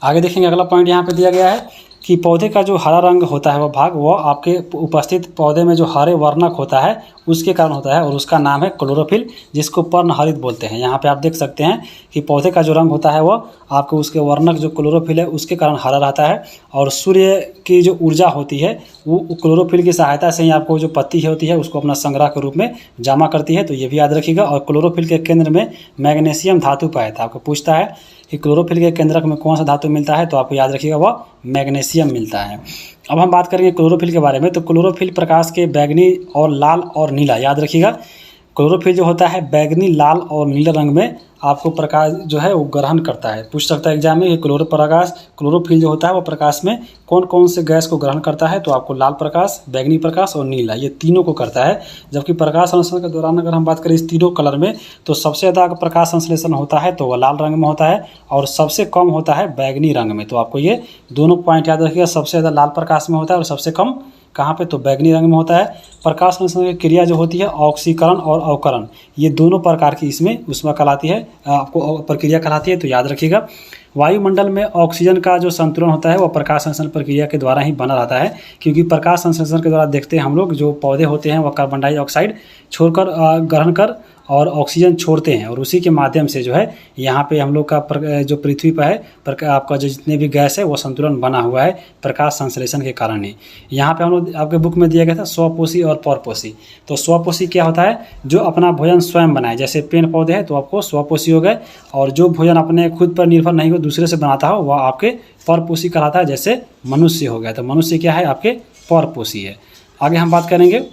आगे देखेंगे, अगला पॉइंट यहाँ पे दिया गया है कि पौधे का जो हरा रंग होता है वह भाग वो आपके उपस्थित पौधे में जो हरे वर्णक होता है उसके कारण होता है और उसका नाम है क्लोरोफिल, जिसको पर्णहरित बोलते हैं। यहाँ पे आप देख सकते हैं कि पौधे का जो रंग होता है वह आपको उसके वर्णक जो क्लोरोफिल है उसके कारण हरा रहता है। और सूर्य की जो ऊर्जा होती है वो क्लोरोफिल की सहायता से ही आपको जो पत्ती होती है उसको अपना संग्रह के रूप में जमा करती है, तो ये भी याद रखिएगा। और क्लोरोफिल के केंद्र में मैग्नीशियम धातु पाया था। आपको पूछता है कि क्लोरोफिल के केंद्रक में कौन सा धातु मिलता है, तो आपको याद रखिएगा वह मैग्नीशियम मिलता है। अब हम बात करेंगे क्लोरोफिल के बारे में। तो क्लोरोफिल प्रकाश के बैगनी और लाल और नीला, याद रखिएगा क्लोरोफिल जो होता है बैगनी, लाल और नीले रंग में आपको प्रकाश जो है वो ग्रहण करता है। पूछ सकता है एग्जाम में कि क्लोरोफिल जो होता है वो प्रकाश में कौन कौन से गैस को ग्रहण करता है, तो आपको लाल प्रकाश, बैगनी प्रकाश और नीला, ये तीनों को करता है। जबकि प्रकाश संश्लेषण के दौरान अगर हम बात करें इस तीनों कलर में, तो सबसे ज़्यादा प्रकाश संश्लेषण होता है तो वह लाल रंग में होता है और सबसे कम होता है बैगनी रंग में। तो आपको ये दोनों पॉइंट याद रखिएगा, सबसे ज़्यादा लाल प्रकाश में होता है और सबसे कम कहाँ पे, तो बैगनी रंग में होता है। प्रकाश संश्लेषण की क्रिया जो होती है ऑक्सीकरण और अवकरण, ये दोनों प्रकार की इसमें उसमें कहलाती है, आपको प्रक्रिया कहलाती है, तो याद रखिएगा। वायुमंडल में ऑक्सीजन का जो संतुलन होता है वह प्रकाश संश्लेषण प्रक्रिया के द्वारा ही बना रहता है, क्योंकि प्रकाश संश्लेषण के द्वारा देखते हैं हम लोग जो पौधे होते हैं वह कार्बन डाइऑक्साइड छोड़कर ग्रहण कर और ऑक्सीजन छोड़ते हैं और उसी के माध्यम से जो है यहाँ पे हम लोग का जो पृथ्वी पर है आपका जो जितने भी गैस है वो संतुलन बना हुआ है प्रकाश संश्लेषण के कारण ही। यहाँ पे हम लोग आपके बुक में दिया गया था स्वपोषी और परपोषी। तो स्वपोषी क्या होता है, जो अपना भोजन स्वयं बनाए, जैसे पेड़ पौधे हैं तो आपको स्वपोषी हो गए, और जो भोजन अपने खुद पर निर्भर नहीं हो दूसरे से बनाता हो वह आपके परपोषी कहलाता है, जैसे मनुष्य हो गया। तो मनुष्य क्या है, आपके परपोषी है। आगे हम बात करेंगे,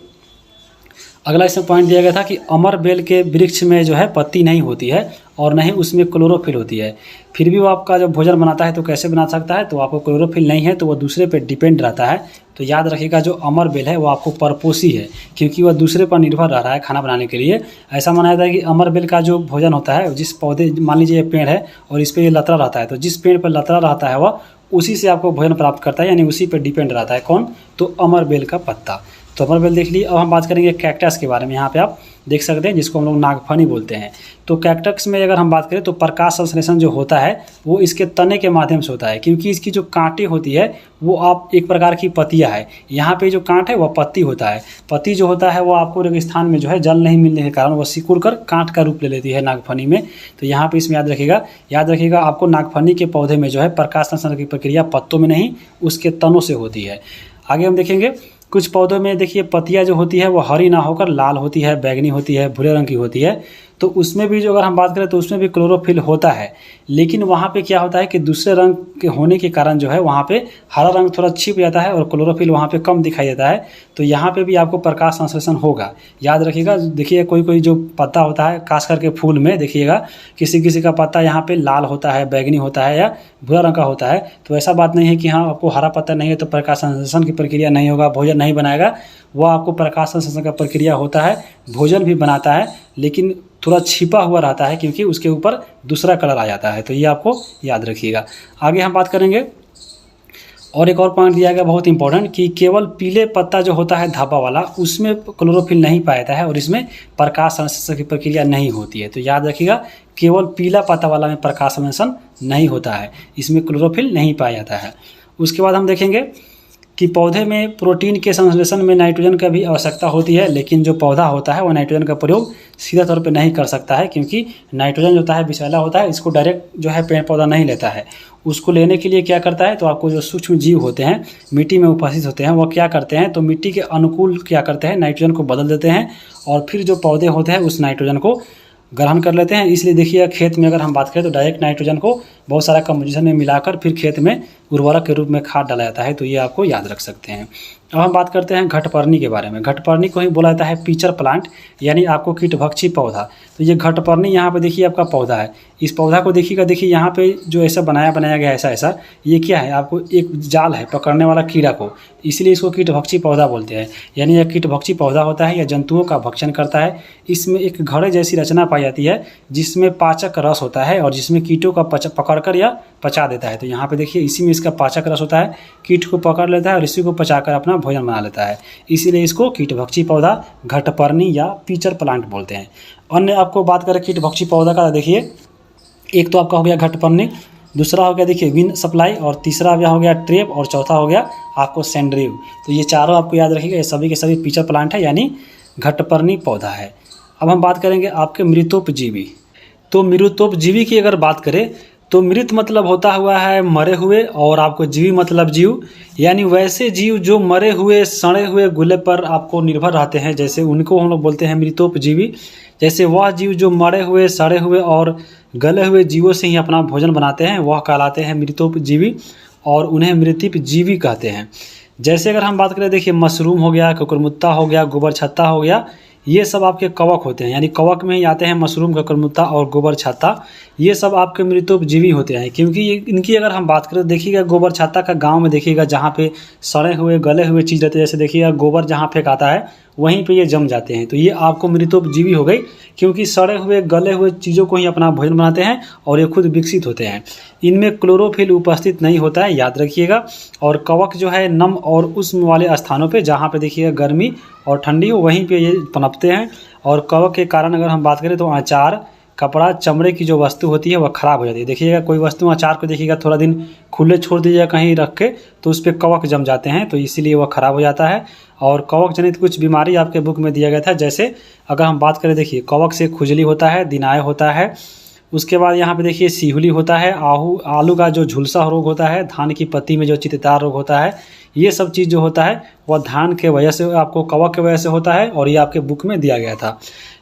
अगला इसमें पॉइंट दिया गया था कि अमर बेल के वृक्ष में जो है पत्ती नहीं होती है और न ही उसमें क्लोरोफिल होती है, फिर भी वो आपका जब भोजन बनाता है तो कैसे बना सकता है, तो आपको क्लोरोफिल नहीं है तो वो दूसरे पे डिपेंड रहता है। तो याद रखिएगा जो अमर बेल है वो आपको परपोषी है, क्योंकि वह दूसरे पर निर्भर रह रहा है खाना बनाने के लिए। ऐसा माना जाता है कि अमर बेल का जो भोजन होता है, जिस पौधे, मान लीजिए ये पेड़ है और इस पर ये लतरा रहता है, तो जिस पेड़ पर लतरा रहता है वह उसी से आपको भोजन प्राप्त करता है, यानी उसी पर डिपेंड रहता है। कौन, तो अमर बेल का पत्ता। तो अमर बेल देख ली। अब हम बात करेंगे कैक्टस के बारे में। यहाँ पे आप देख सकते हैं जिसको हम लोग नागफनी बोलते हैं। तो कैक्टस में अगर हम बात करें तो प्रकाश संश्लेषण जो होता है वो इसके तने के माध्यम से होता है, क्योंकि इसकी जो कांटे होती है वो आप एक प्रकार की पत्तियाँ है। यहाँ पे जो कांट है वह पत्ती होता है। पत्ती जो होता है वो आपको रेगिस्तान में जो है जल नहीं मिलने के कारण वह सिकुड़ कर कांट का रूप ले लेती है नागफनी में। तो यहाँ पे इसमें याद रखिएगा आपको नागफनी के पौधे में जो है प्रकाश संश्लेषण की प्रक्रिया पत्तों में नहीं उसके तनों से होती है। आगे हम देखेंगे कुछ पौधों में देखिए पत्तियां जो होती है वो हरी ना होकर लाल होती है, बैगनी होती है, भूरे रंग की होती है। तो उसमें भी जो अगर हम बात करें तो उसमें भी क्लोरोफिल होता है, लेकिन वहाँ पे क्या होता है कि दूसरे रंग के होने के कारण जो है वहाँ पे हरा रंग थोड़ा छिप जाता है और क्लोरोफिल वहाँ पे कम दिखाई देता है। तो यहाँ पे भी आपको प्रकाश संश्लेषण होगा, याद रखिएगा। देखिए कोई जो पत्ता होता है, खास करके फूल में देखिएगा किसी किसी का पत्ता यहाँ पे लाल होता है, बैगनी होता है या भूरा रंग का होता है। तो ऐसा बात नहीं है कि हाँ आपको हरा पत्ता नहीं है तो प्रकाश संश्लेषण की प्रक्रिया नहीं होगा, भोजन नहीं बनाएगा। वह आपको प्रकाश संश्लेषण का प्रक्रिया होता है, भोजन भी बनाता है, लेकिन थोड़ा छिपा हुआ रहता है क्योंकि उसके ऊपर दूसरा कलर आ जाता है। तो ये आपको याद रखिएगा। आगे हम बात करेंगे और एक और पॉइंट दिया गया बहुत इंपॉर्टेंट कि केवल पीले पत्ता जो होता है धापा वाला उसमें क्लोरोफिल नहीं पाया जाता है और इसमें प्रकाश संश्लेषण की प्रक्रिया नहीं होती है। तो याद रखिएगा केवल पीला पत्ता वाला में प्रकाश संश्लेषण नहीं होता है, इसमें क्लोरोफिल नहीं पाया जाता है। उसके बाद हम देखेंगे कि पौधे में प्रोटीन के संश्लेषण में नाइट्रोजन का भी आवश्यकता होती है, लेकिन जो पौधा होता है वो नाइट्रोजन का प्रयोग सीधा तौर पे नहीं कर सकता है, क्योंकि नाइट्रोजन जो होता है विषैला होता है, इसको डायरेक्ट जो है पेड़ पौधा नहीं लेता है। उसको लेने के लिए क्या करता है, तो आपको जो सूक्ष्म जीव होते हैं मिट्टी में उपस्थित होते हैं वो क्या करते हैं, तो मिट्टी के अनुकूल क्या करते हैं, नाइट्रोजन को बदल देते हैं और फिर जो पौधे होते हैं उस नाइट्रोजन को ग्रहण कर लेते हैं। इसलिए देखिए खेत में अगर हम बात करें तो डायरेक्ट नाइट्रोजन को बहुत सारा कंपोजिशन में मिलाकर फिर खेत में उर्वरक के रूप में खाद डाला जाता है। तो ये आपको याद रख सकते हैं। अब हम बात करते हैं घटपर्णी के बारे में। घटपर्णी को ही बोला जाता है पीचर प्लांट, यानी आपको कीटभक्षी पौधा। तो ये घटपर्णी यहाँ पे देखिए आपका पौधा है। इस पौधा को देखिएगा, देखिए यहाँ पे जो ऐसा बनाया गया ऐसा ये क्या है, आपको एक जाल है पकड़ने वाला कीड़ा को, इसलिए इसको कीटभक्षी पौधा बोलते हैं। यानी यह कीटभक्षी पौधा होता है या जंतुओं का भक्षण करता है। इसमें एक घड़े जैसी रचना पाई जाती है जिसमें पाचक रस होता है और जिसमें कीटों का पकड़कर या पचा देता है। तो यहाँ पे देखिए इसी में इसका पाचक रस होता है, कीट को पकड़ लेता है और इसी को पचाकर अपना भोजन बना लेता है, इसीलिए इसको कीटभक्षी पौधा घटपर्णी या पीचर प्लांट बोलते हैं। अन्य आपको बात करें कीटभक्षी पौधा का, देखिए एक तो आपका हो गया घटपर्णी, दूसरा हो गया देखिए विंड सप्लाई, और तीसरा हो गया ट्रेप, और चौथा हो गया आपको सैंड्रीव। तो ये चारों आपको याद रखिएगा, ये सभी के सभी पिचर प्लांट है यानी घटपर्णी पौधा है। अब हम बात करेंगे आपके मृतोपजीवी। तो मृतोपजीवी की अगर बात करें तो मृत मतलब होता हुआ है मरे हुए, और आपको जीवी मतलब जीव, यानी वैसे जीव जो मरे हुए सड़े हुए गुले पर आपको निर्भर रहते हैं, जैसे उनको हम लोग बोलते हैं मृतोपजीवी। जैसे वह जीव जो मरे हुए सड़े हुए और गले हुए जीवों से ही अपना भोजन बनाते हैं वह कहलाते हैं मृतोपजीवी, और उन्हें मृतिपजीवी कहते हैं। जैसे अगर हम बात करें देखिए मशरूम हो गया, कुकुरमुत्ता हो गया, गोबर छत्ता हो गया, ये सब आपके कवक होते हैं, यानी कवक में ही आते हैं मशरूम, कुकुरमुत्ता और गोबर छत्ता। ये सब आपके मृतोपजीवी होते हैं, क्योंकि इनकी अगर हम बात करें देखिएगा गोबर छत्ता का गांव में देखिएगा जहाँ पे सड़े हुए गले हुए चीज़ रहते हैं, जैसे देखिएगा गोबर जहाँ फेंकाता है वहीं पे ये जम जाते हैं, तो ये आपको मृतोपजीवी हो गई, क्योंकि सड़े हुए गले हुए चीज़ों को ही अपना भोजन बनाते हैं और ये खुद विकसित होते हैं। इनमें क्लोरोफिल उपस्थित नहीं होता है, याद रखिएगा। और कवक जो है नम और उष्ण वाले स्थानों पे जहाँ पे देखिएगा गर्मी और ठंडी हो वहीं पे ये पनपते हैं। और कवक के कारण अगर हम बात करें तो अचार, कपड़ा, चमड़े की जो वस्तु होती है वह खराब हो जाती है। देखिएगा कोई वस्तु अचार को देखिएगा थोड़ा दिन खुले छोड़ दीजिएगा कहीं रख के तो उस पर कवक जम जाते हैं, तो इसीलिए वह खराब हो जाता है। और कवक जनित कुछ बीमारी आपके बुक में दिया गया था, जैसे अगर हम बात करें देखिए कवक से खुजली होता है, दिनाय होता है, उसके बाद यहाँ पे देखिए सीहुली होता है, आलू का जो झुलसा रोग होता है, धान की पत्ती में जो चित्तार रोग होता है, ये सब चीज़ जो होता है वह धान के वजह से आपको कवक के वजह से होता है, और ये आपके बुक में दिया गया था।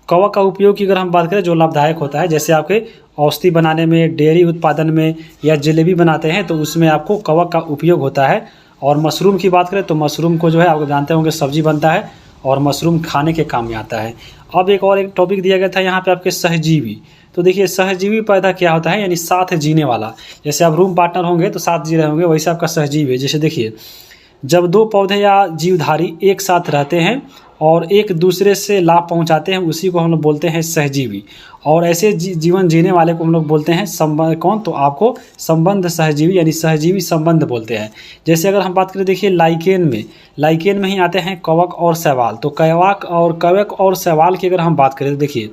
कवक का उपयोग की अगर हम बात करें जो लाभदायक होता है, जैसे आपके औषधि बनाने में, डेयरी उत्पादन में, या जलेबी बनाते हैं तो उसमें आपको कवक का उपयोग होता है। और मशरूम की बात करें तो मशरूम को जो है आप जानते होंगे सब्जी बनता है, और मशरूम खाने के काम में आता है। अब एक टॉपिक दिया गया था यहाँ पे आपके सहजीवी। तो देखिए सहजीवी पैदा क्या होता है, यानी साथ जीने वाला। जैसे आप रूम पार्टनर होंगे तो साथ जी रहे होंगे, वैसे आपका सहजीवी है। जैसे देखिए जब दो पौधे या जीवधारी एक साथ रहते हैं और एक दूसरे से लाभ पहुंचाते हैं, उसी को हम लोग बोलते हैं सहजीवी। और ऐसे जीवन जीने वाले को हम लोग बोलते हैं संबंध। कौन? तो आपको संबंध सहजीवी यानी सहजीवी संबंध बोलते हैं। जैसे अगर हम बात करें देखिए लाइकेन में ही आते हैं कवक और शैवाल। तो कवक और शैवाल की अगर हम बात करें तो देखिए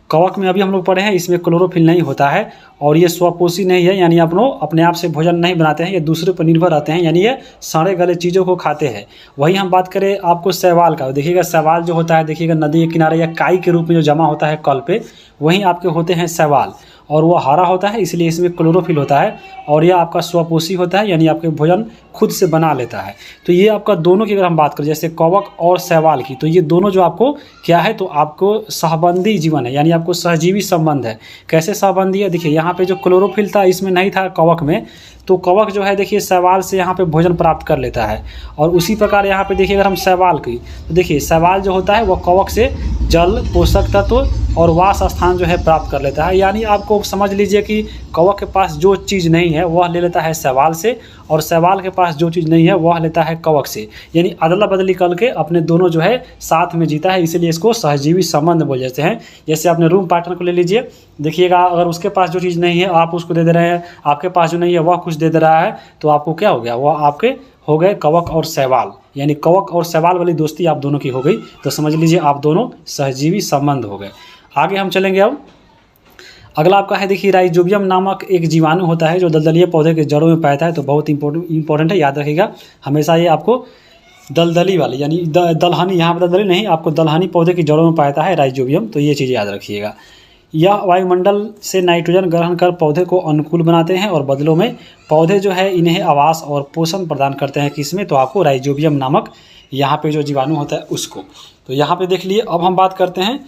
कवक में अभी हम लोग पढ़े हैं, इसमें क्लोरोफिल नहीं होता है और ये स्वपोषी नहीं है, यानी अपने आप से भोजन नहीं बनाते हैं, ये दूसरे पर निर्भर रहते हैं, यानी ये सड़े गले चीज़ों को खाते हैं। वही हम बात करें आपको शैवाल का, देखिएगा शैवाल जो होता है देखिएगा नदी के किनारे या काई के रूप में जो जमा होता है कल पे, वहीं आपके होते हैं शैवाल, और वो हरा होता है इसलिए इसमें क्लोरोफिल होता है, और यह आपका स्वपोषी होता है, यानी आपके भोजन खुद से बना लेता है। तो ये आपका दोनों की अगर हम बात करें जैसे कवक और शैवाल की, तो ये दोनों जो आपको क्या है, तो आपको सहबंधी जीवन है, यानी आपको सहजीवी संबंध है। कैसे सहबंधी है? देखिए यहाँ पे जो क्लोरोफिल था इसमें नहीं था कवक में, तो कवक जो है देखिए शैवाल से यहाँ पे भोजन प्राप्त कर लेता है। और उसी प्रकार यहाँ पे देखिए अगर हम शैवाल की, तो देखिए शैवाल जो होता है वह कवक से जल, पोषक तत्व और वास स्थान जो है प्राप्त कर लेता है। यानी आपको समझ लीजिए कि कवक के पास जो चीज़ नहीं है वह ले लेता है शैवाल से, और शैवाल के पास जो चीज़ नहीं है वह लेता है कवक से, यानी अदला बदली करके अपने दोनों जो है साथ में जीता है, इसीलिए इसको सहजीवी संबंध बोल जाते हैं। जैसे अपने रूम पार्टनर को ले लीजिए, देखिएगा अगर उसके पास जो चीज़ नहीं है आप उसको दे दे रहे हैं, आपके पास जो नहीं है वह कुछ दे दे रहा है, तो आपको क्या हो गया, वह आपके हो गए कवक और शैवाल, यानी कवक और शैवाल वाली दोस्ती आप दोनों की हो गई। तो समझ लीजिए आप दोनों सहजीवी संबंध हो गए। आगे हम चलेंगे। अब अगला आपका है देखिए राइजोबियम नामक एक जीवाणु होता है जो दलदलीय पौधे के जड़ों में पैदा है, तो बहुत इंपॉर्टेंट है, याद रखिएगा हमेशा ये आपको दलदली वाली यानी दलहनी, यहाँ पर दलदली नहीं, आपको दलहनी पौधे की जड़ों में पाता है राइजोबियम, तो ये चीज़ याद रखिएगा। यह वायुमंडल से नाइट्रोजन ग्रहण कर पौधे को अनुकूल बनाते हैं और बदलों में पौधे जो है इन्हें आवास और पोषण प्रदान करते हैं। किसमें? तो आपको राइजोबियम नामक यहाँ पे जो जीवाणु होता है उसको। तो यहाँ पे देख लिए। अब हम बात करते हैं,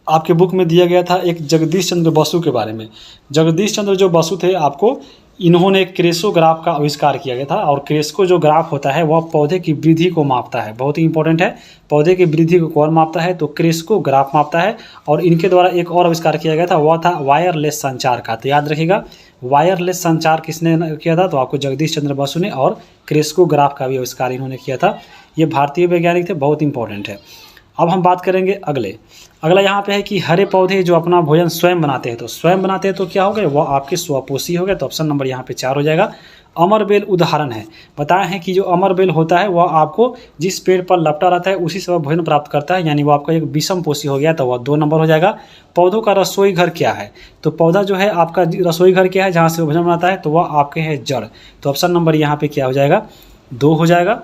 आपके बुक में दिया गया था एक जगदीश चंद्र बसु के बारे में। जगदीश चंद्र जो बसु थे, आपको इन्होंने क्रेस्कोग्राफ का आविष्कार किया गया था, और क्रेस्को जो ग्राफ होता है वह पौधे की वृद्धि को मापता है, बहुत ही इंपॉर्टेंट है। पौधे की वृद्धि को कौन मापता है? तो क्रेस्कोग्राफ मापता है। और इनके द्वारा एक और आविष्कार किया गया था, वह था वायरलेस संचार का। तो याद रखिएगा वायरलेस संचार किसने किया था? तो आपको जगदीश चंद्र बसु ने, और क्रेस्कोग्राफ का भी आविष्कार इन्होंने किया था। ये भारतीय वैज्ञानिक थे, बहुत इंपॉर्टेंट है। अब हम बात करेंगे अगला यहाँ पे है कि हरे पौधे जो अपना भोजन स्वयं बनाते हैं, तो स्वयं बनाते हैं तो क्या हो गए? वह आपके स्वपोषी हो गए। तो ऑप्शन नंबर यहाँ पे 4 हो जाएगा। अमर बेल उदाहरण है। बताए हैं कि जो अमर बेल होता है वह आपको जिस पेड़ पर लपटा रहता है उसी से वह भोजन प्राप्त करता है, यानी वो आपका एक विषम पोषी हो गया, तो वह 2 नंबर हो जाएगा। पौधों का रसोई घर क्या है? तो पौधा जो है आपका रसोई घर क्या है, जहाँ से वो भोजन बनाता है, तो वह आपके है जड़। तो ऑप्शन नंबर यहाँ पे क्या हो जाएगा? 2 हो जाएगा।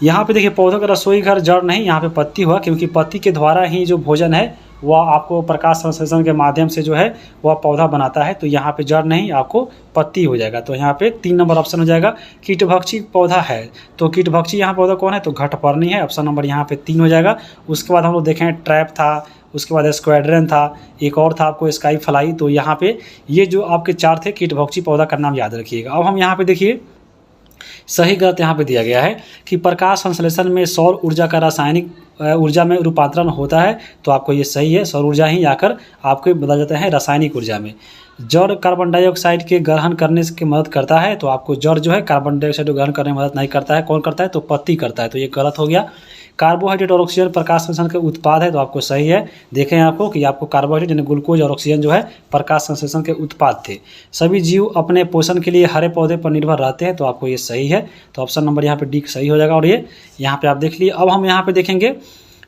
यहाँ पे देखिए पौधों का रसोई घर जड़ नहीं, यहाँ पे पत्ती हुआ, क्योंकि पत्ती के द्वारा ही जो भोजन है वह आपको प्रकाश संश्लेषण के माध्यम से जो है वह पौधा बनाता है। तो यहाँ पे जड़ नहीं, आपको पत्ती हो जाएगा। तो यहाँ पे 3 नंबर ऑप्शन हो जाएगा। कीटभक्षी पौधा है, तो कीटभक्षी यहाँ पौधा कौन है? तो घटपर्णी है। ऑप्शन नंबर यहाँ पे 3 हो जाएगा। उसके बाद हम लोग देखें ट्रैप था, उसके बाद स्क्वाड्रन था, एक और था आपको स्काई फ्लाई। तो यहाँ पे ये जो आपके 4 थे कीटभक्षी पौधा का नाम याद रखिएगा। अब हम यहाँ पे देखिए सही गलत यहाँ पे दिया गया है कि प्रकाश संश्लेषण में सौर ऊर्जा का रासायनिक ऊर्जा में रूपांतरण होता है। तो आपको ये सही है, सौर ऊर्जा ही आकर आपको बदल जाता है रासायनिक ऊर्जा में। जड़ कार्बन डाइऑक्साइड के ग्रहण करने की मदद करता है, तो आपको जड़ जो है कार्बन डाइऑक्साइड को ग्रहण करने में मदद नहीं करता है। कौन करता है? तो पत्ती करता है। तो ये गलत हो गया। कार्बोहाइड्रेट और ऑक्सीजन प्रकाश संश्लेषण के उत्पाद है, तो आपको सही है। देखें आपको कि आपको कार्बोहाइड्रेट यानी ग्लूकोज और ऑक्सीजन जो है प्रकाश संश्लेषण के उत्पाद थे। सभी जीव अपने पोषण के लिए हरे पौधे पर निर्भर रहते हैं, तो आपको ये सही है। तो ऑप्शन नंबर यहाँ पे डी सही हो जाएगा। और ये यहाँ पे आप देख लिए। अब हम यहाँ पे देखेंगे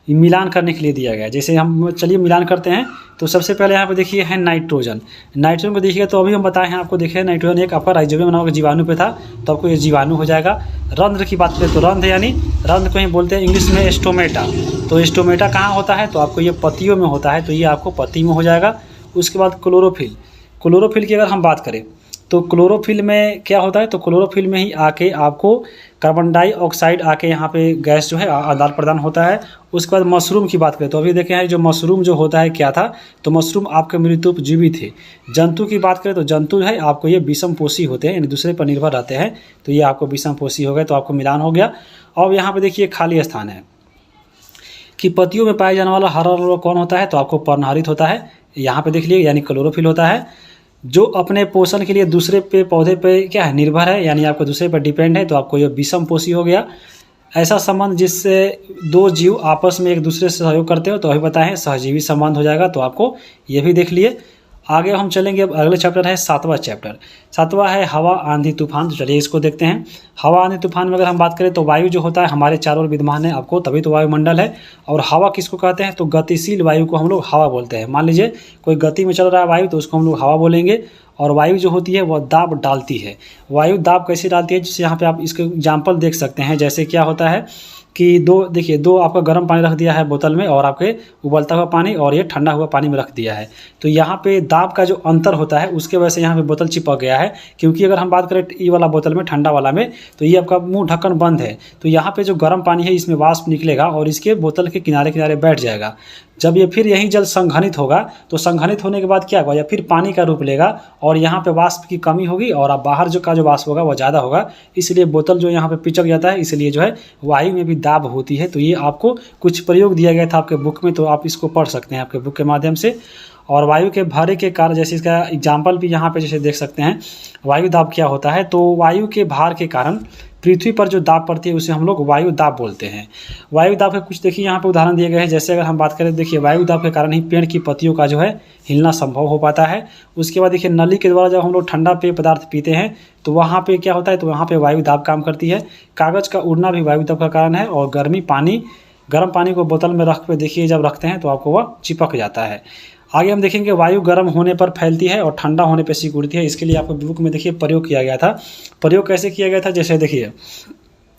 मिलान करने के लिए दिया गया है। जैसे हम चलिए मिलान करते हैं। तो सबसे पहले यहाँ पे देखिए है नाइट्रोजन। नाइट्रोजन को देखिए, तो अभी हम बताए हैं आपको, देखिए नाइट्रोजन एक आपका राइजोबियम नामक जीवाणु पे था, तो आपको ये जीवाणु हो जाएगा। रंध्र की बात करें तो रंध्र यानी रंध्र को ही बोलते हैं इंग्लिश में स्टोमेटा। तो स्टोमेटा कहाँ होता है? तो आपको ये पत्तियों में होता है, तो ये आपको पत्ती में हो जाएगा। उसके बाद क्लोरोफिल। क्लोरोफिल की अगर हम बात करें तो क्लोरोफिल में क्या होता है? तो क्लोरोफिल में ही आके आपको कार्बन डाइऑक्साइड आके यहाँ पे गैस जो है आदान प्रदान होता है। उसके बाद मशरूम की बात करें तो अभी देखें जो मशरूम जो होता है क्या था? तो मशरूम आपके मृत्युपजीवी थे। जंतु की बात करें तो जंतु है आपको ये विषम पोषी होते हैं, यानी दूसरे पर निर्भर रहते हैं, तो ये आपको विषम पोषी हो गए, तो आपको मिलान हो गया। अब यहाँ पे देखिए खाली स्थान है कि पत्तियों में पाया जाने वाला हरा रंग कौन होता है? तो आपको पर्णहरित होता है। यहाँ पे देख लीजिए, यानी क्लोरोफिल होता है। जो अपने पोषण के लिए दूसरे पे पौधे पे क्या है? निर्भर है, यानी आपको दूसरे पर डिपेंड है, तो आपको ये विषम पोषी हो गया। ऐसा संबंध जिससे 2 जीव आपस में एक दूसरे से सहयोग करते हो, तो अभी बताएं सहजीवी संबंध हो जाएगा, तो आपको ये भी देख लिए। आगे हम चलेंगे। अब अगले चैप्टर है 7वां चैप्टर। 7वां है हवा आंधी तूफान। तो चलिए इसको देखते हैं। हवा आंधी तूफान में अगर हम बात करें तो वायु जो होता है हमारे चारों ओर विद्यमान है, आपको तभी तो वायुमंडल है। और हवा किसको कहते हैं? तो गतिशील वायु को हम लोग हवा बोलते हैं। मान लीजिए कोई गति में चल रहा है वायु, तो उसको हम लोग हवा बोलेंगे। और वायु जो होती है वह दाब डालती है। वायु दाब कैसे डालती है? जिससे यहाँ पे आप इसके एग्जाम्पल देख सकते हैं। जैसे क्या होता है कि दो आपका गर्म पानी रख दिया है बोतल में, और आपके उबलता हुआ पानी और ये ठंडा हुआ पानी में रख दिया है। तो यहाँ पे दाब का जो अंतर होता है उसके वजह से यहाँ पे बोतल चिपक गया है। क्योंकि अगर हम बात करें ये वाला बोतल में, ठंडा वाला में, तो ये आपका मुंह ढक्कन बंद है, तो यहाँ पे जो गर्म पानी है इसमें वाष्प निकलेगा और इसके बोतल के किनारे किनारे बैठ जाएगा। जब ये फिर यही जल संघनित होगा, तो संघनित होने के बाद क्या होगा? या फिर पानी का रूप लेगा और यहाँ पे वाष्प की कमी होगी, और अब बाहर जो वाष्प होगा वह ज़्यादा होगा, इसलिए बोतल जो यहाँ पे पिचक जाता है। इसलिए जो है वायु में भी दाब होती है। तो ये आपको कुछ प्रयोग दिया गया था आपके बुक में, तो आप इसको पढ़ सकते हैं आपके बुक के माध्यम से। और वायु के भारे के कारण, जैसे इसका एग्जाम्पल भी यहाँ पे जैसे देख सकते हैं, वायु दाब क्या होता है? तो वायु के भार के कारण पृथ्वी पर जो दाब पड़ती है उसे हम लोग वायु दाब बोलते हैं। वायु दाब के कुछ देखिए यहाँ पे उदाहरण दिए गए हैं। जैसे अगर हम बात करें, देखिए वायु दाब के कारण ही पेड़ की पत्तियों का जो है हिलना संभव हो पाता है। उसके बाद देखिए नली के द्वारा जब हम लोग ठंडा पेय पदार्थ पीते हैं तो वहाँ पे क्या होता है? तो वहाँ पे वायु दाब काम करती है। कागज़ का उड़ना भी वायु दाब का कारण है। और गर्म पानी को बोतल में रख के देखिए, जब रखते हैं तो आपको वह चिपक जाता है। आगे हम देखेंगे वायु गर्म होने पर फैलती है और ठंडा होने पर सिकुड़ती है। इसके लिए आपको बुक में देखिए प्रयोग किया गया था। प्रयोग कैसे किया गया था? जैसे देखिए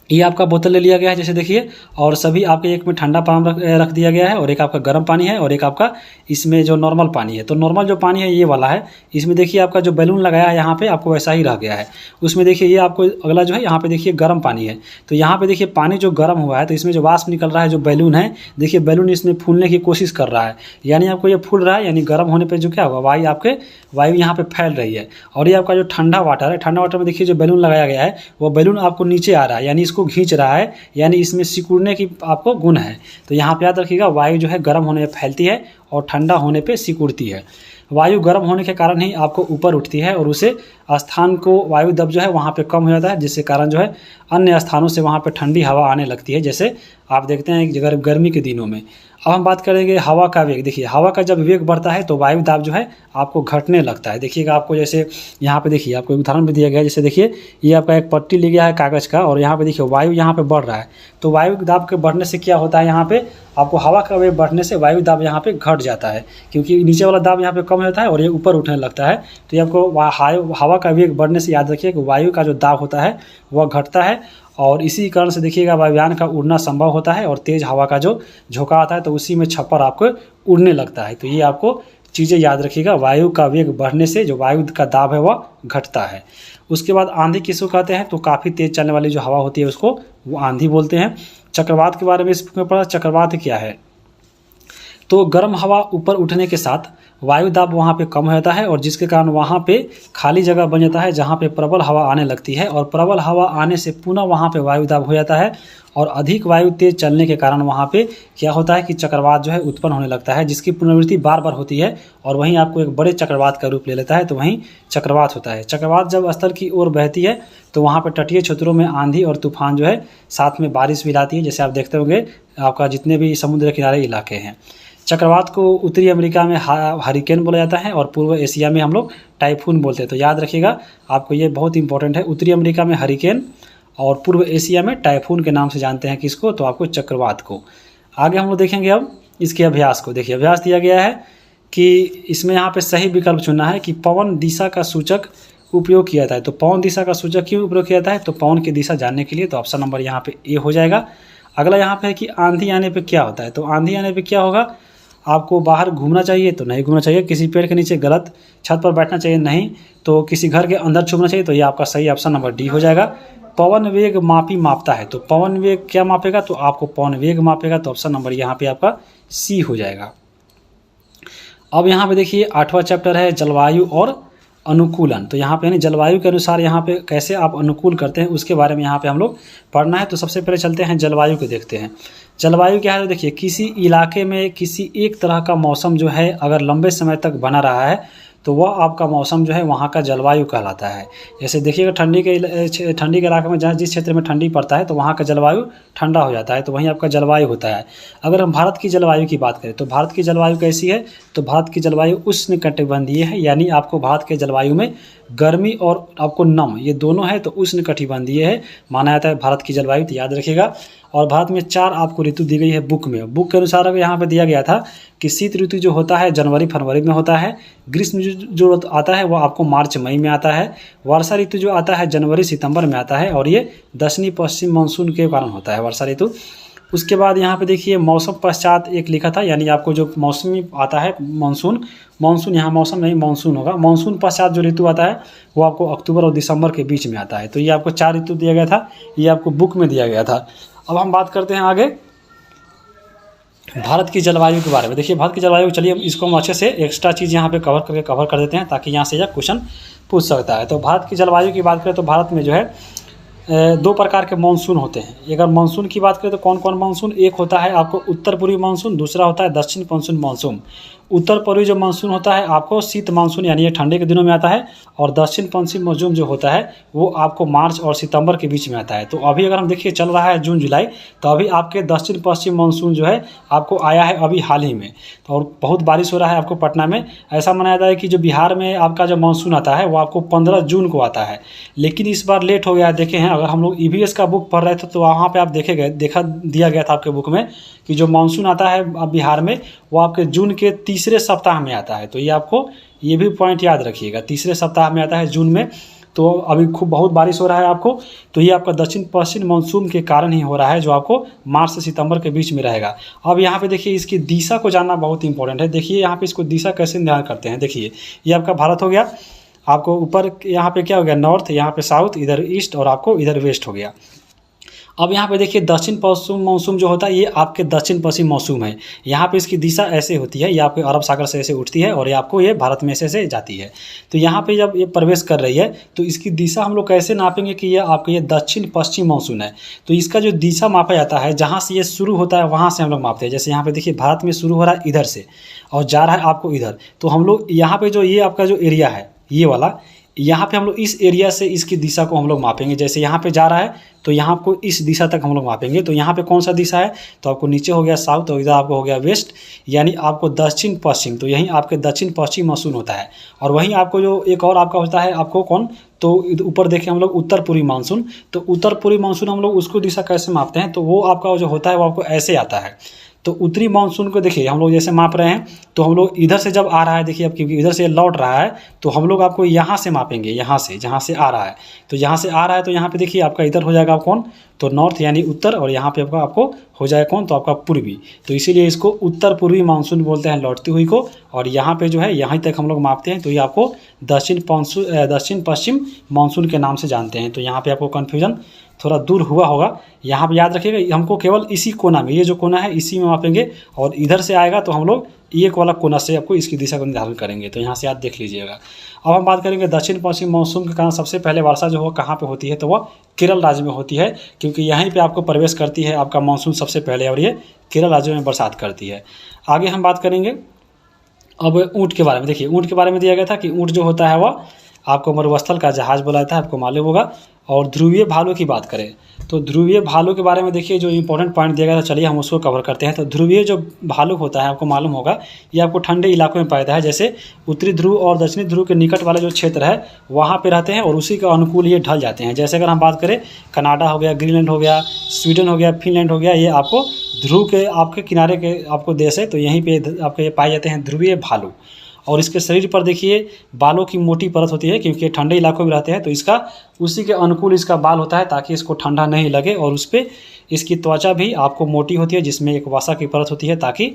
ये आपका बोतल ले लिया गया है, जैसे देखिए, और सभी आपके एक में ठंडा पानी रख दिया गया है और एक आपका गर्म पानी है और एक आपका इसमें जो नॉर्मल पानी है। तो नॉर्मल जो पानी है ये वाला है, इसमें देखिए आपका जो बैलून लगाया है यहाँ पे आपको वैसा ही रह गया है। उसमें देखिए ये आपको अगला जो है यहाँ पे देखिए गर्म पानी है, तो यहाँ पे देखिए पानी जो गर्म हुआ है तो इसमें जो वाष्प निकल रहा है, जो बैलून है, देखिए बैलून इसमें फूलने की कोशिश कर रहा है, यानी आपको ये फूल रहा है, यानी गर्म होने पर जो क्या होगा, वायु यहाँ पे फैल रही है। और ये आपका जो ठंडा वाटर है, ठंडा वाटर में देखिए जो बैलून लगाया गया है वो बैलून आपको नीचे आ रहा है, यानी इसको खींच रहा है, यानी इसमें सिकुड़ने की आपको गुण है। तो यहाँ पे याद रखिएगा वायु जो है गर्म होने में फैलती है और ठंडा होने पे सिकुड़ती है। वायु गर्म होने के कारण ही आपको ऊपर उठती है और उसे स्थान को वायु दब जो है वहाँ पे कम हो जाता है, जिसके कारण जो है अन्य स्थानों से वहाँ पे ठंडी हवा आने लगती है, जैसे आप देखते हैं गर्मी के दिनों में। अब हम बात करेंगे हवा का वेग। देखिए हवा का जब वेग बढ़ता है तो वायु दाब जो है आपको घटने लगता है। देखिएगा आपको जैसे यहाँ पे देखिए आपको एक उदाहरण भी दिया गया है, जैसे देखिए ये आपका एक पट्टी लिया गया है कागज़ का और यहाँ पे देखिए वायु यहाँ पे बढ़ रहा है, तो वायु दाब के बढ़ने से क्या होता है, यहाँ पे आपको हवा का वेग बढ़ने से वायु दाब यहाँ पे घट जाता है, क्योंकि नीचे वाला दाब यहाँ पे कम होता है और ये ऊपर उठने लगता है। तो ये आपको हवा का वेग बढ़ने से याद रखिए कि वायु का जो दाब होता है वह घटता है और इसी कारण से देखिएगा वायुयान का उड़ना संभव होता है और तेज़ हवा का जो झोंका आता है तो उसी में छप्पर आपको उड़ने लगता है। तो ये आपको चीज़ें याद रखिएगा, वायु का वेग बढ़ने से जो वायु का दाब है वह घटता है। उसके बाद आंधी किसको कहते हैं, तो काफ़ी तेज़ चलने वाली जो हवा होती है उसको वो आंधी बोलते हैं। चक्रवात के बारे में इसमें पढ़ा, चक्रवात क्या है, तो गर्म हवा ऊपर उठने के साथ वायु दाब वहाँ पे कम हो जाता है और जिसके कारण वहाँ पे खाली जगह बन जाता है जहाँ पे प्रबल हवा आने लगती है और प्रबल हवा आने से पुनः वहाँ पे वायु दाब हो जाता है और अधिक वायु तेज चलने के कारण वहाँ पे क्या होता है कि चक्रवात जो है उत्पन्न होने लगता है, जिसकी पुनरावृत्ति बार बार होती है और वहीं आपको एक बड़े चक्रवात का रूप ले लेता है, तो वहीं चक्रवात होता है। चक्रवात जब स्थल की ओर बहती है तो वहाँ पर तटीय क्षेत्रों में आंधी और तूफान जो है साथ में बारिश भी लाती है, जैसे आप देखते होंगे आपका जितने भी समुद्र किनारे इलाके हैं। चक्रवात को उत्तरी अमेरिका में हरिकेन बोला जाता है और पूर्व एशिया में हम लोग टाइफून बोलते हैं। तो याद रखिएगा आपको ये बहुत इंपॉर्टेंट है, उत्तरी अमेरिका में हरिकेन और पूर्व एशिया में टाइफून के नाम से जानते हैं किसको, तो आपको चक्रवात को। आगे हम लोग देखेंगे अब इसके अभ्यास को। देखिए अभ्यास दिया गया है कि इसमें यहाँ पे सही विकल्प चुनना है कि पवन दिशा का सूचक उपयोग किया जाता है। तो पवन दिशा का सूचक क्यों उपयोग किया जाता है, तो पवन की दिशा जानने के लिए, तो ऑप्शन नंबर यहाँ पे ए हो जाएगा। अगला यहाँ पे है कि आंधी आने पे क्या होता है, तो आंधी आने पे क्या होगा, आपको बाहर घूमना चाहिए तो नहीं घूमना चाहिए, किसी पेड़ के नीचे गलत, छत पर बैठना चाहिए नहीं, तो किसी घर के अंदर छुपना चाहिए, तो ये आपका सही ऑप्शन नंबर डी हो जाएगा। पवन वेग मापता है, तो पवन वेग क्या मापेगा, तो आपको पवन वेग मापेगा, तो ऑप्शन नंबर यहाँ पे आपका सी हो जाएगा। अब यहाँ पे देखिए 8वां चैप्टर है जलवायु और अनुकूलन। तो यहाँ पे यानी जलवायु के अनुसार यहाँ पे कैसे आप अनुकूल करते हैं उसके बारे में यहाँ पे हम लोग पढ़ना है। तो सबसे पहले चलते हैं जलवायु को देखते हैं। जलवायु क्या है, तो देखिए किसी इलाके में किसी एक तरह का मौसम जो है अगर लंबे समय तक बना रहा है तो वह आपका मौसम जो है वहाँ का जलवायु कहलाता है। जैसे देखिएगा ठंडी के इलाके में जहाँ जिस क्षेत्र में ठंडी पड़ता है तो वहाँ का जलवायु ठंडा हो जाता है, तो वहीं आपका जलवायु होता है। अगर हम भारत की जलवायु की बात करें तो भारत की जलवायु कैसी है, तो भारत की जलवायु उष्णकटिबंधीय है, यानी आपको भारत के जलवायु में गर्मी और आपको नम ये दोनों है, तो उष्णकटिबंधीय है माना जाता है भारत की जलवायु, तो याद रखिएगा। और भारत में 4 आपको ऋतु दी गई है बुक में। बुक के अनुसार अगर यहाँ पे दिया गया था कि शीत ऋतु जो होता है जनवरी फरवरी में होता है, ग्रीष्म जो आता है वो आपको मार्च मई में आता है, वर्षा ऋतु जो आता है जनवरी सितंबर में आता है और ये दक्षिणी पश्चिम मानसून के कारण होता है वर्षा ऋतु। उसके बाद यहाँ पे देखिए मौसम पश्चात एक लिखा था, यानी आपको जो मौसमी आता है मानसून यहाँ मौसम नहीं मानसून होगा, मानसून पश्चात जो ऋतु आता है वो आपको अक्टूबर और दिसंबर के बीच में आता है। तो ये आपको 4 ऋतु दिया गया था, ये आपको बुक में दिया गया था। अब हम बात करते हैं आगे भारत की जलवायु के बारे में। देखिए भारत की जलवायु, चलिए इसको हम अच्छे से एक्स्ट्रा चीज़ यहाँ पे कवर कर देते हैं ताकि यहाँ से यह क्वेश्चन पूछ सकता है। तो भारत की जलवायु की बात करें तो भारत में जो है 2 प्रकार के मानसून होते हैं। अगर मानसून की बात करें तो कौन कौन मानसून, एक होता है आपको उत्तर पूर्वी मानसून, दूसरा होता है दक्षिण पश्चिम मानसून। उत्तर पूर्वी जो मानसून होता है आपको शीत मानसून यानी ये ठंडे के दिनों में आता है और दक्षिण पश्चिम मानसून जो होता है वो आपको मार्च और सितंबर के बीच में आता है। तो अभी अगर हम देखिए चल रहा है जून जुलाई, तो अभी आपके दक्षिण पश्चिम मानसून जो है आपको आया है अभी हाल ही में, तो और बहुत बारिश हो रहा है आपको पटना में। ऐसा माना जाता है कि जो बिहार में आपका जो मानसून आता है वो आपको 15 जून को आता है, लेकिन इस बार लेट हो गया। देखे हैं अगर हम लोग EVS का बुक पढ़ रहे थे तो वहाँ पर आप दिया गया था आपके बुक में कि जो मानसून आता है अब बिहार में वो आपके जून के तीसरे सप्ताह में आता है। तो ये आपको ये भी पॉइंट याद रखिएगा, तीसरे सप्ताह में आता है जून में। तो अभी खूब बहुत बारिश हो रहा है आपको, तो ये आपका दक्षिण पश्चिम मानसून के कारण ही हो रहा है जो आपको मार्च से सितंबर के बीच में रहेगा। अब यहाँ पे देखिए इसकी दिशा को जानना बहुत इंपॉर्टेंट है। देखिए यहाँ पे इसको दिशा कैसे निर्धारण करते हैं। देखिए ये आपका भारत हो गया, आपको ऊपर यहाँ पे क्या हो गया नॉर्थ, यहाँ पे साउथ, इधर ईस्ट और आपको इधर वेस्ट हो गया। अब यहाँ पे देखिए दक्षिण पश्चिम मौसम जो होता है ये आपके दक्षिण पश्चिम मौसम है। यहाँ पे इसकी दिशा ऐसे होती है, ये आपके अरब सागर से ऐसे उठती है और ये आपको ये भारत में ऐसे जाती है। तो यहाँ पे जब ये प्रवेश कर रही है तो इसकी दिशा हम लोग कैसे नापेंगे कि ये आपके ये दक्षिण पश्चिम मौसम है। तो इसका जो दिशा मापा जाता है, जहाँ से ये शुरू होता है वहाँ से हम लोग मापते हैं। जैसे यहाँ पे देखिए भारत में शुरू हो रहा है इधर से और जा रहा है आपको इधर, तो हम लोग यहाँ पे जो ये आपका जो एरिया है ये वाला, यहाँ पे हम लोग इस एरिया से इसकी दिशा को हम लोग मापेंगे। जैसे यहाँ पे जा रहा है तो यहाँ को इस दिशा तक हम लोग मापेंगे। तो यहाँ पे कौन सा दिशा है, तो आपको नीचे हो गया साउथ और इधर आपको हो गया वेस्ट, यानी आपको दक्षिण पश्चिम। तो यहीं आपके दक्षिण पश्चिम मानसून होता है। और वहीं आपको जो एक और आपका होता है आपको कौन, तो ऊपर देखें हम लोग उत्तर पूर्वी मानसून। तो उत्तर पूर्वी मानसून हम लोग उसको दिशा कैसे मापते हैं, तो वो आपका जो होता है वो आपको ऐसे आता है। तो उत्तरी मानसून को देखिए हम लोग जैसे माप रहे हैं, तो हम लोग इधर से जब आ रहा है, देखिए अब क्योंकि इधर से लौट रहा है तो हम लोग आपको यहाँ से मापेंगे, यहाँ से जहाँ से आ रहा है। तो यहाँ से आ रहा है तो यहाँ पे देखिए आपका इधर हो जाएगा कौन, तो नॉर्थ यानी उत्तर, और यहाँ पे आपको हो जाएगा कौन, तो आपका पूर्वी। तो इसीलिए इसको उत्तर पूर्वी मानसून बोलते हैं लौटती हुई को। और यहाँ पे जो है यहीं तक हम लोग मापते हैं, तो ये आपको दक्षिण पश्चिम मानसून के नाम से जानते हैं। तो यहाँ पे आपको कन्फ्यूजन थोड़ा दूर हुआ होगा। यहाँ पे याद रखिएगा हमको केवल इसी कोना में, ये जो कोना है इसी में मापेंगे, और इधर से आएगा तो हम लोग एक वाला कोना से आपको इसकी दिशा को निर्धारण करेंगे। तो यहाँ से याद देख लीजिएगा। अब हम बात करेंगे दक्षिण पश्चिम मौसम के कारण सबसे पहले वर्षा जो हो कहाँ पे होती है, तो वह केरल राज्य में होती है, क्योंकि यहीं पे आपको प्रवेश करती है आपका मानसून सबसे पहले, और ये केरल राज्य में बरसात करती है। आगे हम बात करेंगे अब ऊँट के बारे में। देखिए ऊँट के बारे में दिया गया था कि ऊँट जो होता है वह आपको मरुस्थल का जहाज बोला जाता है, आपको मालूम होगा। और ध्रुवीय भालू की बात करें तो ध्रुवीय भालू के बारे में देखिए जो इंपॉर्टेंट पॉइंट दिया गया था, चलिए हम उसको कवर करते हैं। तो ध्रुवीय जो भालू होता है आपको मालूम होगा, ये आपको ठंडे इलाकों में पाया है। जैसे उत्तरी ध्रुव और दक्षिणी ध्रुव के निकट वाले जो क्षेत्र है वहाँ पे रहते हैं और उसी के अनुकूल ये ढल जाते हैं। जैसे अगर हम बात करें कनाडा हो गया, ग्रीनलैंड हो गया, स्वीडन हो गया, फिनलैंड हो गया, ये आपको ध्रुव के आपके किनारे के आपको देश है। तो यहीं पर आपके ये पाए जाते हैं ध्रुवीय भालू। और इसके शरीर पर देखिए बालों की मोटी परत होती है, क्योंकि ये ठंडे इलाकों में रहते हैं तो इसका उसी के अनुकूल इसका बाल होता है ताकि इसको ठंडा नहीं लगे। और उस पर इसकी त्वचा भी आपको मोटी होती है, जिसमें एक वसा की परत होती है ताकि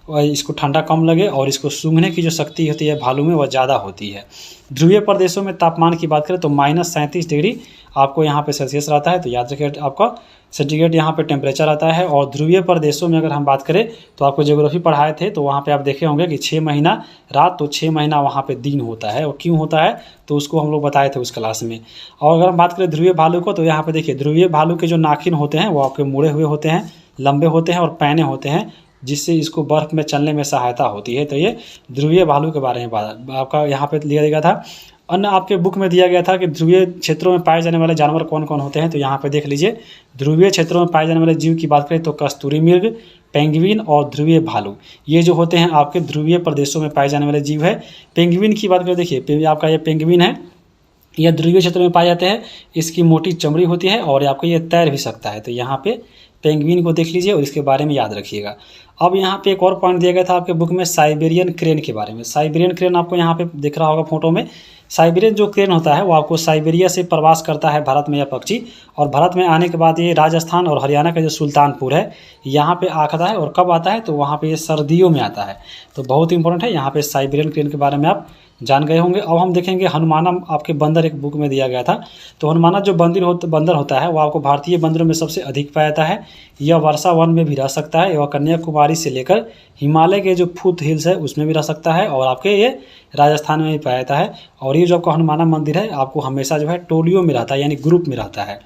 इसको ठंडा कम लगे, और इसको सूंघने की जो शक्ति होती है भालू में वह ज़्यादा होती है। ध्रुवीय प्रदेशों में तापमान की बात करें तो -37 डिग्री आपको यहाँ पे सेल्सियस रहता है। तो याद रखिए आपका सेंटीग्रेड यहाँ पे टेम्परेचर आता है। और ध्रुवीय प्रदेशों में अगर हम बात करें तो आपको ज्योग्राफी पढ़ाए थे, तो वहाँ पे आप देखे होंगे कि 6 महीना रात तो 6 महीना वहाँ पे दिन होता है। और क्यों होता है तो उसको हम लोग बताए थे उस क्लास में। और अगर हम बात करें ध्रुवीय भालू को, तो यहाँ पे देखिए ध्रुवीय भालू के जो नाखून होते हैं वो आपके मुड़े हुए होते हैं, लंबे होते हैं और पैने होते हैं, जिससे इसको बर्फ़ में चलने में सहायता होती है। तो ये ध्रुवीय भालू के बारे में आपका यहाँ पे लिया गया था। अन्य आपके बुक में दिया गया था कि ध्रुवीय क्षेत्रों में पाए जाने वाले जानवर कौन कौन होते हैं। तो यहाँ पे देख लीजिए ध्रुवीय क्षेत्रों में पाए जाने वाले जीव की बात करें तो कस्तूरी मृग, पेंगुइन और ध्रुवीय भालू, ये जो होते हैं आपके ध्रुवीय प्रदेशों में पाए जाने वाले जीव है। पेंगुइन की बात करें, देखिए आपका ये पेंगुइन है, यह ध्रुवीय क्षेत्र में पाए जाते हैं। इसकी मोटी चमड़ी होती है और आपको ये तैर भी सकता है। तो यहाँ पे पेंगुइन को देख लीजिए और इसके बारे में याद रखिएगा। अब यहाँ पे एक और पॉइंट दिया गया था आपके बुक में साइबेरियन क्रेन के बारे में। साइबेरियन क्रेन आपको यहाँ पे दिख रहा होगा फोटो में। साइबेरियन जो क्रेन होता है वो आपको साइबेरिया से प्रवास करता है भारत में यह पक्षी, और भारत में आने के बाद ये राजस्थान और हरियाणा का जो सुल्तानपुर है यहाँ पे आता है। और कब आता है तो वहाँ पे ये सर्दियों में आता है। तो बहुत इंपॉर्टेंट है, यहाँ पे साइबेरियन क्रेन के बारे में आप जान गए होंगे। अब हम देखेंगे हनुमाना, आपके बंदर एक बुक में दिया गया था। तो हनुमाना जो बंदर होता है वो आपको भारतीय बंदरों में सबसे अधिक पाया जाता है। यह वर्षा वन में भी रह सकता है, यह कन्याकुमारी से लेकर हिमालय के जो फूट हिल्स है उसमें भी रह सकता है, और आपके ये राजस्थान में भी पाया जाता है। और ये जो आपका हनुमाना मंदिर है आपको हमेशा जो है टोलियों में रहता है, यानी ग्रुप में रहता है।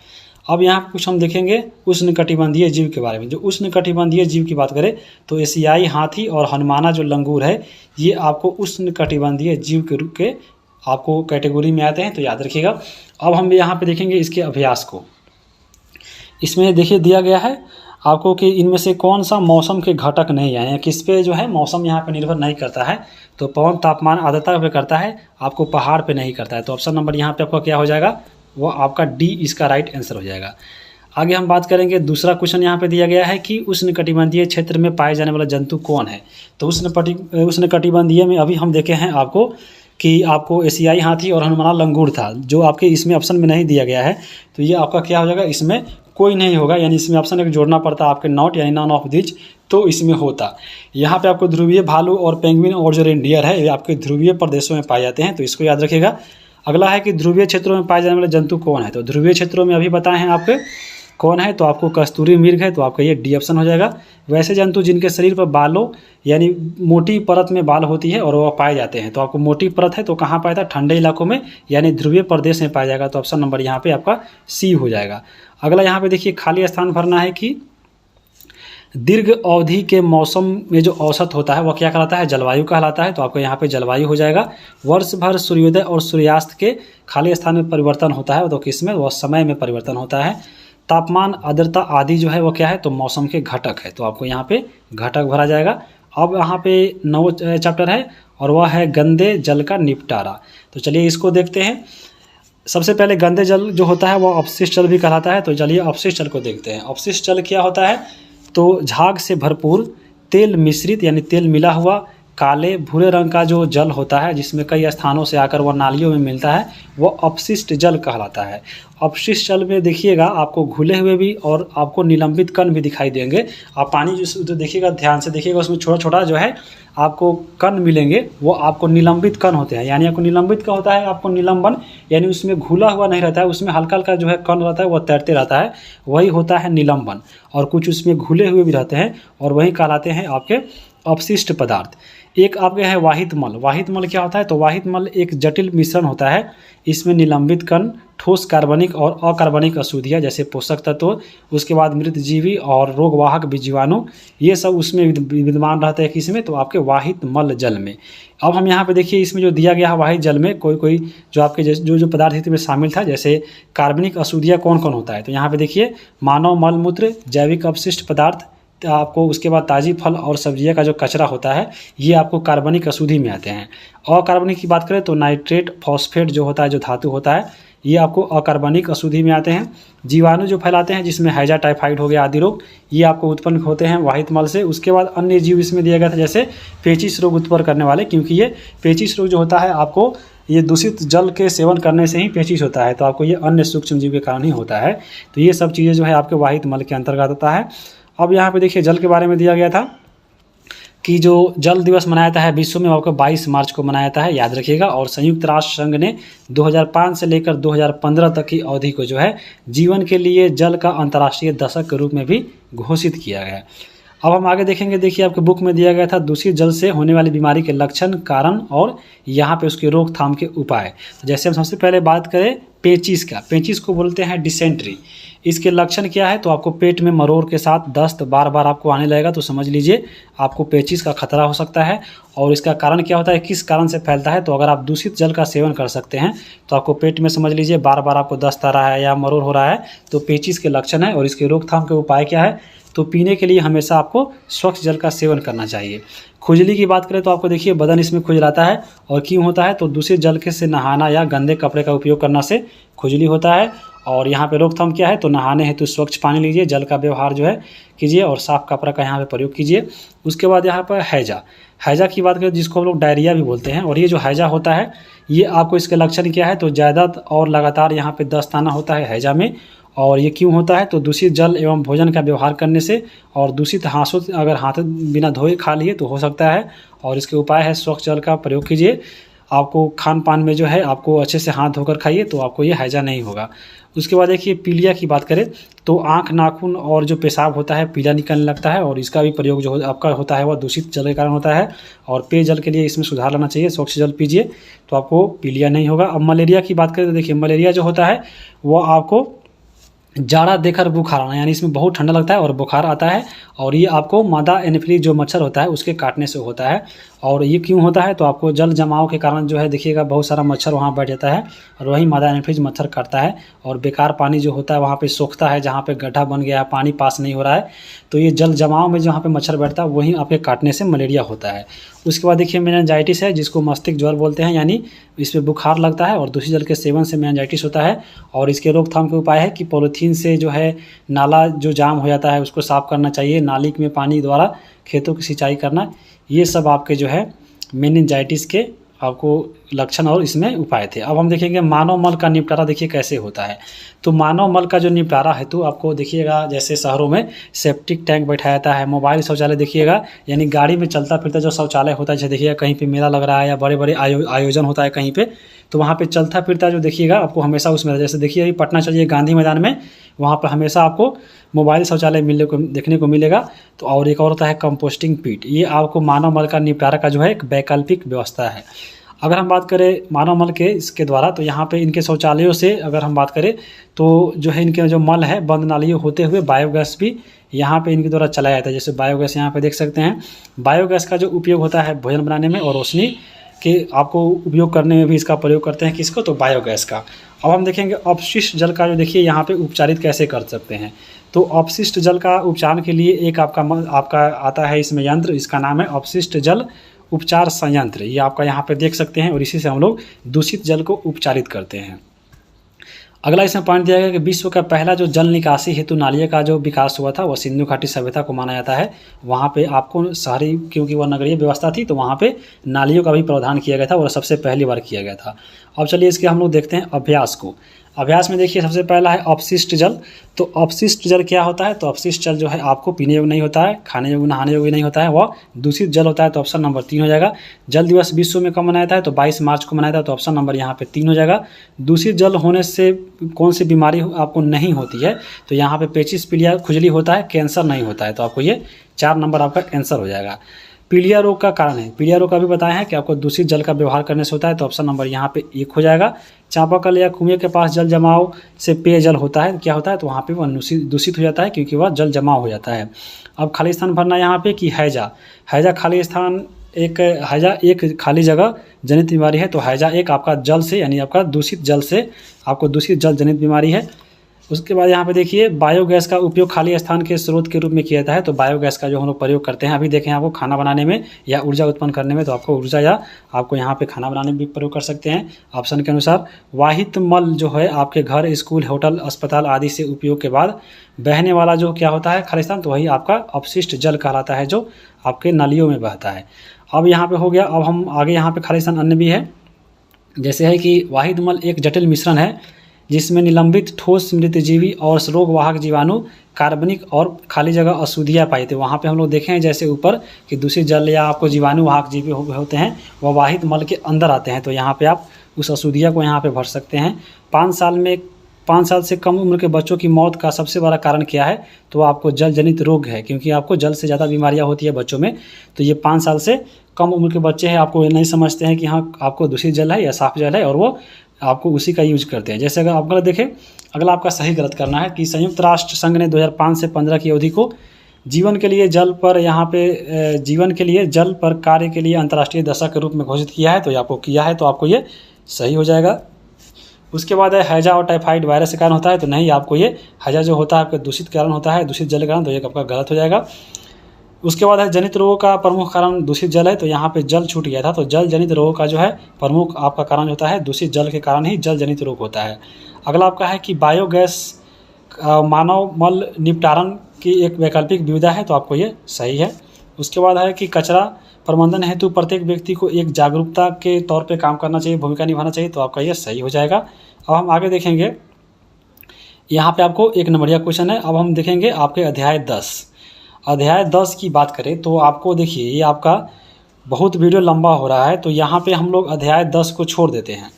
अब यहाँ कुछ हम देखेंगे उष्णकटिबंधीय जीव के बारे में। जो उष्णकटिबंधीय जीव की बात करें तो एशियाई हाथी और हनुमाना जो लंगूर है ये आपको उष्णकटिबंधीय जीव के रूप के आपको कैटेगरी में आते हैं। तो याद रखिएगा। अब हम यहाँ पे देखेंगे इसके अभ्यास को। इसमें देखिए दिया गया है आपको कि इनमें से कौन सा मौसम के घटक नहीं है, किस पे जो है मौसम यहाँ पे निर्भर नहीं करता है। तो पवन तापमान आर्द्रता पे करता है, आपको पहाड़ पे नहीं करता है। तो ऑप्शन नंबर यहाँ पे आपका क्या हो जाएगा, वो आपका डी इसका राइट आंसर हो जाएगा। आगे हम बात करेंगे, दूसरा क्वेश्चन यहाँ पे दिया गया है कि उष्णकटिबंधीय क्षेत्र में पाए जाने वाला जंतु कौन है। तो उष्णकटिबंधीय में अभी हम देखे हैं आपको कि आपको एशियाई हाथी और हनुमाना लंगूर था, जो आपके इसमें ऑप्शन में नहीं दिया गया है। तो ये आपका क्या हो जाएगा, इसमें कोई नहीं होगा, यानी इसमें ऑप्शन एक जोड़ना पड़ता आपके नॉट, यानी नॉन ऑफ दिस, तो इसमें होता। यहाँ पे आपको ध्रुवीय भालू और पेंगुइन और जो रेनडियर है ये आपके ध्रुवीय प्रदेशों में पाए जाते हैं। तो इसको याद रखिएगा। अगला है कि ध्रुवीय क्षेत्रों में पाए जाने वाले जंतु कौन है। तो ध्रुवीय क्षेत्रों में अभी बताए हैं आपके कौन है, तो आपको कस्तूरी मृग है, तो आपका ये डी ऑप्शन हो जाएगा। वैसे जंतु जिनके शरीर पर बालों यानी मोटी परत में बाल होती है और वह पाए जाते हैं, तो आपको मोटी परत है तो कहाँ पाया था, ठंडे इलाकों में यानी ध्रुवीय प्रदेश में पाया जाएगा, तो ऑप्शन नंबर यहाँ पे आपका सी हो जाएगा। अगला यहाँ पे देखिए खाली स्थान भरना है कि दीर्घ अवधि के मौसम में जो औसत होता है वह क्या कहलाता है, जलवायु कहलाता है, तो आपको यहाँ पे जलवायु हो जाएगा। वर्ष भर सूर्योदय और सूर्यास्त के खाली स्थान में परिवर्तन होता है, तो किसमें, वह समय में परिवर्तन होता है। तापमान, आर्द्रता आदि जो है वो क्या है, तो मौसम के घटक है, तो आपको यहाँ पे घटक भरा जाएगा। अब यहाँ पे 9 चैप्टर है और वह है गंदे जल का निपटारा। तो चलिए इसको देखते हैं। सबसे पहले गंदे जल जो होता है वह अपशिष्ट जल भी कहलाता है, तो चलिए अपशिष्ट जल को देखते हैं। अपशिष्ट जल क्या होता है, तो झाग से भरपूर तेल मिश्रित यानी तेल मिला हुआ काले भूरे रंग का जो जल होता है जिसमें कई स्थानों से आकर वह नालियों में मिलता है, वह अपशिष्ट जल कहलाता है। अपशिष्ट जल में देखिएगा आपको घुले हुए भी और आपको निलंबित कण भी दिखाई देंगे। आप पानी जो देखिएगा ध्यान से देखिएगा, उसमें छोटा छोटा जो है आपको कण मिलेंगे, वो आपको निलंबित कण होते हैं। यानी आपको निलंबित का होता है आपको निलंबन, यानी उसमें घुला हुआ नहीं रहता है, उसमें हल्का हल्का जो है कण रहता है वह तैरते रहता है, वही होता है निलंबन। और कुछ उसमें घुले हुए भी रहते हैं और वही कहलाते हैं आपके अपशिष्ट पदार्थ। एक आपके है वाहित मल। वाहित मल क्या होता है, तो वाहित मल एक जटिल मिश्रण होता है, इसमें निलंबित कण, ठोस कार्बनिक और अकार्बनिक अशुद्धियाँ जैसे पोषक तत्व, उसके बाद मृत जीवी और रोगवाहक जीवाणु, ये सब उसमें विद्यमान रहते हैं किसमें, तो आपके वाहित मल जल में। अब हम यहाँ पे देखिए इसमें जो दिया गया है वाहित जल में कोई जो आपके जो पदार्थ इसमें शामिल था, जैसे कार्बनिक अशुद्धियाँ कौन कौन होता है, तो यहाँ पे देखिए मानव मल मूत्र, जैविक अपशिष्ट पदार्थ, आपको उसके बाद ताज़ी फल और सब्जियां का जो कचरा होता है ये आपको कार्बनिक अशुद्धि में आते हैं। अकार्बनिक की बात करें तो नाइट्रेट, फॉस्फेट जो होता है, जो धातु होता है, ये आपको अकार्बनिक अशुद्धि में आते हैं। जीवाणु जो फैलाते हैं जिसमें हैजा, टाइफाइड हो गया आदि रोग, ये आपको उत्पन्न होते हैं वाहित मल से। उसके बाद अन्य जीव इसमें दिया गया था जैसे पेचिश रोग उत्पन्न करने वाले, क्योंकि ये पेचिश रोग जो होता है आपको ये दूषित जल के सेवन करने से ही पेचिश होता है, तो आपको ये अन्य सूक्ष्म जीव के कारण ही होता है। तो ये सब चीज़ें जो है आपके वाहित मल के अंतर्गत आता है। अब यहाँ पे देखिए जल के बारे में दिया गया था कि जो जल दिवस मनाया जाता है विश्व में आपको 22 मार्च को मनाया जाता है, याद रखिएगा। और संयुक्त राष्ट्र संघ ने 2005 से लेकर 2015 तक की अवधि को जो है जीवन के लिए जल का अंतर्राष्ट्रीय दशक के रूप में भी घोषित किया गया है। अब हम आगे देखेंगे, देखिए आपके बुक में दिया गया था दूषित जल से होने वाली बीमारी के लक्षण, कारण और यहाँ पे उसके रोकथाम के उपाय। तो जैसे हम सबसे पहले बात करें पेचिश का, पेचिश को बोलते हैं डिसेंट्री। इसके लक्षण क्या है, तो आपको पेट में मरोड़ के साथ दस्त बार बार आपको आने लगेगा, तो समझ लीजिए आपको पेचिश का खतरा हो सकता है। और इसका कारण क्या होता है, किस कारण से फैलता है, तो अगर आप दूषित जल का सेवन कर सकते हैं तो आपको पेट में समझ लीजिए बार बार आपको दस्त आ रहा है या मरोड़ हो रहा है, तो पेचिश के लक्षण है। और इसके रोकथाम के उपाय क्या है, तो पीने के लिए हमेशा आपको स्वच्छ जल का सेवन करना चाहिए। खुजली की बात करें तो आपको देखिए बदन इसमें खुजलाता है, और क्यों होता है, तो दूषित जल के से नहाना या गंदे कपड़े का उपयोग करना से खुजली होता है। और यहाँ पे रोकथाम क्या है, तो नहाने हेतु स्वच्छ पानी लीजिए, जल का व्यवहार जो है कीजिए और साफ कपड़ा का यहाँ पे प्रयोग कीजिए। उसके बाद यहाँ पर हैजा, हैजा की बात करें जिसको हम लोग डायरिया भी बोलते हैं, और ये जो हैजा होता है ये आपको इसके लक्षण क्या है, तो ज़्यादा और लगातार यहाँ पे दस्त आना होता है हैजा में। और ये क्यों होता है, तो दूषित जल एवं भोजन का व्यवहार करने से, और दूषित हाथों अगर हाथ बिना धोए खा लिए तो हो सकता है। और इसके उपाय है स्वच्छ जल का प्रयोग कीजिए। आपको खान पान में जो है आपको अच्छे से हाथ धोकर खाइए, तो आपको ये हैजा नहीं होगा। उसके बाद देखिए पीलिया की बात करें तो आँख, नाखून और जो पेशाब होता है पीला निकलने लगता है, और इसका भी प्रयोग जो आपका होता है वह दूषित जल के कारण होता है। और पेयजल के लिए इसमें सुधार लाना चाहिए, स्वच्छ जल पीजिए तो आपको पीलिया नहीं होगा। अब मलेरिया की बात करें तो देखिए मलेरिया जो होता है वो आपको जाड़ा देकर बुखार आना, यानी इसमें बहुत ठंडा लगता है और बुखार आता है, और ये आपको मादा एनोफिलीज जो मच्छर होता है उसके काटने से होता है। और ये क्यों होता है, तो आपको जल जमाव के कारण जो है देखिएगा बहुत सारा मच्छर वहाँ बैठ जाता है, और वही मादा एनोफिलीज मच्छर काटता है, और बेकार पानी जो होता है वहाँ पे सोखता है, जहाँ पे गड्ढा बन गया है पानी पास नहीं हो रहा है, तो ये जल जमाव में जहाँ पे मच्छर बैठता है वहीं आपके काटने से मलेरिया होता है। उसके बाद देखिए मेनिंजाइटिस है जिसको मस्तिष्क ज्वर बोलते हैं, यानी इसमें बुखार लगता है और दूषित जल के सेवन से मेनिंजाइटिस होता है। और इसके रोकथाम के उपाय है कि पॉलीथीन से जो है नाला जो जाम हो जाता है उसको साफ़ करना चाहिए, नाली में पानी द्वारा खेतों की सिंचाई करना, ये सब आपके जो है मेनिंजाइटिस के आपको लक्षण और इसमें उपाय थे। अब हम देखेंगे मानव मल का निपटारा देखिए कैसे होता है। तो मानव मल का जो निपटारा है तो आपको देखिएगा जैसे शहरों में सेप्टिक टैंक बैठाया जाता है, मोबाइल शौचालय देखिएगा, यानी गाड़ी में चलता फिरता जो शौचालय होता है, जैसे देखिएगा कहीं पे मेला लग रहा है या बड़े बड़े आयोजन होता है कहीं पे, तो वहाँ पे चलता फिरता जो देखिएगा आपको हमेशा उसमें, जैसे देखिए अभी पटना चलिए गांधी मैदान में वहाँ पर हमेशा आपको मोबाइल शौचालय देखने को मिलेगा। तो और एक और होता है कंपोस्टिंग पिट, ये आपको मानव मल का निपटारा का जो है एक वैकल्पिक व्यवस्था है। अगर हम बात करें मानव मल के इसके द्वारा, तो यहाँ पे इनके शौचालयों से अगर हम बात करें तो जो है इनके जो मल है बंद नालियों होते हुए बायोगैस भी यहाँ पे इनके द्वारा चलाया जाता है। जैसे बायोगैस यहाँ पे देख सकते हैं, बायोगैस का जो उपयोग होता है भोजन बनाने में और रोशनी के आपको उपयोग करने में भी इसका प्रयोग करते हैं। किसको? तो बायोगैस का। अब हम देखेंगे अपशिष्ट जल का जो देखिए यहाँ पे उपचारित कैसे कर सकते हैं। तो अपशिष्ट जल का उपचार के लिए एक आपका आता है इसमें यंत्र, इसका नाम है अपशिष्ट जल उपचार संयंत्र। ये आपका यहाँ पे देख सकते हैं और इसी से हम लोग दूषित जल को उपचारित करते हैं। अगला इसमें पॉइंट दिया गया कि विश्व का पहला जो जल निकासी हेतु नालियों का जो विकास हुआ था वह सिंधु घाटी सभ्यता को माना जाता है। वहाँ पे आपको शहरी, क्योंकि वह नगरीय व्यवस्था थी, तो वहाँ पे नालियों का भी प्रावधान किया गया था और सबसे पहली बार किया गया था। अब चलिए इसके हम लोग देखते हैं अभ्यास को। अभ्यास में देखिए सबसे पहला है अपशिष्ट जल। तो अपशिष्ट जल क्या होता है? तो अपशिष्ट जल जो है आपको पीने योग्य नहीं होता है, खाने योग्य, नहाने योग्य नहीं होता है, वह दूषित जल होता है। तो ऑप्शन नंबर 3 हो जाएगा। जल दिवस विश्व में कब मनाया जाता है? तो 22 मार्च को मनाया जाता है। तो ऑप्शन नंबर यहाँ पे 3 हो जाएगा। दूषित जल होने से कौन सी बीमारी आपको नहीं होती है? तो यहाँ पे पेचिस, पीलिया, खुजली होता है, कैंसर नहीं होता है। तो आपको ये 4 नंबर आपका आंसर हो जाएगा। पीलिया रोग का कारण है, पीलिया रोग का भी बताया है कि आपको दूषित जल का व्यवहार करने से होता है। तो ऑप्शन नंबर यहाँ पे 1 हो जाएगा। चापाकल या कुएं के पास जल जमाव से पेयजल होता है, क्या होता है? तो वहाँ पे वह दूषित हो जाता है क्योंकि वह जल जमाव हो जाता है। अब खाली स्थान भरना यहाँ पे कि हैजा खाली स्थान, हैजा एक खाली जगह जनित बीमारी है। तो हैजा एक आपका जल से, यानी आपका दूषित जल से आपको दूषित जल जनित बीमारी है। उसके बाद यहाँ पे देखिए बायोगैस का उपयोग खाली स्थान के स्रोत के रूप में किया जाता है। तो बायोगैस का जो हम लोग प्रयोग करते हैं, अभी देखें आपको खाना बनाने में या ऊर्जा उत्पन्न करने में, तो आपको ऊर्जा या आपको यहाँ पे खाना बनाने में भी प्रयोग कर सकते हैं। ऑप्शन के अनुसार वाहित मल जो है आपके घर, स्कूल, होटल, अस्पताल आदि से उपयोग के बाद बहने वाला जो क्या होता है खाली स्थान, तो वही आपका अपशिष्ट जल कहलाता है जो आपके नालियों में बहता है। अब यहाँ पे हो गया। अब हम आगे यहाँ पे खाली स्थान अन्य भी है, जैसे है कि वाहित मल एक जटिल मिश्रण है जिसमें निलंबित ठोस मृतजीवी और रोगवाहक जीवाणु, कार्बनिक और खाली जगह अशुद्धियाँ पाई थे। वहाँ पे हम लोग देखें जैसे ऊपर कि दूषित जल या आपको जीवाणु वाहक जीवी होते हैं वह वाहित मल के अंदर आते हैं। तो यहाँ पे आप उस अशुद्धियाँ को यहाँ पे भर सकते हैं। 5 साल से कम उम्र के बच्चों की मौत का सबसे बड़ा कारण क्या है? तो आपको जल जनित रोग है, क्योंकि आपको जल से ज़्यादा बीमारियाँ होती है बच्चों में। तो ये 5 साल से कम उम्र के बच्चे हैं, आपको नहीं समझते हैं कि हाँ आपको दूषित जल है या साफ जल है, और वो आपको उसी का यूज करते हैं। जैसे अगर आप गलत देखें, अगला आपका सही गलत करना है कि संयुक्त राष्ट्र संघ ने 2005 से 15 की अवधि को जीवन के लिए जल पर कार्य के लिए अंतर्राष्ट्रीय दशक के रूप में घोषित किया है। तो ये आपको किया है, तो आपको ये सही हो जाएगा। उसके बाद है हैजा और टाइफाइड वायरस के कारण होता है। तो नहीं, आपको ये हैजा जो होता है आपका दूषित कारण होता है, दूषित जल के कारण, तो ये आपका गलत हो जाएगा। उसके बाद है जनित रोगों का प्रमुख कारण दूषित जल है। तो यहाँ पे जल छूट गया था। तो जल जनित रोगों का जो है प्रमुख आपका कारण होता है दूषित जल के कारण ही जल जनित रोग होता है। अगला आपका है कि बायोगैस मानव मल निपटारण की एक वैकल्पिक विविधा है। तो आपको ये सही है। उसके बाद है कि कचरा प्रबंधन हेतु प्रत्येक व्यक्ति को एक जागरूकता के तौर पे काम करना चाहिए, भूमिका निभाना चाहिए। तो आपका ये सही हो जाएगा। अब हम आगे देखेंगे, यहाँ पे आपको 1 नंबरिया क्वेश्चन है। अब हम देखेंगे आपके अध्याय 10 की बात करें तो आपको देखिए ये आपका बहुत वीडियो लंबा हो रहा है। तो यहाँ पे हम लोग अध्याय 10 को छोड़ देते हैं,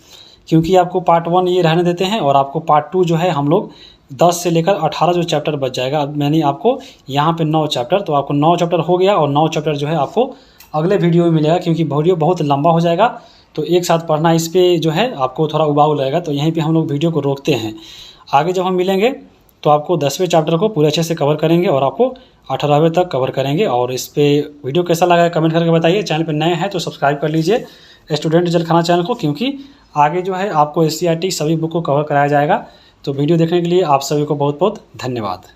क्योंकि आपको पार्ट 1 ये रहने देते हैं और आपको पार्ट 2 जो है हम लोग 10 से लेकर 18 जो चैप्टर बच जाएगा। अब मैंने आपको यहाँ पे 9 चैप्टर, तो आपको 9 चैप्टर हो गया और 9 चैप्टर जो है आपको अगले वीडियो में मिलेगा, क्योंकि वीडियो बहुत लंबा हो जाएगा। तो एक साथ पढ़ना इस पर जो है आपको थोड़ा उबाऊ लगेगा। तो यहीं पर हम लोग वीडियो को रोकते हैं। आगे जब हम मिलेंगे तो आपको 10वें चैप्टर को पूरे अच्छे से कवर करेंगे और आपको 18वें तक कवर करेंगे। और इस पे वीडियो कैसा लगा है कमेंट करके बताइए। चैनल पे नए हैं तो सब्सक्राइब कर लीजिए स्टूडेंट जल खाना चैनल को, क्योंकि आगे जो है आपको SCERT सभी बुक को कवर कराया जाएगा। तो वीडियो देखने के लिए आप सभी को बहुत बहुत धन्यवाद।